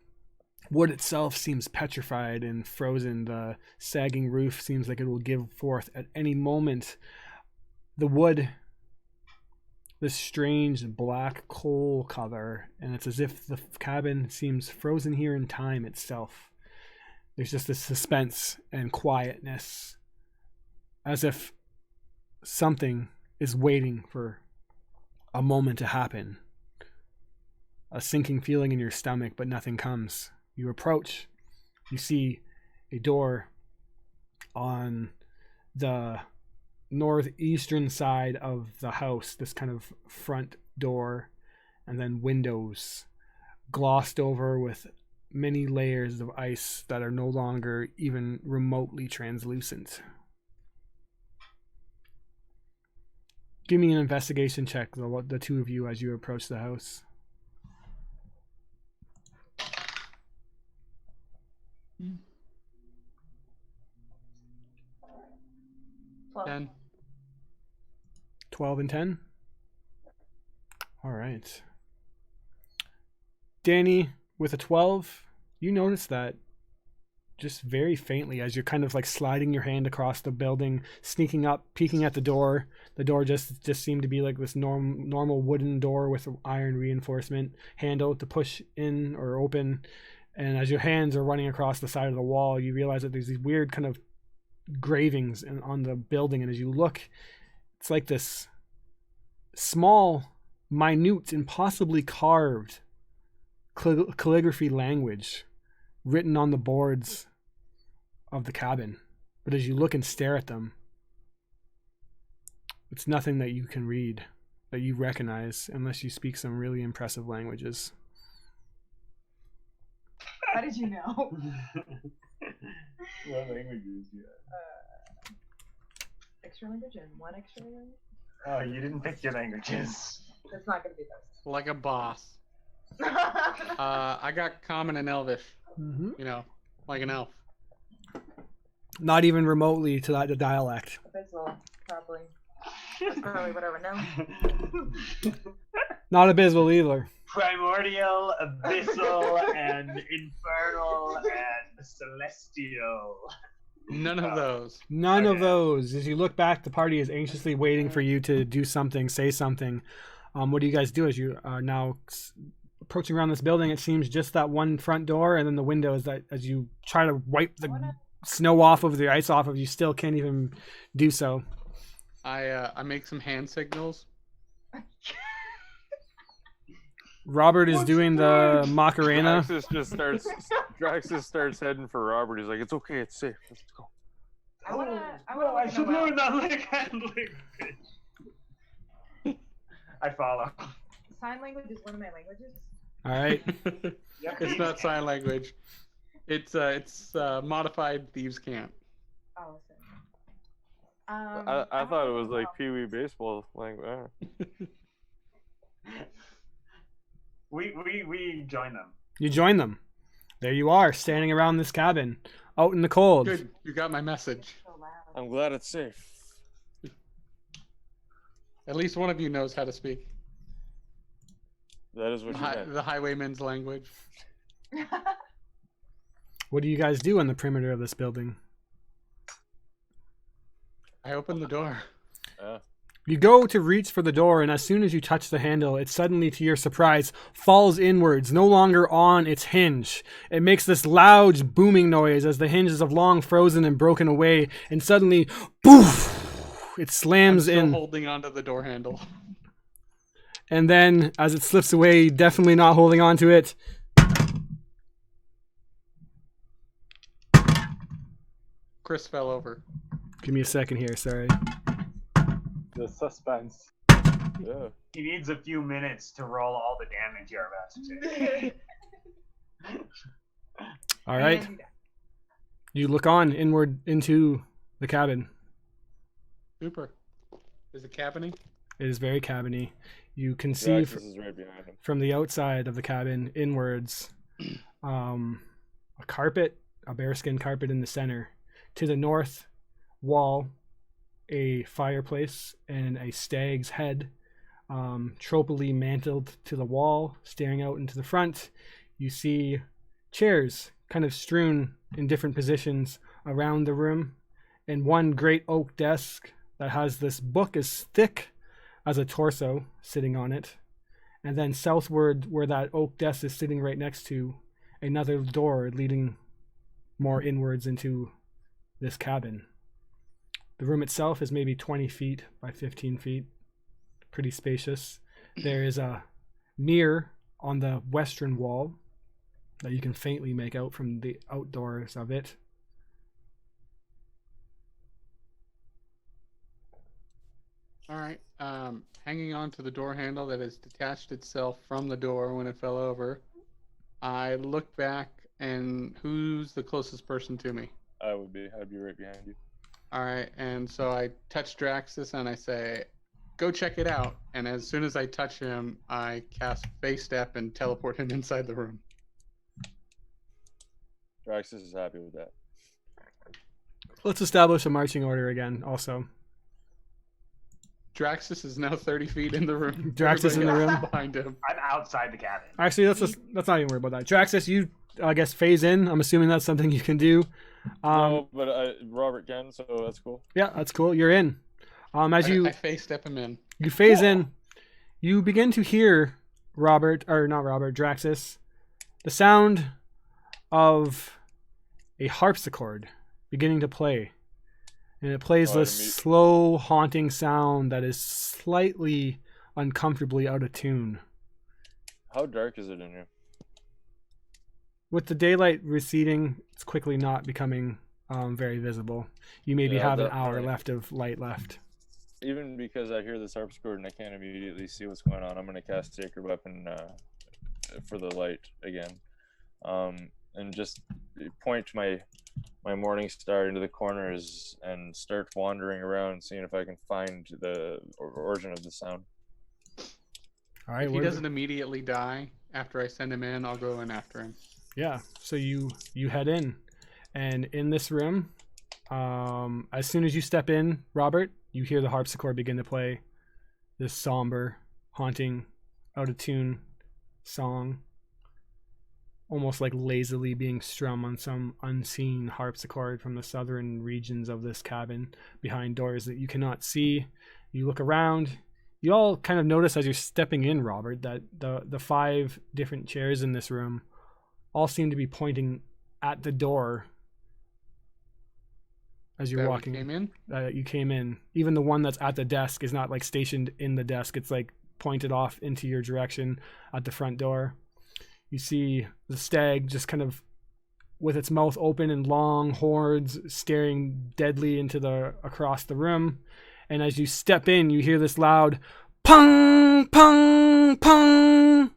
wood itself seems petrified and frozen. The sagging roof seems like it will give forth at any moment. The wood this strange black coal color, and it's as if the cabin seems frozen here in time itself. There's just this suspense and quietness, as if something is waiting for a moment to happen. A sinking feeling in your stomach, but nothing comes. You approach. You see a door on the northeastern side of the house, this kind of front door, and then windows glossed over with many layers of ice that are no longer even remotely translucent. Give me an investigation check, the two of you, as you approach the house. Well, 10. 12 and 10? All right. Danny, with a 12, you notice that just very faintly as you're kind of like sliding your hand across the building, sneaking up, peeking at the door. The door just seemed to be like this normal wooden door with an iron reinforcement handle to push in or open. And as your hands are running across the side of the wall, you realize that there's these weird kind of gravings on the building. And as you look, it's like this small, minute, impossibly carved calligraphy language written on the boards of the cabin. But as you look and stare at them, it's nothing that you can read, that you recognize, unless you speak some really impressive languages. how did you know? What languages? Yeah. Extra language and one extra language? Oh, you didn't pick your languages. That's not going to be those. Like a boss. I got Common and Elvish. Mm-hmm. You know, like an elf. Not even remotely to the dialect. Abyssal, probably. That's probably what I would know. Not abysmal either. Primordial, abyssal, and infernal, and celestial. None of those. None of Okay. those. As you look back, the party is anxiously waiting for you to do something, say something. What do you guys do as you are now approaching around this building? It seems just that one front door and then the windows that as you try to wipe the snow off of the ice off of, you still can't even do so. I make some hand signals. Robert is doing the Macarena. Draxus starts heading for Robert. He's like, "It's okay, it's safe. Let's go." I should learn that language. I follow. Sign language is one of my languages. All right. It's not sign language. It's modified thieves' can't. Oh, sorry. I thought it was like Pee Wee baseball language. We join them. You join them. There you are, standing around this cabin, out in the cold. Good, you got my message. So loud. I'm glad it's safe. At least one of you knows how to speak That is what you meant. the highwayman's language. What do you guys do on the perimeter of this building? I opened the door. You go to reach for the door, and as soon as you touch the handle, it suddenly, to your surprise, falls inwards, no longer on its hinge. It makes this loud, booming noise as the hinges have long frozen and broken away, and suddenly, poof! It slams I'm still in. holding onto the door handle. And then, as it slips away, definitely not holding on to it, Chris fell over. give me a second here, sorry. The suspense. Yeah. He needs a few minutes to roll all the damage you're about to take. All right. You look on inward into the cabin. Super. Is it cabining? It is very cabiny. You can see Draxus is right behind him. from the outside of the cabin inwards a carpet, a bearskin carpet in the center. To the north wall, a fireplace and a stag's head, tropically mantled to the wall, staring out into the front. You see chairs kind of strewn in different positions around the room, and one great oak desk that has this book as thick as a torso sitting on it. And then southward, where that oak desk is sitting right next to, another door leading more inwards into this cabin. The room itself is maybe 20 feet by 15 feet. Pretty spacious. There is a mirror on the western wall that you can faintly make out from the outdoors of it. All right. Hanging on to the door handle that has detached itself from the door when it fell over, I look back, and who's the closest person to me? I'd be right behind you. All right. And so I touch Draxus and I say, go check it out. And as soon as I touch him, I cast Face Step and teleport him inside the room. Draxus is happy with that. Let's establish a marching order again, also. Draxus is now 30 feet in the room. Draxus in the room. Behind him. I'm outside the cabin. Actually, let's not even worry about that. Draxus, you, I guess, phase in. I'm assuming that's something you can do. No, but Robert can, so that's cool. Yeah, that's cool. You're in. I Face Step him in. You phase in. You begin to hear Draxus, the sound of a harpsichord beginning to play. And it plays this slow, haunting sound that is slightly uncomfortably out of tune. How dark is it in here? With the daylight receding, it's quickly not becoming very visible. You maybe have an hour left of light left. Even because I hear this harpsichord and I can't immediately see what's going on, I'm going to cast Sacred Weapon for the light again. And just point my morning star into the corners and start wandering around, seeing if I can find the origin of the sound. All right. If he doesn't immediately die after I send him in, I'll go in after him. Yeah. So you head in, and in this room, as soon as you step in, Robert, you hear the harpsichord begin to play this somber, haunting, out of tune song. Almost like lazily being strummed on some unseen harpsichord from the southern regions of this cabin behind doors that you cannot see. You look around. You all kind of notice as you're stepping in, Robert, that the 5 different chairs in this room all seem to be pointing at the door as you're walking. You came in. Even the one that's at the desk is not like stationed in the desk. It's like pointed off into your direction at the front door. You see the stag just kind of with its mouth open and long horns staring deadly across the room. And as you step in, you hear this loud pung, pung, pung.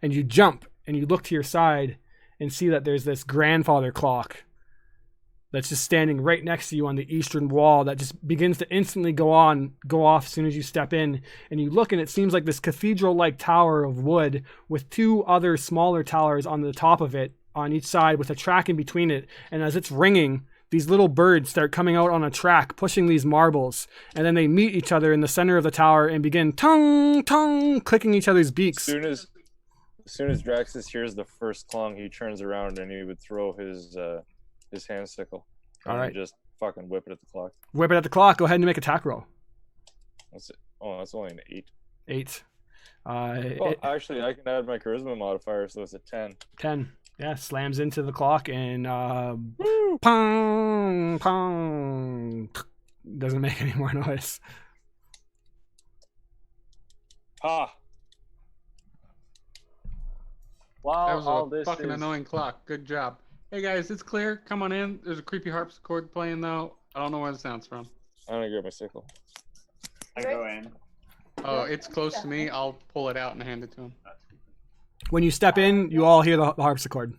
And you jump and you look to your side and see that there's this grandfather clock that's just standing right next to you on the eastern wall that just begins to instantly go off as soon as you step in. And you look and it seems like this cathedral-like tower of wood with 2 other smaller towers on the top of it on each side with a track in between it. And as it's ringing, these little birds start coming out on a track, pushing these marbles. And then they meet each other in the center of the tower and begin tung, tung, clicking each other's beaks. As soon as Draxus hears the first clong, he turns around and he would throw his hand sickle. All right. Just fucking whip it at the clock. Whip it at the clock. Go ahead and make a attack roll. That's it. Oh, that's only an 8. 8. Actually, I can add my charisma modifier, so it's a 10. 10. Yeah, slams into the clock and pong, pong. Doesn't make any more noise. Ha! That was a fucking annoying clock. Good job. Hey guys, it's clear. Come on in. There's a creepy harpsichord playing though. I don't know where the sound's from. I'm gonna grab my sickle. I go in. Oh, it's close to me. I'll pull it out and hand it to him. When you step in, you all hear the harpsichord.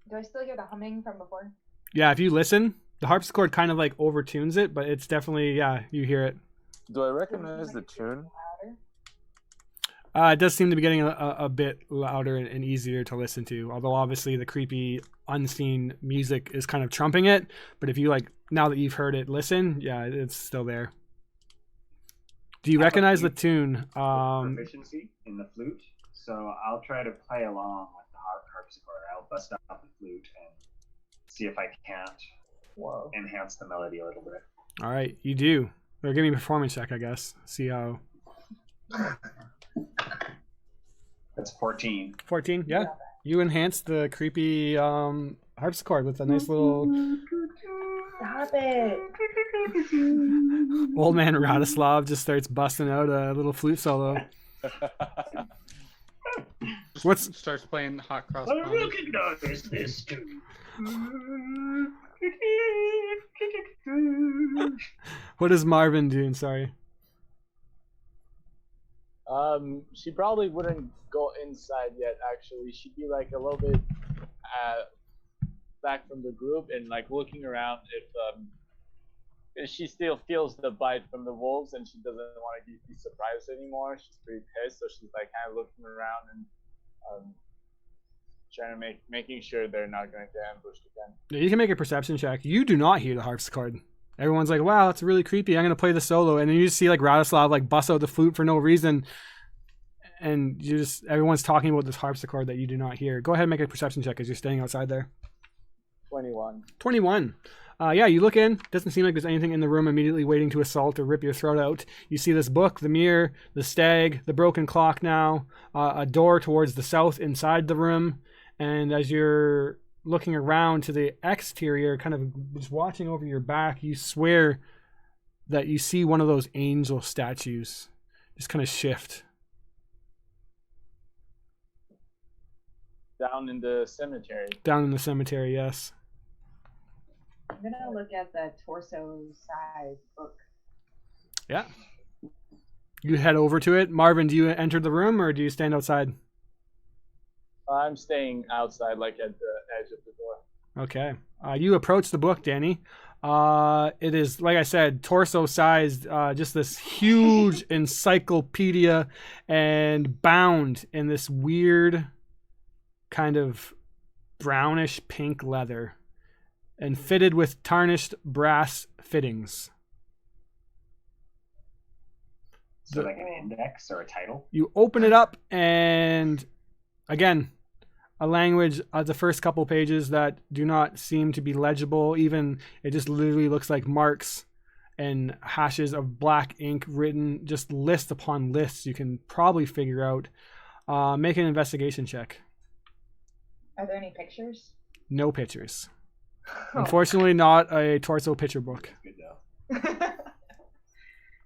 Do I still hear the humming from before? Yeah, if you listen, the harpsichord kind of like overtunes it, but it's definitely, you hear it. Do I recognize the tune? It does seem to be getting a bit louder and easier to listen to, although obviously the creepy, unseen music is kind of trumping it. But if you now that you've heard it, listen, yeah, it's still there. Do you recognize the tune? Proficiency in the flute, so I'll try to play along with the harpsichord. I'll bust out the flute and see if I can't enhance the melody a little bit. All right, you do. Or give me a performance check, I guess. See how. That's 14. 14, yeah. You enhance the creepy harpsichord with a nice little Stop it. old man Radislav just starts busting out a little flute solo. Starts playing Hot Cross I Buns. recognize this too. What is Marvin doing? Sorry. She probably wouldn't go inside yet. Actually, she'd be like a little bit back from the group and like looking around if she still feels the bite from the wolves and she doesn't want to be surprised anymore. She's pretty pissed, so she's like kind of looking around and trying to making sure they're not going to get ambushed again. Yeah, you can make a perception check. You do not hear the harpsichord. Everyone's like, wow, that's really creepy. I'm going to play the solo. And then you just see like Radislav like bust out the flute for no reason. And everyone's talking about this harpsichord that you do not hear. Go ahead and make a perception check as you're staying outside there. 21. 21. Yeah, you look in. Doesn't seem like there's anything in the room immediately waiting to assault or rip your throat out. You see this book, the mirror, the stag, the broken clock now, a door towards the south inside the room. And as you're looking around to the exterior, kind of just watching over your back, you swear that you see one of those angel statues just kind of shift. Down in the cemetery. Down in the cemetery, yes. I'm gonna look at the torso size book. Yeah. You head over to it. Marvin, do you enter the room or do you stand outside? I'm staying outside, like at the edge of the door. Okay. You approach the book, Danny. It is, like I said, torso-sized, just this huge encyclopedia and bound in this weird kind of brownish pink leather and fitted with tarnished brass fittings. So like an index or a title? You open it up and, again, a language the first couple pages that do not seem to be legible. Even it just literally looks like marks and hashes of black ink written, just list upon lists you can probably figure out. Make an investigation check. Are there any pictures? No pictures. Unfortunately, not a torso picture book. Good though.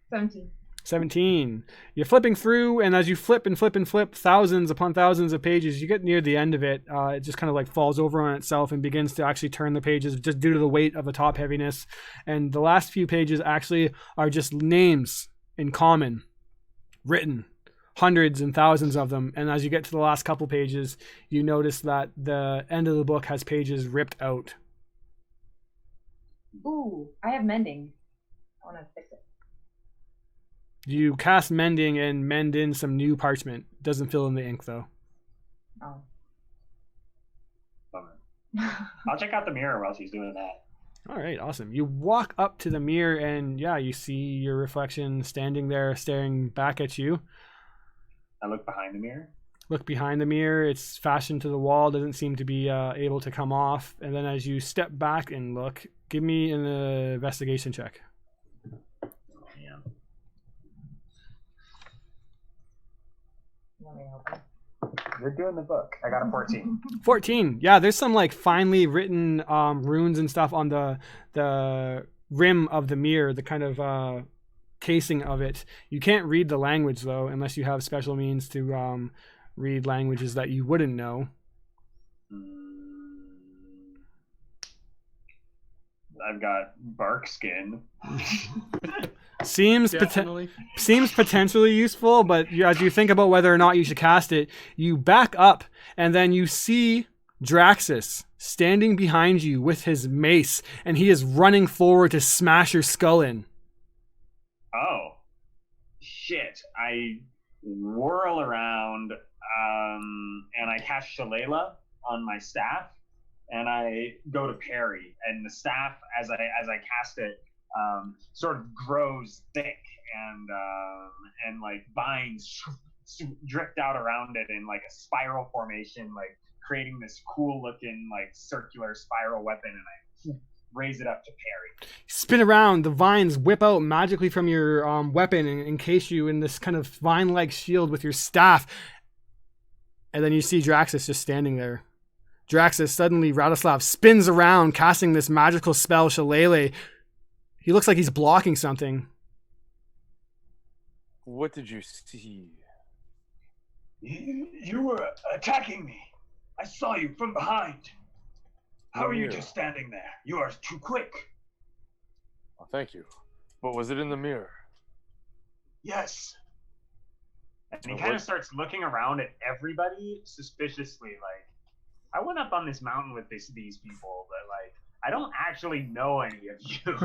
17. 17. You're flipping through, and as you flip and flip and flip thousands upon thousands of pages, you get near the end of it. It just kind of like falls over on itself and begins to actually turn the pages just due to the weight of the top heaviness. And the last few pages actually are just names in common, written, hundreds and thousands of them. And as you get to the last couple pages, you notice that the end of the book has pages ripped out. Ooh, I have mending. I want to fix it. You cast mending and mend in some new parchment. Doesn't fill in the ink though. Oh. Bummer. I'll check out the mirror while she's doing that. All right, awesome. You walk up to the mirror and yeah, you see your reflection standing there staring back at you. I look behind the mirror. Look behind the mirror. It's fashioned to the wall. Doesn't seem to be able to come off. And then as you step back and look, give me an investigation check. Yeah. You're doing the book. I got a 14. 14. Yeah, there's some like finely written runes and stuff on the rim of the mirror, the kind of casing of it. You can't read the language though, unless you have special means to read languages that you wouldn't know. I've got bark skin. Seems potentially useful, but as you think about whether or not you should cast it, you back up and then you see Draxus standing behind you with his mace, and he is running forward to smash your skull in. Oh, shit. I whirl around and I cast Shalala on my staff, and I go to parry, and the staff, as I cast it, sort of grows thick and like vines drift out around it in like a spiral formation, like creating this cool looking like circular spiral weapon, and I raise it up to parry. Spin around, the vines whip out magically from your weapon and encase you in this kind of vine-like shield with your staff. And then you see Draxus just standing there. Draxus, suddenly Radislav spins around, casting this magical spell, Shillelagh. He looks like he's blocking something. What did you see? You were attacking me. I saw you from behind. How are you just standing there? You are too quick. Oh, thank you. But was it in the mirror? Yes. And he kind of starts looking around at everybody suspiciously, like, I went up on this mountain with these people, but, like, I don't actually know any of you.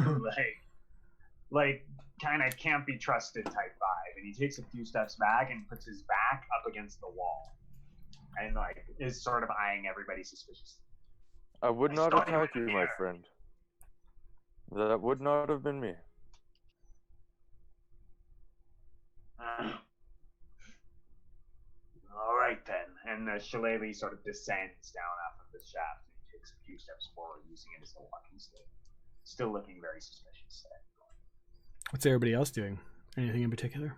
like kind of can't be trusted type vibe. And he takes a few steps back and puts his back up against the wall. And, like, is sort of eyeing everybody suspiciously. I would not attack you, my friend. That would not have been me. All right, then. And the shillelagh sort of descends down off of the shaft and he takes a few steps forward, using it as a walking stick. Still looking very suspicious. What's everybody else doing? Anything in particular?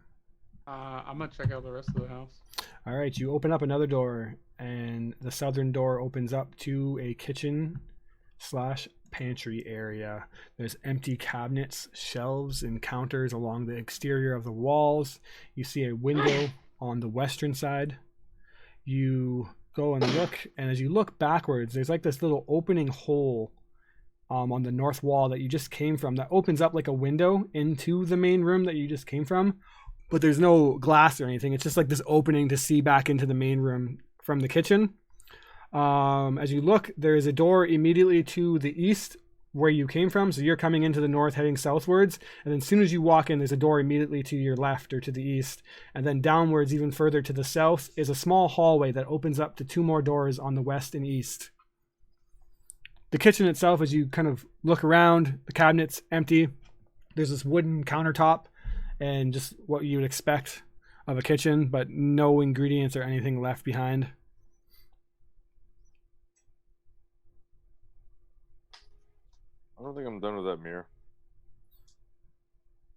I'm gonna check out the rest of the house. All right, you open up another door, and the southern door opens up to a kitchen/pantry area. There's empty cabinets, shelves, and counters along the exterior of the walls. You see a window on the western side. You go and look, and as you look backwards, there's like this little opening hole on the north wall that you just came from that opens up like a window into the main room that you just came from. But there's no glass or anything. It's just like this opening to see back into the main room from the kitchen. As you look, there is a door immediately to the east where you came from. So you're coming into the north, heading southwards. And then as soon as you walk in, there's a door immediately to your left or to the east. And then downwards, even further to the south, is a small hallway that opens up to two more doors on the west and east. The kitchen itself, as you kind of look around, the cabinet's empty. There's this wooden countertop and just what you would expect of a kitchen, but no ingredients or anything left behind. I don't think I'm done with that mirror.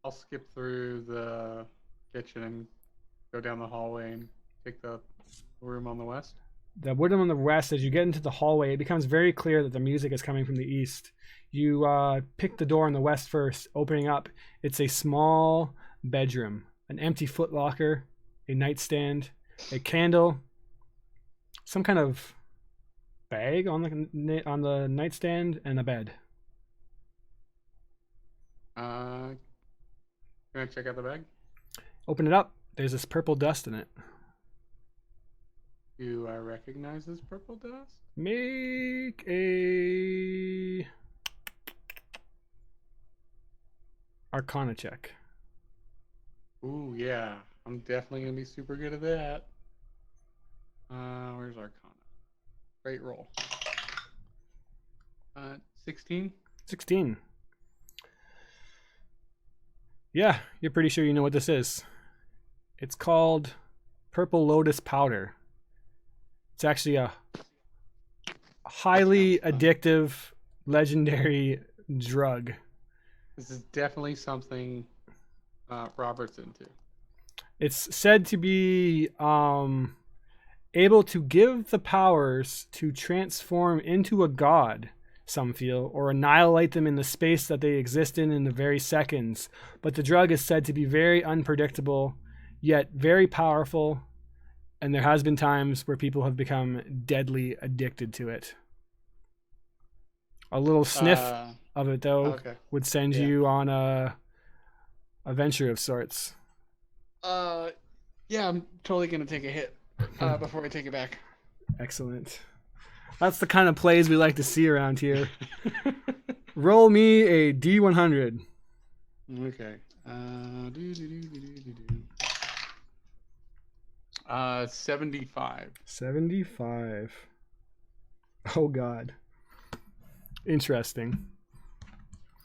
I'll skip through the kitchen and go down the hallway and take the room on the west. The wooden on the west, as you get into the hallway, it becomes very clear that the music is coming from the east. You pick the door on the west first, opening up. It's a small bedroom, an empty footlocker, a nightstand, a candle, some kind of bag on the nightstand, and a bed. Can I check out the bag? Open it up. There's this purple dust in it. Do I recognize this purple dust? Make a Arcana check. Ooh, yeah. I'm definitely going to be super good at that. Where's Arcana? Great roll. 16? 16. Yeah, you're pretty sure you know what this is. It's called Purple Lotus Powder. It's actually a highly addictive, legendary drug. This is definitely something Robert's into. It's said to be able to give the powers to transform into a god, some feel, or annihilate them in the space that they exist in the very seconds. But the drug is said to be very unpredictable, yet very powerful, and there has been times where people have become deadly addicted to it. A little sniff of it, though, would send you on a venture of sorts. Yeah, I'm totally going to take a hit before I take it back. Excellent. That's the kind of plays we like to see around here. Roll me a D100. Okay. 75. 75. Oh, God. Interesting.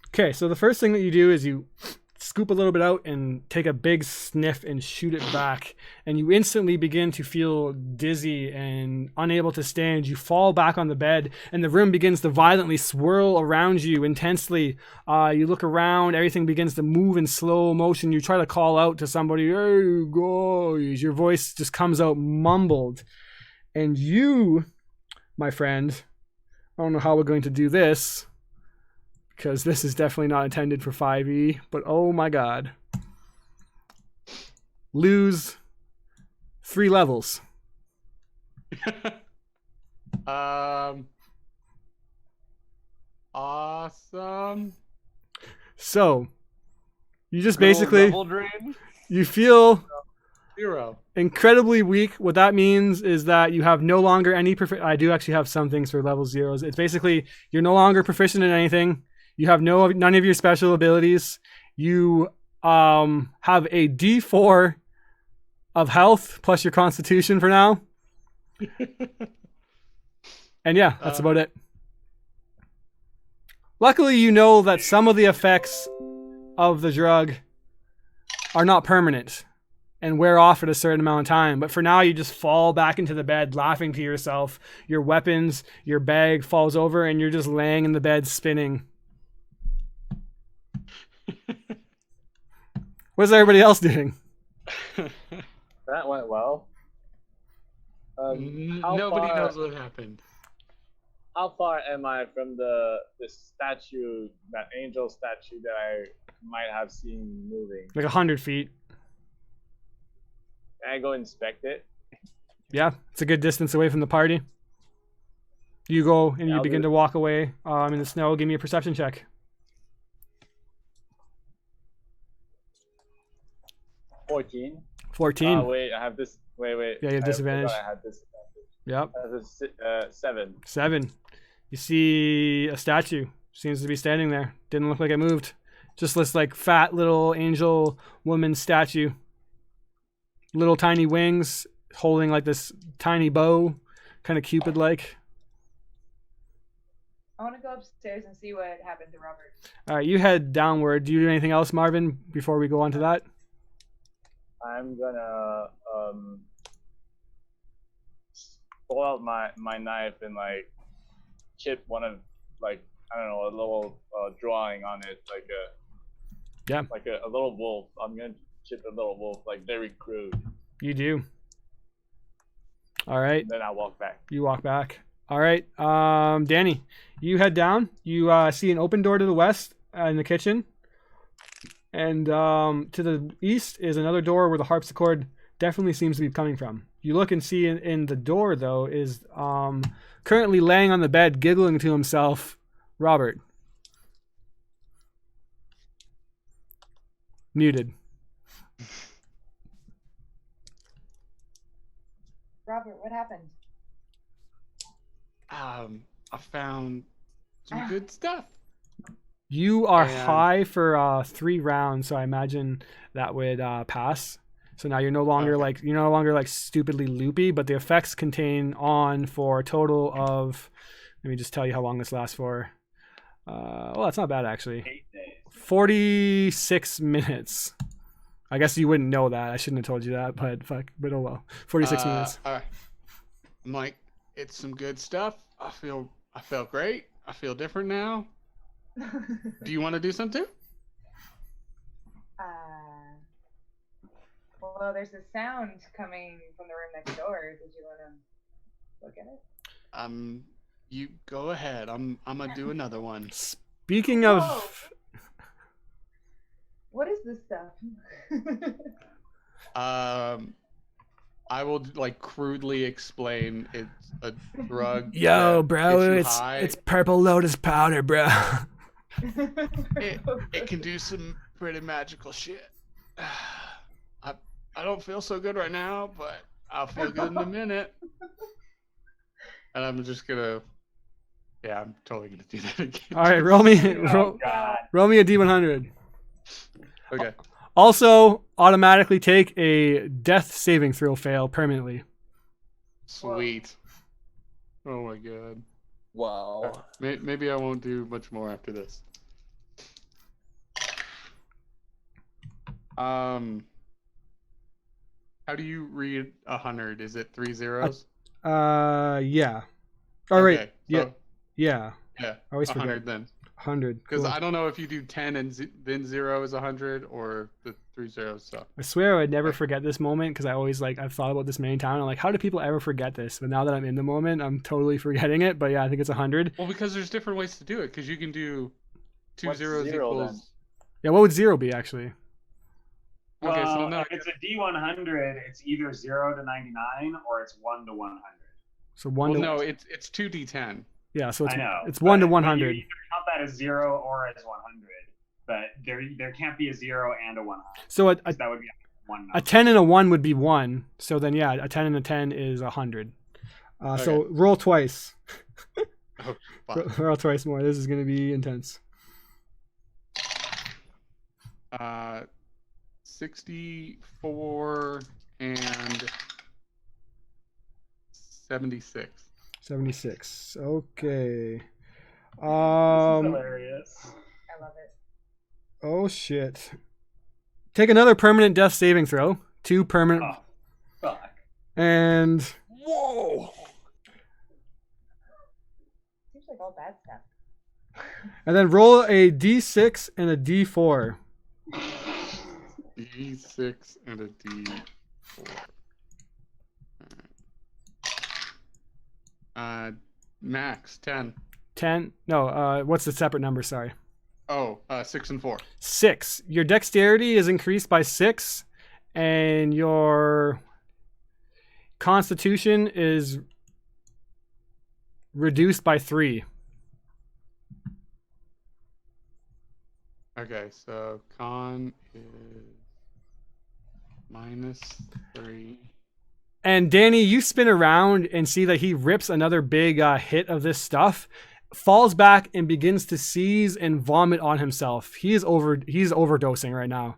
Okay, so the first thing that you do is you scoop a little bit out and take a big sniff and shoot it back. And you instantly begin to feel dizzy and unable to stand. You fall back on the bed and the room begins to violently swirl around you intensely. You look around, everything begins to move in slow motion. You try to call out to somebody, hey guys. Your voice just comes out mumbled. And you, my friend, I don't know how we're going to do this, because this is definitely not intended for 5e, but oh my god. Lose 3 levels. Awesome. So, you just Good old basically, level drain. you feel 0. incredibly weak. What that means is that you have no longer any I do actually have some things for level 0s. It's basically, you're no longer proficient in anything. You have none of your special abilities. You have a D4 of health plus your constitution for now. And yeah, that's about it. Luckily, you know that some of the effects of the drug are not permanent and wear off at a certain amount of time. But for now, you just fall back into the bed, laughing to yourself. Your weapons, your bag falls over, and you're just laying in the bed spinning. What's everybody else doing? That went well. Nobody knows what happened. How far am I from the statue, that angel statue that I might have seen moving? Like 100 feet. Can I go inspect it? Yeah, it's a good distance away from the party. You go and you begin to walk away in the snow. Give me a perception check. 14. 14. Wait, I have this. Wait. Yeah, you have disadvantage. I had disadvantage. Yep. That's a 7. 7. You see a statue. Seems to be standing there. Didn't look like it moved. Just this like fat little angel woman statue. Little tiny wings, holding like this tiny bow, kind of Cupid-like. I want to go upstairs and see what happened to Robert. All right, you head downward. Do you do anything else, Marvin, before we go on to that? I'm gonna pull out my knife and like chip one of, like, I don't know, a little drawing on it, like a little wolf. I'm gonna chip a little wolf, like very crude. You do. All right. Then I walk back. You walk back. All right. Danny, you head down. You see an open door to the west in the kitchen. And to the east is another door where the harpsichord definitely seems to be coming from. You look and see in the door, though, is currently laying on the bed, giggling to himself, Robert. Muted. Robert, what happened? I found some good stuff. You are high for 3 rounds, so I imagine that would pass. So now you're no longer like stupidly loopy, but the effects contain on for a total of, let me just tell you how long this lasts for. Well, that's not bad actually. 8 days. 46 minutes. I guess you wouldn't know that. I shouldn't have told you that, but oh well. 46 minutes. All right. I'm like, it's some good stuff. I feel great. I feel different now. Do you want to do something? Well, there's a sound coming from the room next door. Did you want to look at it? You go ahead. I'm gonna do another one. Speaking of, what is this stuff? I will like crudely explain. It's a drug. Yo, bro, it's purple lotus powder, bro. It can do some pretty magical shit. I don't feel so good right now, but I'll feel good in a minute. And I'm just gonna, yeah, I'm totally gonna do that again. All right, roll me a D100. Okay. Also, automatically take a death saving throw fail permanently. Sweet. Oh my god. Wow. Maybe I won't do much more after this. How do you read 100? Is it 3 zeros? Yeah. All right. Okay, Yeah. so- Yeah. Yeah. I always 100 forget. then. 100. Because Cool. I don't know if you do 10 and then 0 is 100 or the 3 zeros. So I swear I would never forget this moment because I always I've thought about this many times. I'm like, how do people ever forget this? But now that I'm in the moment, I'm totally forgetting it. But yeah, I think it's 100. well, because there's different ways to do it. Because you can do two What's zeros zero, equals. then? Yeah, what would 0 be actually? Okay, so Well, no. if it's a D100, it's either 0 to 99 or it's 1 to 100. So 1 Well, to no, it's 2d10. yeah. So I know. it's 1 to but 100. You either count that as 0 or as 100, but there can't be a 0 and a 100. So So that would be one number. a 10 and a 1 would be 1. So then yeah, a 10 and a 10 is 100. So roll twice. Oh, fuck. Roll twice more. This is gonna be intense. 64 and 76. 76. Okay. This is hilarious. I love it. Oh shit. Take another permanent death saving throw. 2 permanent Oh, fuck. and Whoa! Seems like all bad stuff. and then roll a d6 and a d4. D6 and a D4. Max 10. 10. No, what's the separate number? Sorry. Oh, 6 and 4. 6. Your dexterity is increased by 6 and your constitution is reduced by 3. Okay, so con is -3. And Danny, you spin around and see that he rips another big hit of this stuff, falls back and begins to seize and vomit on himself. He's overdosing right now.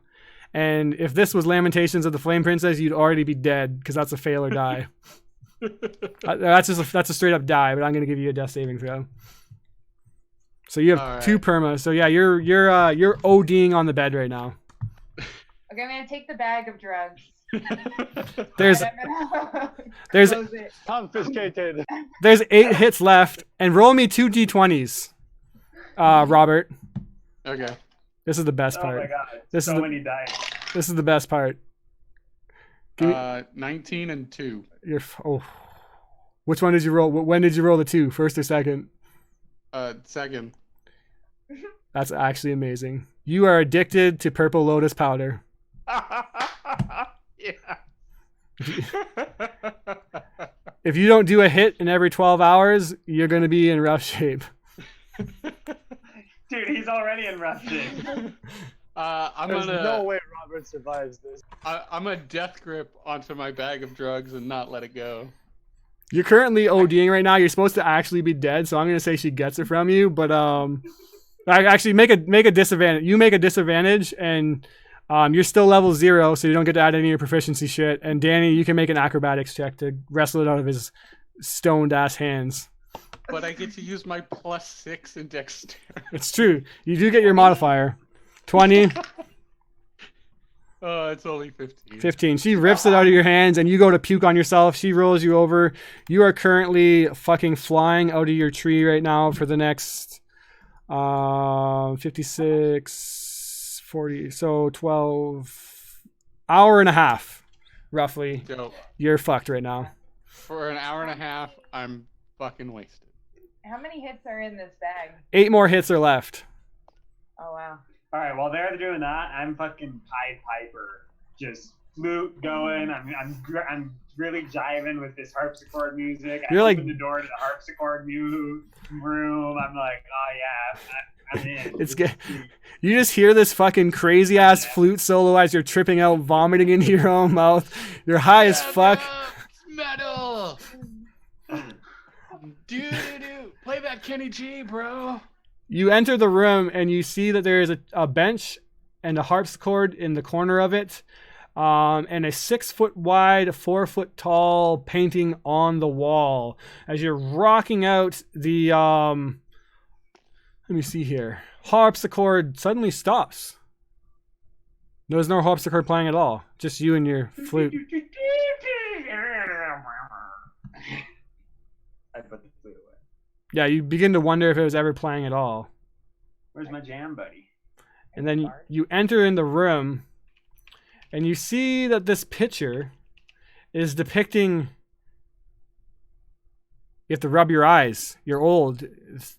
And if this was Lamentations of the Flame Princess, you'd already be dead because that's a fail or die. that's a straight up die, but I'm gonna give you a death saving throw. So you have All 2 right. perma. So yeah, you're ODing on the bed right now. Okay, I'm gonna take the bag of drugs. There's and I'm gonna there's close it. Confiscated. there's 8 hits left, and roll me 2 d20s. Robert, Okay. this is the best Oh my part. god. This so is the- many dice. This is the best part. Give me- 19 and 2. oh, which one did you roll? When did you roll the 2? First or second? Second. That's actually amazing. You are addicted to purple lotus powder. Yeah. If you don't do a hit in every 12 hours, you're going to be in rough shape. Dude, he's already in rough shape. I'm There's gonna no way Robert survives this. I'm a death grip onto my bag of drugs and not let it go. You're currently ODing right now. You're supposed to actually be dead, so I'm going to say she gets it from you, but I actually make a disadvantage. You make a disadvantage, and you're still level 0, so you don't get to add any of your proficiency shit. And Danny, you can make an acrobatics check to wrestle it out of his stoned ass hands. But I get to use my +6 in dexterity. It's true. You do get your modifier. 20, Oh, it's only 15. 15. She rips it out of your hands, and you go to puke on yourself. She rolls you over. You are currently fucking flying out of your tree right now for the next 56, 40, so 12 hour and a half, roughly. So You're fucked right now. for an hour and a half, I'm fucking wasted. How many hits are in this bag? 8 more hits are left. Oh wow. All right, while they're doing that, I'm fucking Pied Piper, just flute going. I'm really jiving with this harpsichord music. I You're like- open the door to the harpsichord room. I'm like, oh yeah, I'm in. It's good. You just hear this fucking crazy ass flute solo as you're tripping out, vomiting into your own mouth. You're high as fuck. Metal. Dude, play that Kenny G, bro. You enter the room and you see that there is a bench and a harpsichord in the corner of it, and a 6-foot wide, 4-foot tall painting on the wall. As you're rocking out the, let me see here, harpsichord suddenly stops. There's no harpsichord playing at all. Just you and your flute. I put the flute away. Yeah, you begin to wonder if it was ever playing at all. Where's my jam buddy? And then you enter in the room, and you see that this picture is depicting. You have to rub your eyes. You're old.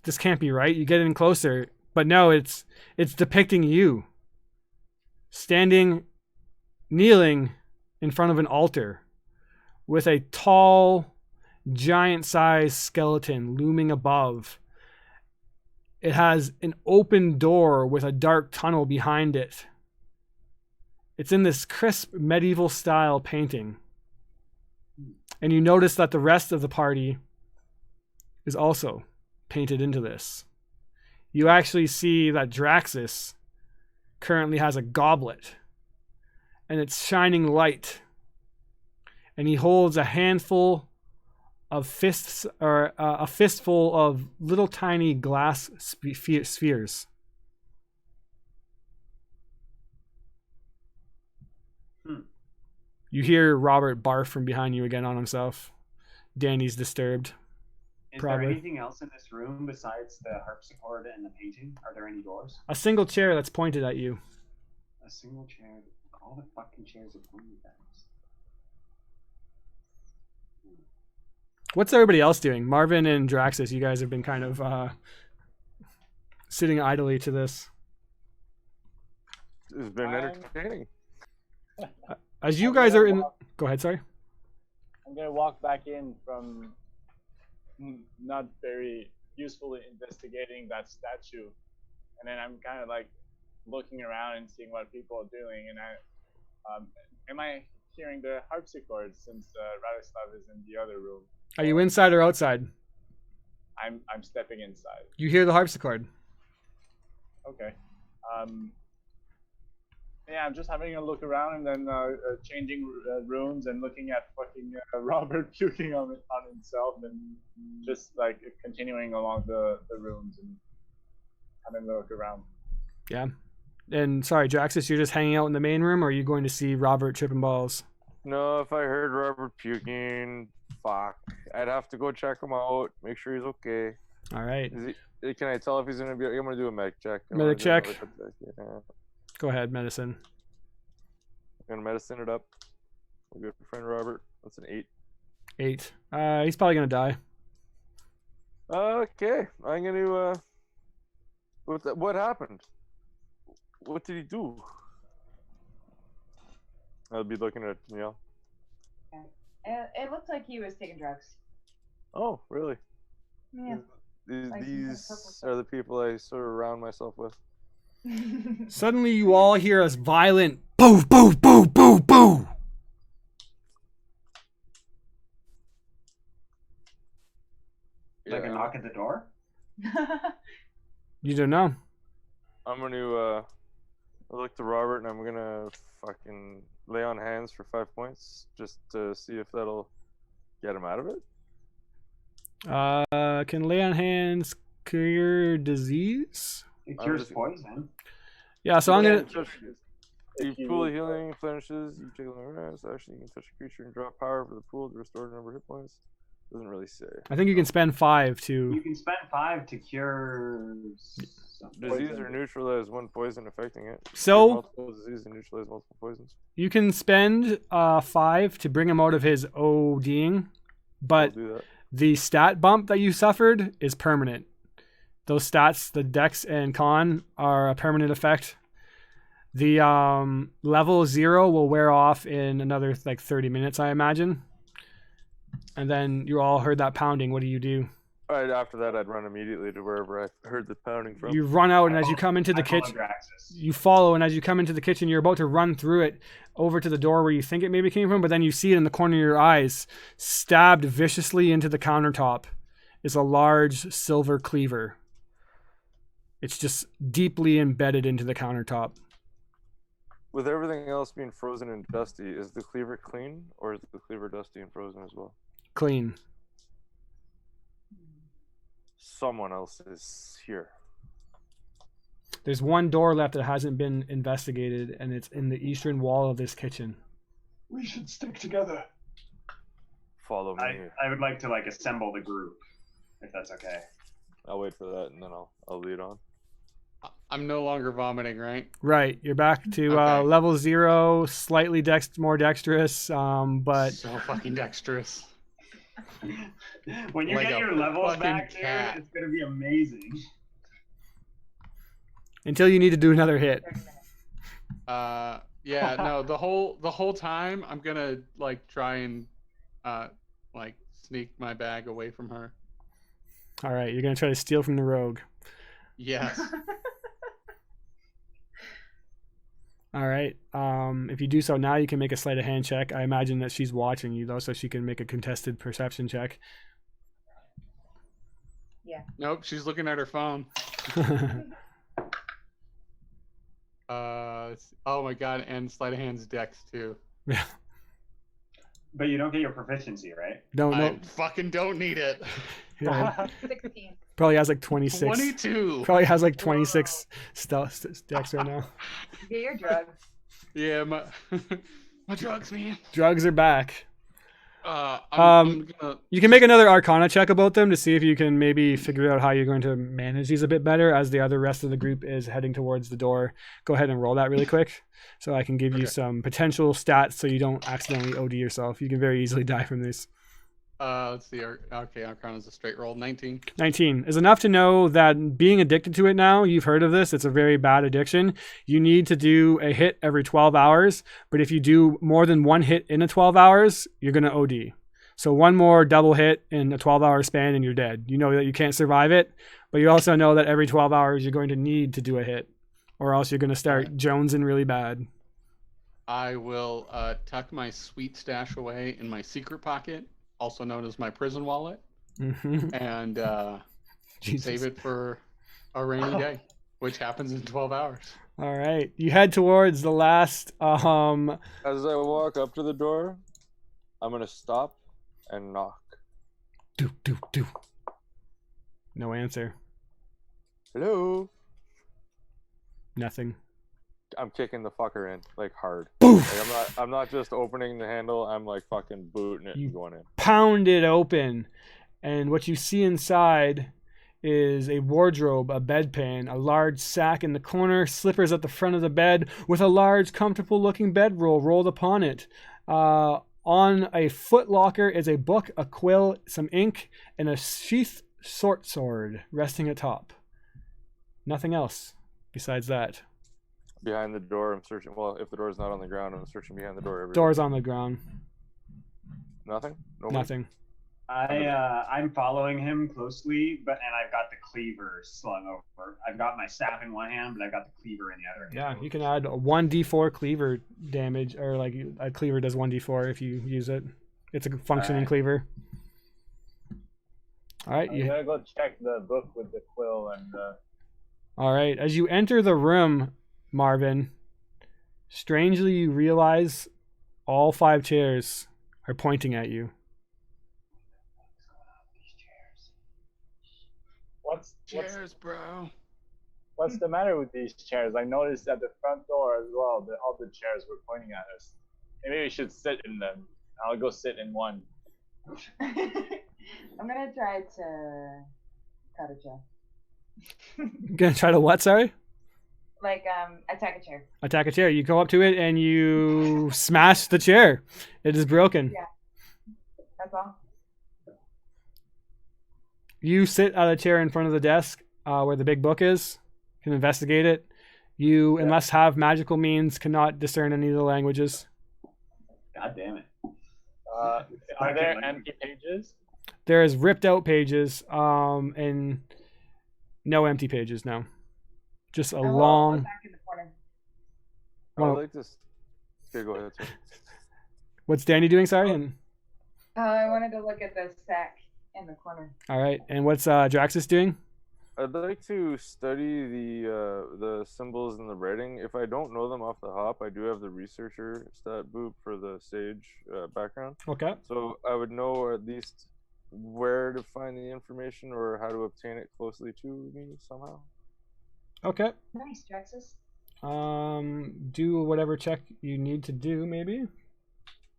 This can't be right. You get in closer, but no, it's depicting you standing, kneeling in front of an altar with a tall, giant-sized skeleton looming above. It has an open door with a dark tunnel behind it. It's in this crisp medieval style painting. And you notice that the rest of the party is also painted into this. You actually see that Draxus currently has a goblet, and it's shining light. And he holds a handful of fists, or a fistful of little tiny glass spheres. You hear Robert barf from behind you again on himself. Danny's disturbed. Is Probably. there anything else in this room besides the harpsichord and the painting? Are there any doors? A single chair that's pointed at you. A single chair. All the fucking chairs are pointed at us. What's everybody else doing? Marvin and Draxus, you guys have been kind of sitting idly to this. It's been entertaining. As you guys are in... Go ahead, sorry. I'm gonna walk back in from not very usefully investigating that statue, and then I'm kind of like looking around and seeing what people are doing. And am I hearing the harpsichord since Radislav is in the other room? Are you inside or outside? I'm stepping inside. You hear the harpsichord. Okay. Yeah, I'm just having a look around and then changing rooms and looking at fucking Robert puking on himself, and just like continuing along the rooms and having a look around. Yeah. And sorry, Draxus, you're just hanging out in the main room, or are you going to see Robert tripping balls? No, if I heard Robert puking, fuck. I'd have to go check him out, make sure he's okay. All right. Can I tell if he's gonna be? I'm gonna do a medic check. Medic check. Yeah. Go ahead, medicine. I'm gonna medicine it up. My good friend Robert. That's an 8. 8. He's probably gonna die. Okay, I'm gonna. What happened? What did he do? I'll be looking at Neil. It looked like he was taking drugs. Oh, really? Yeah. These are the people I sort of surround myself with. Suddenly you all hear a violent boo, boo, boo, boo, boo. Like a knock at the door? You don't know. I'm gonna look to Robert and I'm gonna fucking lay on hands for 5 points just to see if that'll get him out of it. Can lay on hands cure disease? It cures poison. Yeah, so I'm gonna. You pool of healing finishes. You take a rest. Actually, you can touch a creature and draw power for the pool to restore the number of hit points. Doesn't really say. I think you can spend 5 to. You can spend 5 to cure disease or neutralize one poison affecting it. So multiple disease and neutralize multiple poisons. You can spend 5 to bring him out of his ODing, but the stat bump that you suffered is permanent. Those stats, the Dex and Con, are a permanent effect. The level 0 will wear off in another like 30 minutes, I imagine. And then you all heard that pounding. What do you do? Right after that, I'd run immediately to wherever I heard the pounding from. You run out, and as you come into the kitchen, you follow. And as you come into the kitchen, you're about to run through it over to the door where you think it maybe came from, but then you see it in the corner of your eyes, stabbed viciously into the countertop, is a large silver cleaver. It's just deeply embedded into the countertop. With everything else being frozen and dusty, is the cleaver clean, or is the cleaver dusty and frozen as well? Clean. Someone else is here. There's one door left that hasn't been investigated, and it's in the eastern wall of this kitchen. We should stick together. Follow me. I would like to like assemble the group, if that's okay. I'll wait for that, and then I'll lead on. I'm no longer vomiting, right? Right, you're back to Okay. level 0, slightly more dexterous, but So fucking dexterous. When you Like get a your levels fucking back, cat. dude, it's gonna be amazing. until you need to do another hit. Yeah, no, the whole time I'm gonna like try and like sneak my bag away from her. All right, you're gonna try to steal from the rogue. Yes. All right. If you do so now, you can make a sleight of hand check. I imagine that she's watching you though, so she can make a contested perception check. Nope, she's looking at her phone. Oh my god, and sleight of hand's dex too. Yeah. But you don't get your proficiency, right? No. I fucking don't need it. Yeah, 16. probably has like 26. 22. Probably has like 26 dex right now. Get your drugs. Yeah, my my drugs, man. Drugs are back. I'm gonna. You can make another Arcana check about them to see if you can maybe figure out how you're going to manage these a bit better as the other rest of the group is heading towards the door. Go ahead and roll that really quick so I can give you Okay. some potential stats so you don't accidentally OD yourself. You can very easily die from this. Let's see. Okay, Arcana's a straight roll. 19. 19 is enough to know that being addicted to it now, you've heard of this, it's a very bad addiction. You need to do a hit every 12 hours, but if you do more than one hit in a 12 hours, you're going to OD. So one more double hit in a 12-hour span and you're dead. You know that you can't survive it, but you also know that every 12 hours you're going to need to do a hit, or else you're going to start jonesing really bad. I will tuck my sweet stash away in my secret pocket, also known as my prison wallet, and save it for a rainy day, which happens in 12 hours. All right. You head towards the last... As I walk up to the door, I'm gonna stop and knock. do. No answer. Hello. Nothing. I'm kicking the fucker in like hard. Boof! Like, I'm not just opening the handle. I'm like fucking booting it and going in. Pound it open, and what you see inside is a wardrobe, a bedpan, a large sack in the corner, slippers at the front of the bed with a large comfortable looking bedroll rolled upon it. On a foot locker is a book, a quill, some ink, and a sheath short sword resting atop. Nothing else besides that. Behind the door, I'm searching. Well, if the door's not on the ground, I'm searching behind the door. Everywhere. Doors on the ground. Nothing. Nobody? Nothing. I'm following him closely, and I've got the cleaver slung over. I've got my staff in one hand, but I've got the cleaver in the other. Yeah, you can add a 1d4 cleaver damage, or like a cleaver does 1d4 if you use it. It's a functioning cleaver. All right, I'm gonna go check the book with the quill and. All right. As you enter the room, Marvin, strangely you realize all 5 chairs are pointing at you. Cheers, bro. What's the matter with these chairs? I noticed at the front door as well that all the chairs were pointing at us. Maybe we should sit in them. I'll go sit in one. I'm gonna try to cut a chair. Gonna try to what, sorry? Like, attack a chair. Attack a chair. You go up to it and you smash the chair. It is broken. Yeah. That's all. You sit at a chair in front of the desk where the big book is. You can investigate it. You, unless have magical means, cannot discern any of the languages. God damn it. Are there empty pages? There is ripped out pages and no empty pages now. Just a I will long... go back in the corner. I'd like to. Okay, go ahead. Sir. What's Danny doing, sorry? And... I wanted to look at the sack in the corner. All right. And what's Draxus doing? I'd like to study the symbols and the writing. If I don't know them off the hop, I do have the researcher stat boop for the sage background. Okay. So I would know at least where to find the information or how to obtain it closely to me somehow. Okay. Nice, Drexus. Do whatever check you need to do, maybe.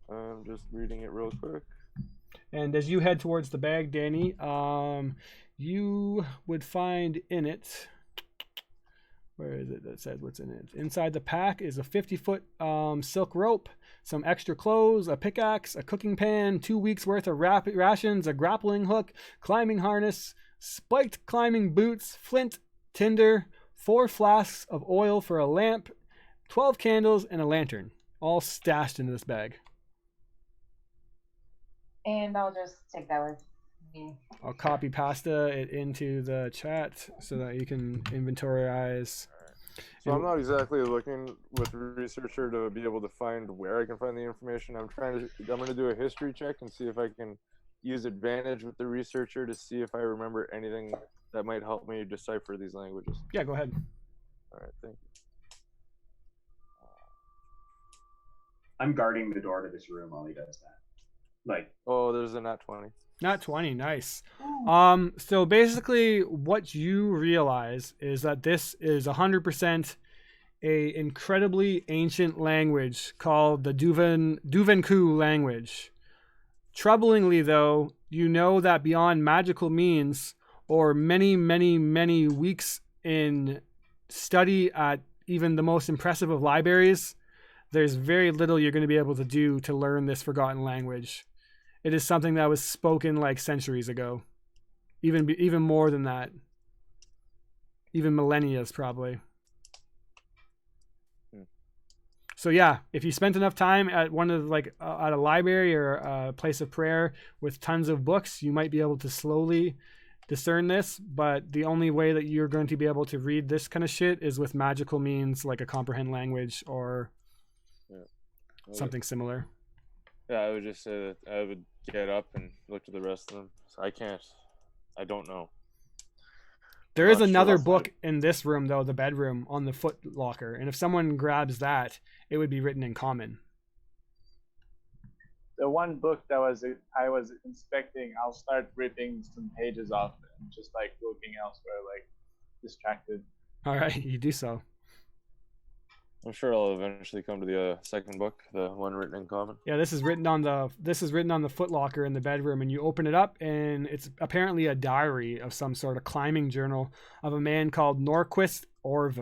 I'm just reading it real quick. And as you head towards the bag, Danny, you would find in it. Where is it that says what's in it? Inside the pack is a 50-foot silk rope, some extra clothes, a pickaxe, a cooking pan, 2 weeks worth of rations, a grappling hook, climbing harness, spiked climbing boots, flint, tinder, 4 flasks of oil for a lamp, 12 candles, and a lantern, all stashed into this bag. And I'll just take that with me. I'll copy pasta it into the chat so that you can inventorize. So I'm not exactly looking with researcher to be able to find where I can find the information. I'm going to do a history check and see if I can use advantage with the researcher to see if I remember anything that might help me decipher these languages. Yeah, go ahead. All right, thank you. I'm guarding the door to this room while he does that. Like, oh, there's a nat 20. Nat 20, nice. So basically what you realize is that this is 100% a incredibly ancient language called the Duvenku language. Troublingly though, you know that beyond magical means or many, many, many weeks in study at even the most impressive of libraries, there's very little you're going to be able to do to learn this forgotten language. It is something that was spoken like centuries ago, even more than that, even millennia probably. So yeah, if you spent enough time at one of at a library or a place of prayer with tons of books, you might be able to slowly discern this. But the only way that you're going to be able to read this kind of shit is with magical means like a comprehend language or something similar. Yeah, I would just say that I would get up and look to the rest of them. So I don't know. There is another book in this room, though, the bedroom, on the foot locker. And if someone grabs that, it would be written in common. The one book that I was inspecting, I'll start ripping some pages off and just looking elsewhere, distracted. All right, you do so. I'm sure I'll eventually come to the second book, the one written in common. Yeah, this is written on the footlocker in the bedroom, and you open it up, and it's apparently a diary of some sort, a climbing journal of a man called Norquist Orve.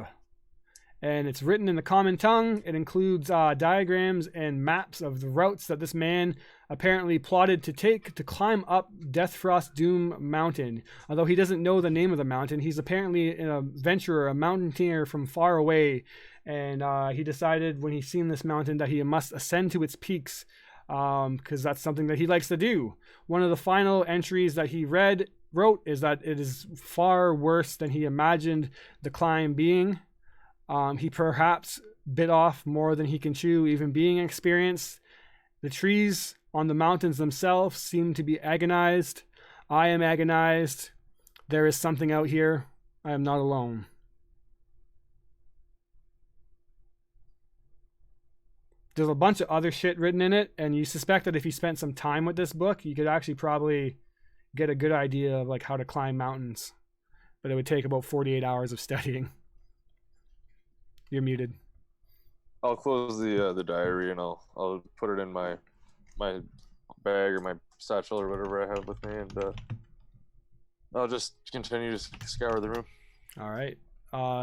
And it's written in the common tongue. It includes diagrams and maps of the routes that this man apparently plotted to take to climb up Deathfrost Doom Mountain. Although he doesn't know the name of the mountain, he's apparently an adventurer, a mountaineer from far away. And he decided when he's seen this mountain that he must ascend to its peaks because that's something that he likes to do. One of the final entries that he wrote is that it is far worse than he imagined the climb being. He perhaps bit off more than he can chew, even being experienced. The trees on the mountains themselves seem to be agonized. I am agonized. There is something out here. I am not alone. There's a bunch of other shit written in it, and you suspect that if you spent some time with this book, you could actually probably get a good idea of how to climb mountains. But it would take about 48 hours of studying. You're muted. I'll close the diary and I'll put it in my bag or my satchel or whatever I have with me, and I'll just continue to scour the room. All right.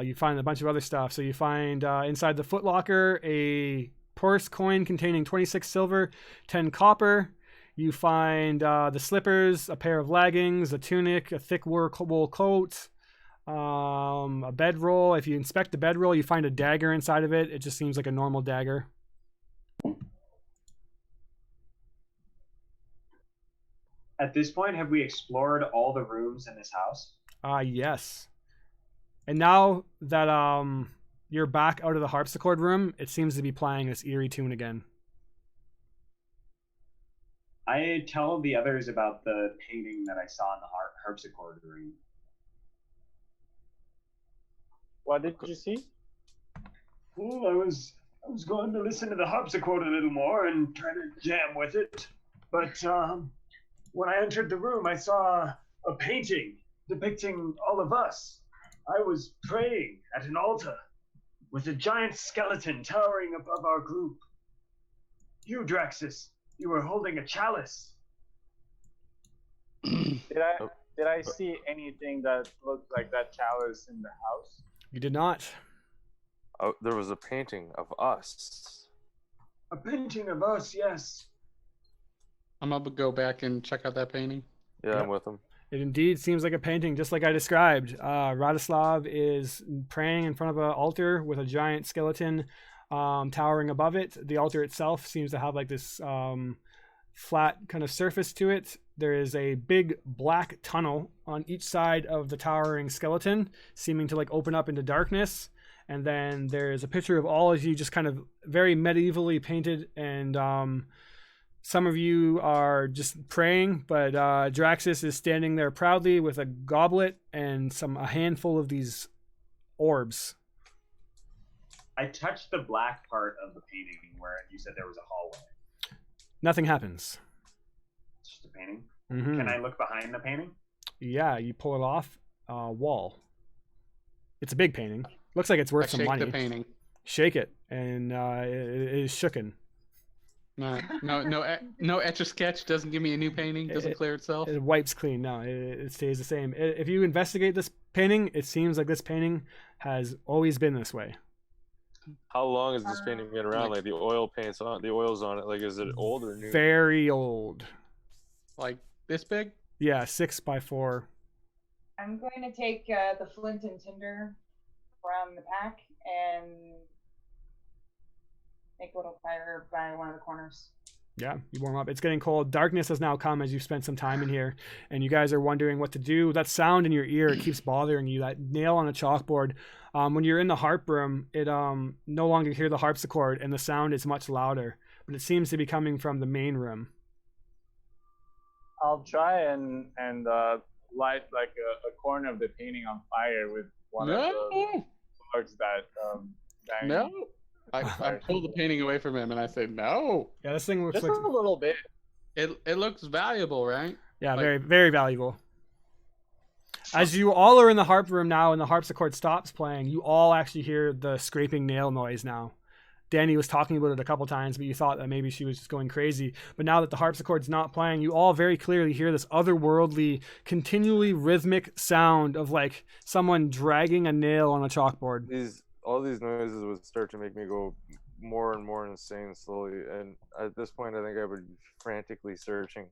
You find a bunch of other stuff. So you find inside the footlocker a purse coin containing 26 silver, 10 copper. You find the slippers, a pair of leggings, a tunic, a thick wool coat, a bedroll. If you inspect the bedroll, you find a dagger inside of it. It just seems like a normal dagger. At this point, have we explored all the rooms in this house? Yes. And now that you're back out of the harpsichord room, it seems to be playing this eerie tune again. I tell the others about the painting that I saw in the harpsichord room. What did you see? Well, I was going to listen to the harpsichord a little more and try to jam with it, but when I entered the room, I saw a painting depicting all of us. I was praying at an altar with a giant skeleton towering above our group. You, Draxus, you were holding a chalice. Did I see anything that looked like that chalice in the house? You did not. Oh, there was a painting of us. A painting of us, yes. I'm gonna go back and check out that painting. Yeah, Yep. I'm with him. It indeed seems like a painting, just like I described. Radislav is praying in front of an altar with a giant skeleton towering above it. The altar itself seems to have like this flat kind of surface to it. There is a big black tunnel on each side of the towering skeleton, seeming to like open up into darkness. And then there's a picture of all of you just kind of very medievally painted, and some of you are just praying, but Draxus is standing there proudly with a goblet and a handful of these orbs. I touched the black part of the painting where you said there was a hallway. Nothing happens. It's just a painting. Mm-hmm. Can I look behind the painting? Yeah, you pull it off. Wall. It's a big painting. Looks like it's worth some Shake money. the painting. Shake it, and it is shooken. No etch a sketch doesn't give me a new painting. Doesn't clear itself. It wipes clean. No, it stays the same. If you investigate this painting, it seems like this painting has always been this way. How long has this painting been around? Like the oil's on it. Like, is it old or new? Very old. Like this big? Yeah, 6x4. I'm going to take the flint and tinder from the pack and make a little fire by one of the corners. Yeah, you warm up. It's getting cold. Darkness has now come as you've spent some time in here, and you guys are wondering what to do. That sound in your ear, it keeps bothering you. That nail on a chalkboard. When you're in the harp room, it no longer hear the harpsichord, and the sound is much louder. But it seems to be coming from the main room. I'll try and light like a corner of the painting on fire with one of the sparks that bang. No. I pull the painting away from him and I say no. Yeah, this thing looks Just like a little bit. It looks valuable, right? yeah, like- very very valuable. As you all are in the harp room now, and the harpsichord stops playing, you all actually hear the scraping nail noise now. Danny was talking about it a couple times, but you thought that maybe she was just going crazy. But now that the harpsichord's not playing, you all very clearly hear this otherworldly, continually rhythmic sound of like someone dragging a nail on a chalkboard. All these noises would start to make me go more and more insane slowly. And at this point, I think I would be frantically searching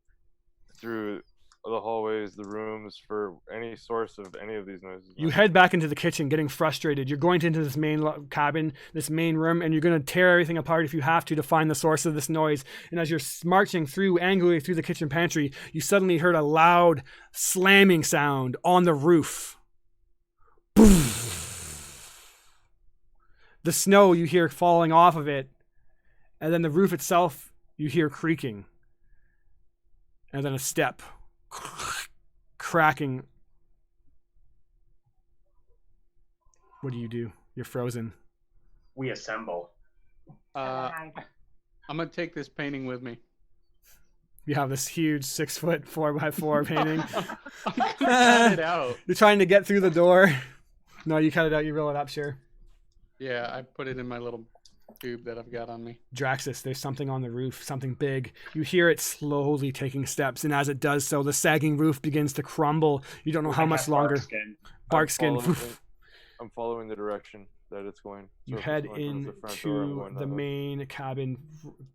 through the hallways, the rooms, for any source of any of these noises. You head back into the kitchen, getting frustrated. You're going into this main cabin, this main room, and you're going to tear everything apart if you have to find the source of this noise. And as you're marching angrily through the kitchen pantry, you suddenly heard a loud slamming sound on the roof. Boom! The snow you hear falling off of it, and then the roof itself you hear creaking. And then a step cracking. What do? You're frozen. We assemble. I'm gonna take this painting with me. You have this huge 6-foot 4x4 painting. I'm gonna cut it out. You're trying to get through the door. No, you cut it out. You roll it up, sure. Yeah, I put it in my little tube that I've got on me. Draxus, there's something on the roof, something big. You hear it slowly taking steps, and as it does so, the sagging roof begins to crumble. You don't know how much longer. Barkskin. I'm following the direction that it's going. You if head it's going towards the front door, I'm into going the that way. main cabin,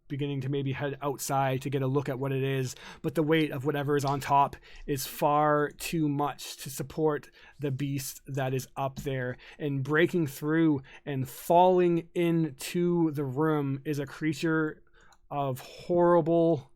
beginning to maybe head outside to get a look at what it is, but the weight of whatever is on top is far too much to support the beast that is up there. And breaking through and falling into the room is a creature of horrible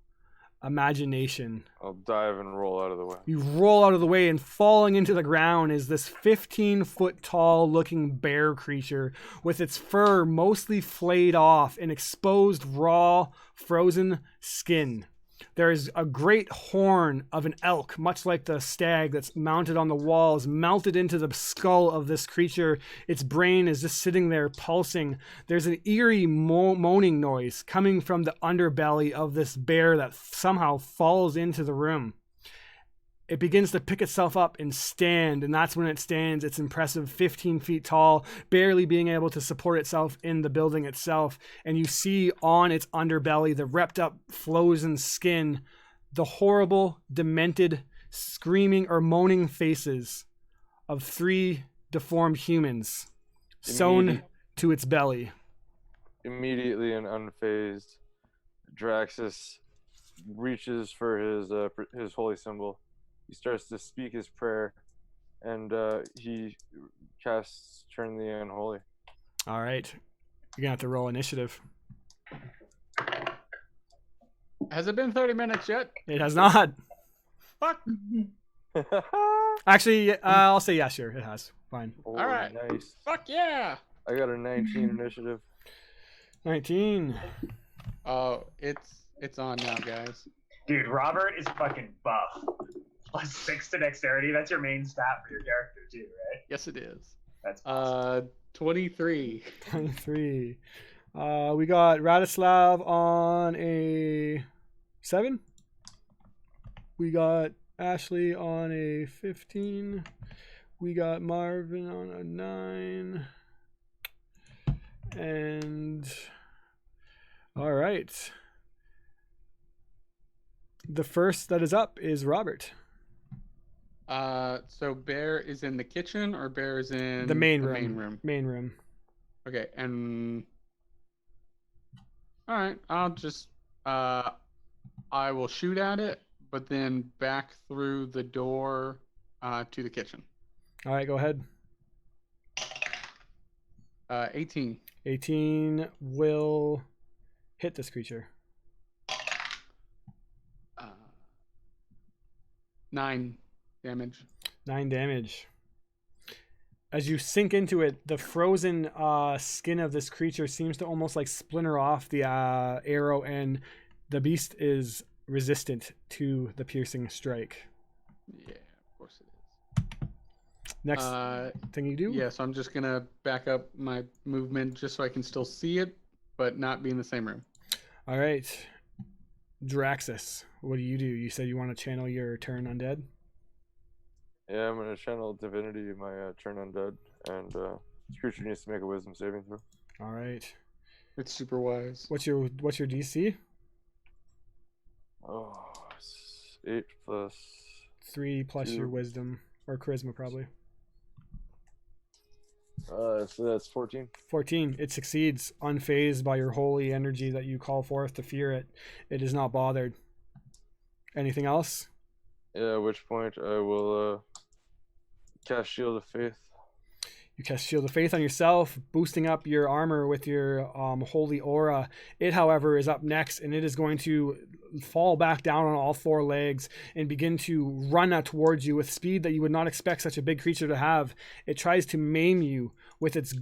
imagination. I'll dive and roll out of the way. You roll out of the way, and falling into the ground is this 15-foot tall looking bear creature with its fur mostly flayed off and exposed raw frozen skin. There is a great horn of an elk, much like the stag that's mounted on the walls, melted into the skull of this creature. Its brain is just sitting there pulsing. There's an eerie moaning noise coming from the underbelly of this bear that somehow falls into the room. it begins to pick itself up and stand, and that's when it stands. It's impressive, 15 feet tall, barely being able to support itself in the building itself. And you see on its underbelly, the ripped up frozen skin, the horrible, demented, screaming or moaning faces of 3 deformed humans sewn to its belly. Immediately and unfazed, Draxus reaches for his holy symbol. He starts to speak his prayer, and he casts Turn the Unholy. All right. You're going to have to roll initiative. Has it been 30 minutes yet? It has not. Fuck. Actually, I'll say yeah, sure. It has. Fine. Oh, All right. Nice. Fuck yeah. I got a 19 initiative. 19. Oh, it's on now, guys. Dude, Robert is fucking buff. +6 to dexterity. That's your main stat for your character too, right? Yes, it is. That's awesome. 23. 23. We got Radislav on a 7. We got Ashley on a 15. We got Marvin on a 9. And all right. The first that is up is Robert. So Bear is in the kitchen, or Bear is in The main room. Main room. Okay, and all right, I'll just I will shoot at it, but then back through the door to the kitchen. All right, go ahead. 18. 18 will hit this creature. 9 damage. 9 damage. As you sink into it, the frozen skin of this creature seems to almost like splinter off the arrow, and the beast is resistant to the piercing strike. Yeah, of course it is. Next thing you do? Yeah, so I'm just gonna back up my movement just so I can still see it, but not be in the same room. All right. Draxus, what do? You said you want to channel your turn undead? Yeah, I'm going to channel Divinity, my Turn Undead, and this creature needs to make a Wisdom saving throw. All right. It's super wise. What's your DC? Oh, it's 8 plus 3 plus 2. your Wisdom or Charisma, probably. So that's 14. 14. It succeeds, unfazed by your holy energy that you call forth to fear it. It is not bothered. Anything else? Yeah, at which point I will cast Shield of Faith. You cast Shield of Faith on yourself, boosting up your armor with your holy aura. It, however, is up next, and it is going to fall back down on all 4 legs and begin to run out towards you with speed that you would not expect such a big creature to have. It tries to maim you with its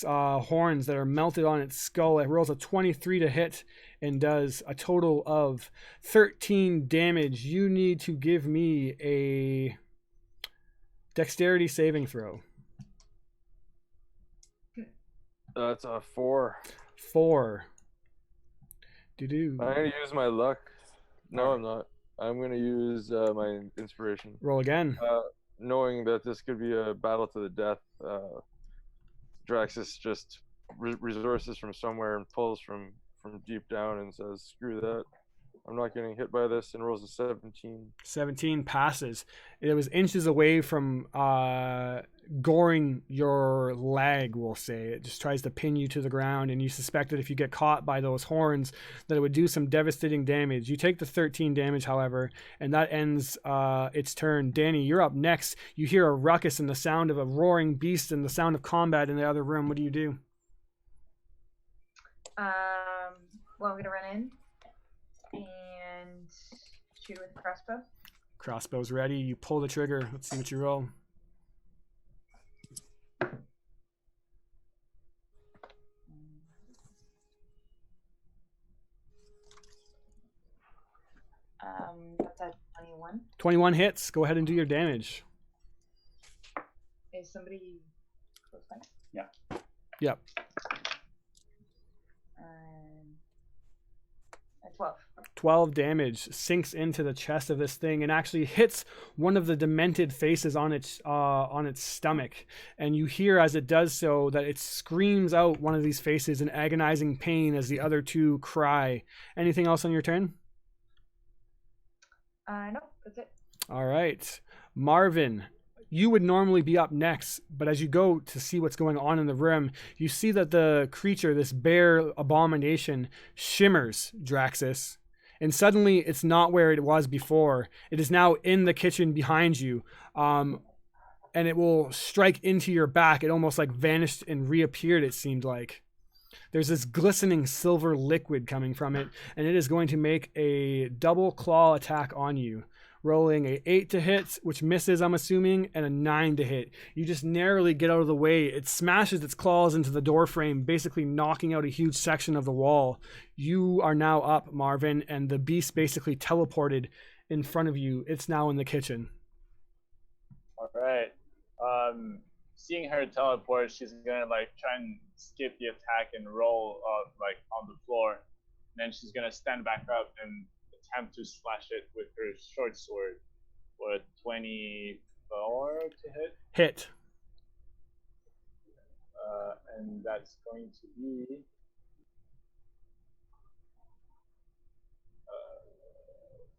horns that are melted on its skull. It rolls a 23 to hit and does a total of 13 damage. You need to give me a dexterity saving throw. That's a 4. 4. I'm going to use my luck. No, I'm not. I'm going to use my inspiration. Roll again. Knowing that this could be a battle to the death, Draxus just resources from somewhere and pulls from deep down and says, screw that. I'm not getting hit by this, and rolls a 17. 17 passes. It was inches away from goring your leg, we'll say. It just tries to pin you to the ground, and you suspect that if you get caught by those horns, that it would do some devastating damage. You take the 13 damage, however, and that ends its turn. Danny, you're up next. You hear a ruckus and the sound of a roaring beast and the sound of combat in the other room. What do you do? Well, I'm going to run in and shoot with the crossbow. Crossbow's ready. You pull the trigger. Let's see what you roll. That's a 21. 21 hits. Go ahead and do your damage. Is somebody close by? Yeah. Yep. A 12. 12 damage sinks into the chest of this thing and actually hits one of the demented faces on its stomach. And you hear as it does so that it screams out one of these faces in agonizing pain as the other two cry. Anything else on your turn? No, that's it. All right. Marvin, you would normally be up next, but as you go to see what's going on in the room, you see that the creature, this bear abomination, shimmers, Draxus. And suddenly it's not where it was before. It is now in the kitchen behind you. And it will strike into your back. It almost like vanished and reappeared, it seemed like. There's this glistening silver liquid coming from it, and it is going to make a double claw attack on you. Rolling a 8 to hit, which misses, I'm assuming, and a 9 to hit. You just narrowly get out of the way. It smashes its claws into the door frame, basically knocking out a huge section of the wall. You are now up, Marvin, and the beast basically teleported in front of you. It's now in the kitchen. All right. Seeing her teleport, she's gonna like try and skip the attack and roll like on the floor. And then she's gonna stand back up and attempt to slash it with her short sword for a 24 to hit. Hit. And that's going to be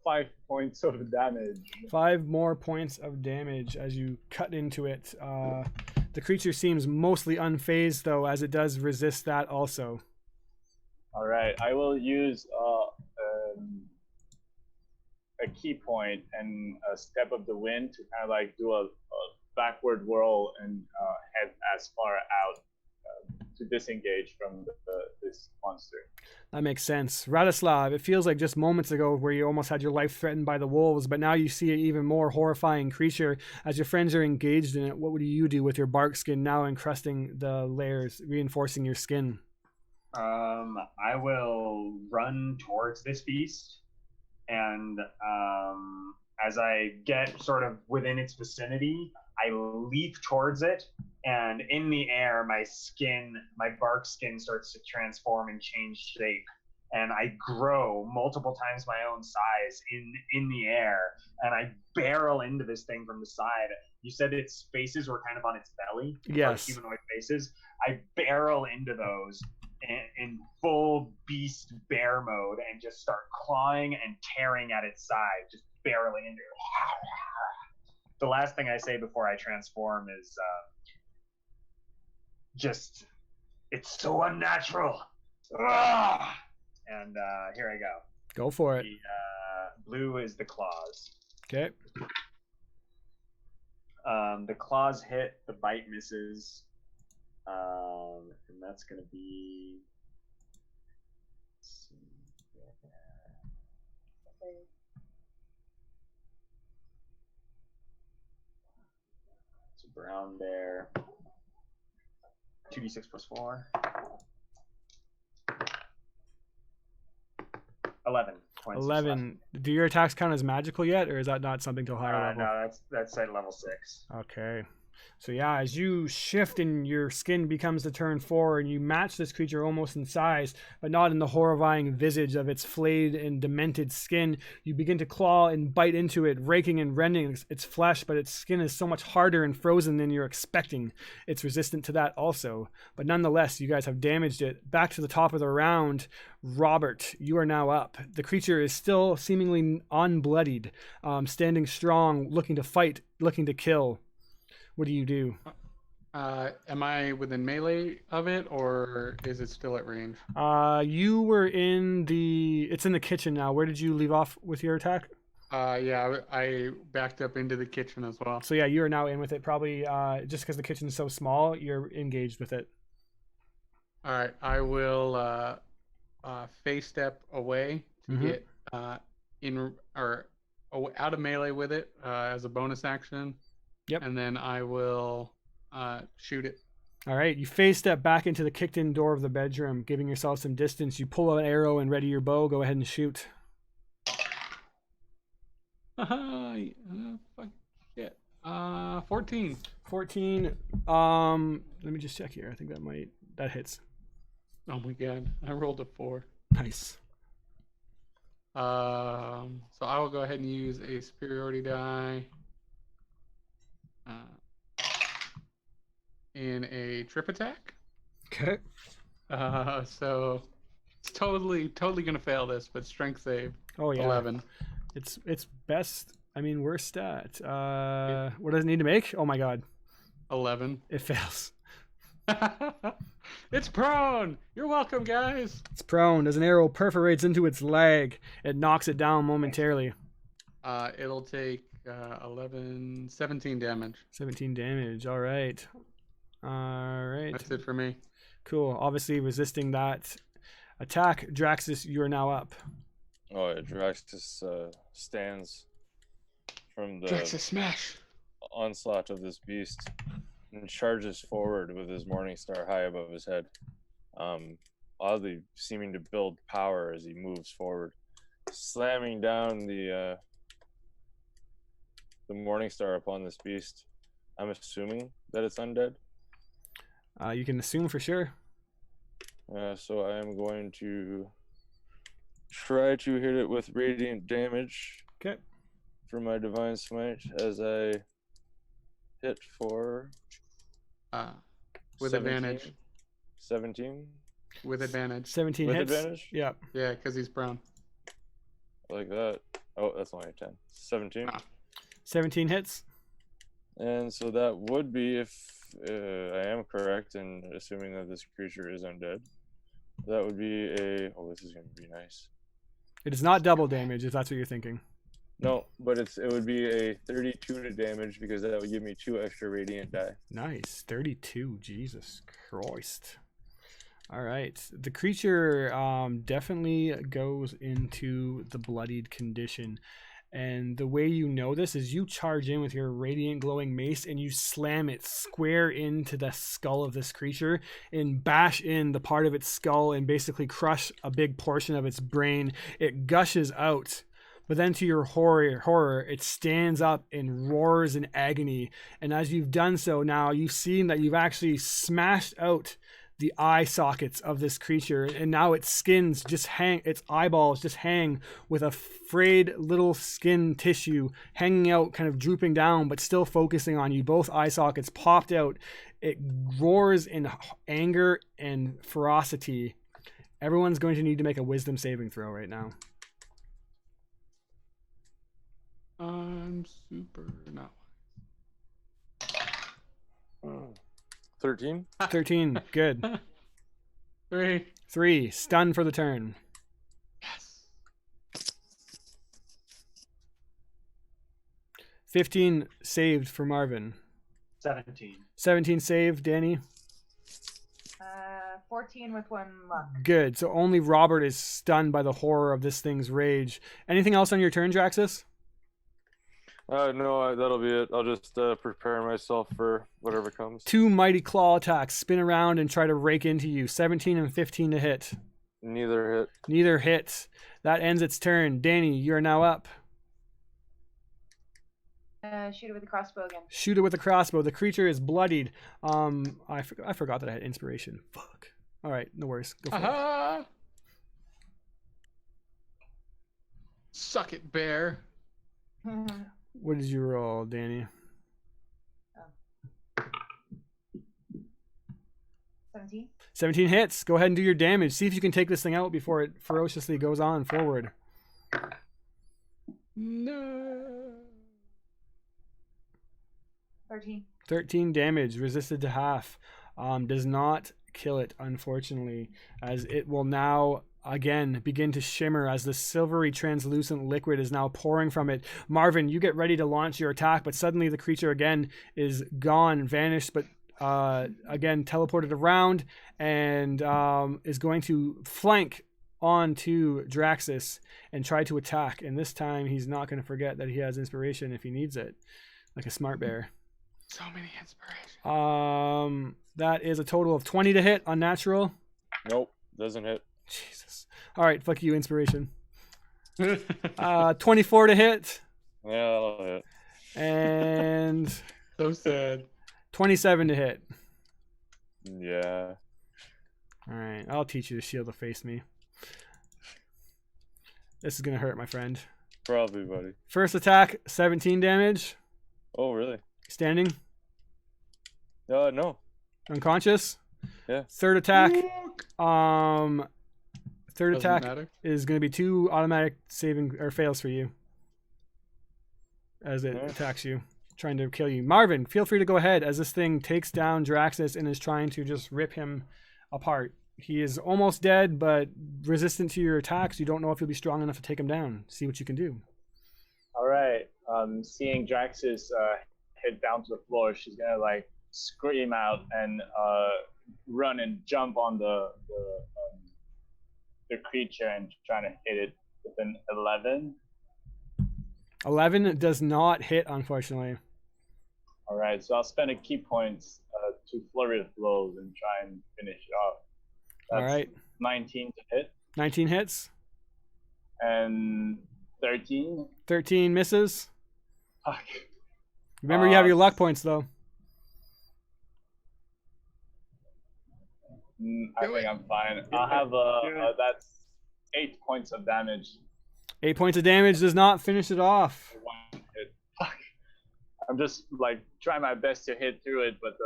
5 points of damage. 5 more points of damage as you cut into it. The creature seems mostly unfazed, though, as it does resist that also. All right, I will use a key point and a step of the wind to kind of like do a backward whirl and head as far out to disengage from this monster. That makes sense. Radislav, it feels like just moments ago where you almost had your life threatened by the wolves, but now you see an even more horrifying creature. As your friends are engaged in it, what would you do with your bark skin now encrusting the layers, reinforcing your skin? I will run towards this beast, and as I get sort of within its vicinity, I leap towards it, and in the air, my bark skin starts to transform and change shape, and I grow multiple times my own size in the air, and I barrel into this thing from the side. You said its faces were kind of on its belly? Yes. Humanoid faces. I barrel into those in full beast bear mode and just start clawing and tearing at its side, just barreling into it. The last thing I say before I transform is just, it's so unnatural. Ah! And here I go. Go for it. The blue is the claws. Okay. The claws hit, the bite misses. And that's going to be... Let's see. It's a brown bear. 2d6 plus 4. 11 points. 11. Do your attacks count as magical yet, or is that not something till higher level? No, that's at level 6. Okay. So yeah, as you shift and your skin becomes to turn 4 and you match this creature almost in size, but not in the horrifying visage of its flayed and demented skin, you begin to claw and bite into it, raking and rending its flesh, but its skin is so much harder and frozen than you're expecting. It's resistant to that also. But nonetheless, you guys have damaged it. Back to the top of the round, Robert, you are now up. The creature is still seemingly unbloodied, standing strong, looking to fight, looking to kill. What do you do? Am I within melee of it, or is it still at range? You were it's in the kitchen now. Where did you leave off with your attack? Yeah, I backed up into the kitchen as well. So yeah, you are now in with it. Probably just because the kitchen is so small, you're engaged with it. All right, I will face step away to get in or out of melee with it as a bonus action. Yep. And then I will shoot it. All right. You phase step back into the kicked-in door of the bedroom, giving yourself some distance. You pull an arrow and ready your bow. Go ahead and shoot. Fuck shit. 14. 14. Let me just check here. I think that hits. Oh my god. I rolled a 4. Nice. So I will go ahead and use a superiority die in a trip attack. Okay. So it's totally gonna fail this, but strength save. Oh yeah. 11. It's best. I mean, worst stat. What does it need to make? Oh my god. 11. It fails. It's prone. You're welcome, guys. It's prone. As an arrow perforates into its leg, it knocks it down momentarily. It'll take 17 damage. 17 damage. All right. That's it for me. Cool. Obviously resisting that attack. Draxus, you are now up. Oh, yeah, Draxus stands from the Draxus smash. onslaught of this beast and charges forward with his Morningstar high above his head, oddly seeming to build power as he moves forward, slamming down the Morningstar upon this beast. I'm assuming that it's undead. You can assume for sure. So I am going to try to hit it with radiant damage. Okay. For my divine smite, as I hit for with 17? advantage. 17 With advantage. 17 with hits. advantage. Yeah. Yeah, because he's prone. Like that. Oh, that's only a 10. 17. 17 hits. And so that would be, if I am correct in assuming that this creature is undead, that would be a. Oh, this is going to be nice. It is not double damage, if that's what you're thinking. No, but it would be a 32 to damage because that would give me 2 extra radiant die. Nice. 32. Jesus Christ. All right. The creature definitely goes into the bloodied condition. And the way you know this is you charge in with your radiant glowing mace and you slam it square into the skull of this creature and bash in the part of its skull and basically crush a big portion of its brain. It gushes out. But then to your horror, it stands up and roars in agony. And as you've done so now, you've seen that you've actually smashed out the eye sockets of this creature, and now its skins just hang, its eyeballs just hang with a frayed little skin tissue hanging out, kind of drooping down, but still focusing on you. Both eye sockets popped out. It roars in anger and ferocity. Everyone's going to need to make a wisdom saving throw right now. I'm super not. 13. 13. Good. 3. Stun for the turn. Yes. 15 saved for Marvin. 17. 17 saved, Danny. 14 with 1 luck. Good. So only Robert is stunned by the horror of this thing's rage. Anything else on your turn, Draxus? No, that'll be it. I'll just prepare myself for whatever comes. 2 mighty claw attacks spin around and try to rake into you. 17 and 15 to hit. Neither hit. Neither hit. That ends its turn. Danny, you are now up. Shoot it with a crossbow again. Shoot it with a crossbow. The creature is bloodied. I forgot that I had inspiration. Fuck. All right, no worries. Go for it. Suck it, bear. What did you roll, Danny? 17. 17 hits. Go ahead and do your damage. See if you can take this thing out before it ferociously goes on forward. No. 13. 13 damage. Resisted to half. Does not kill it, unfortunately, as it will now again begin to shimmer as the silvery translucent liquid is now pouring from it. Marvin, you get ready to launch your attack, but suddenly the creature again is gone, vanished, but again teleported around and is going to flank onto Draxus and try to attack. And this time he's not going to forget that he has inspiration if he needs it, like a smart bear. So many inspiration. That is a total of 20 to hit, unnatural. Nope, doesn't hit. Jesus. All right, fuck you, inspiration. 24 to hit. Yeah, that'll hit. And so sad. 27 to hit. Yeah. All right, I'll teach you to shield to face me. This is gonna hurt, my friend. Probably, buddy. First attack, 17 damage. Oh, really? Standing, No. unconscious. Yeah. Third attack. Third Doesn't attack matter. is going to be 2 automatic saving or fails for you as it Yeah. attacks you, trying to kill you. Marvin, feel free to go ahead as this thing takes down Draxus and is trying to just rip him apart. He is almost dead, but resistant to your attacks. You don't know if you'll be strong enough to take him down. See what you can do. All right. Seeing Draxus hit down to the floor, she's gonna like scream out and run and jump on the creature and trying to hit it with an 11. 11 does not hit, unfortunately. All right, so I'll spend a key points to flurry of blows and try and finish it off. That's All right. 19 to hit 19 hits. and 13. 13 misses. Fuck. Remember, you have your luck points, though. I think I'm fine. I'll have that's 8 points of damage. 8 points of damage does not finish it off. For one hit. Fuck. I'm just like trying my best to hit through it, but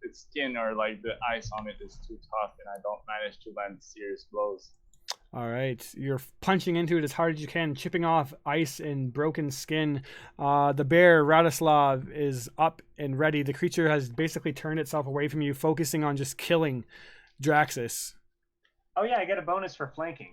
its skin or like the ice on it is too tough, and I don't manage to land serious blows. All right, you're punching into it as hard as you can, chipping off ice and broken skin. The bear, Radislav, is up and ready. The creature has basically turned itself away from you, focusing on just killing Draxus. Oh yeah, I get a bonus for flanking.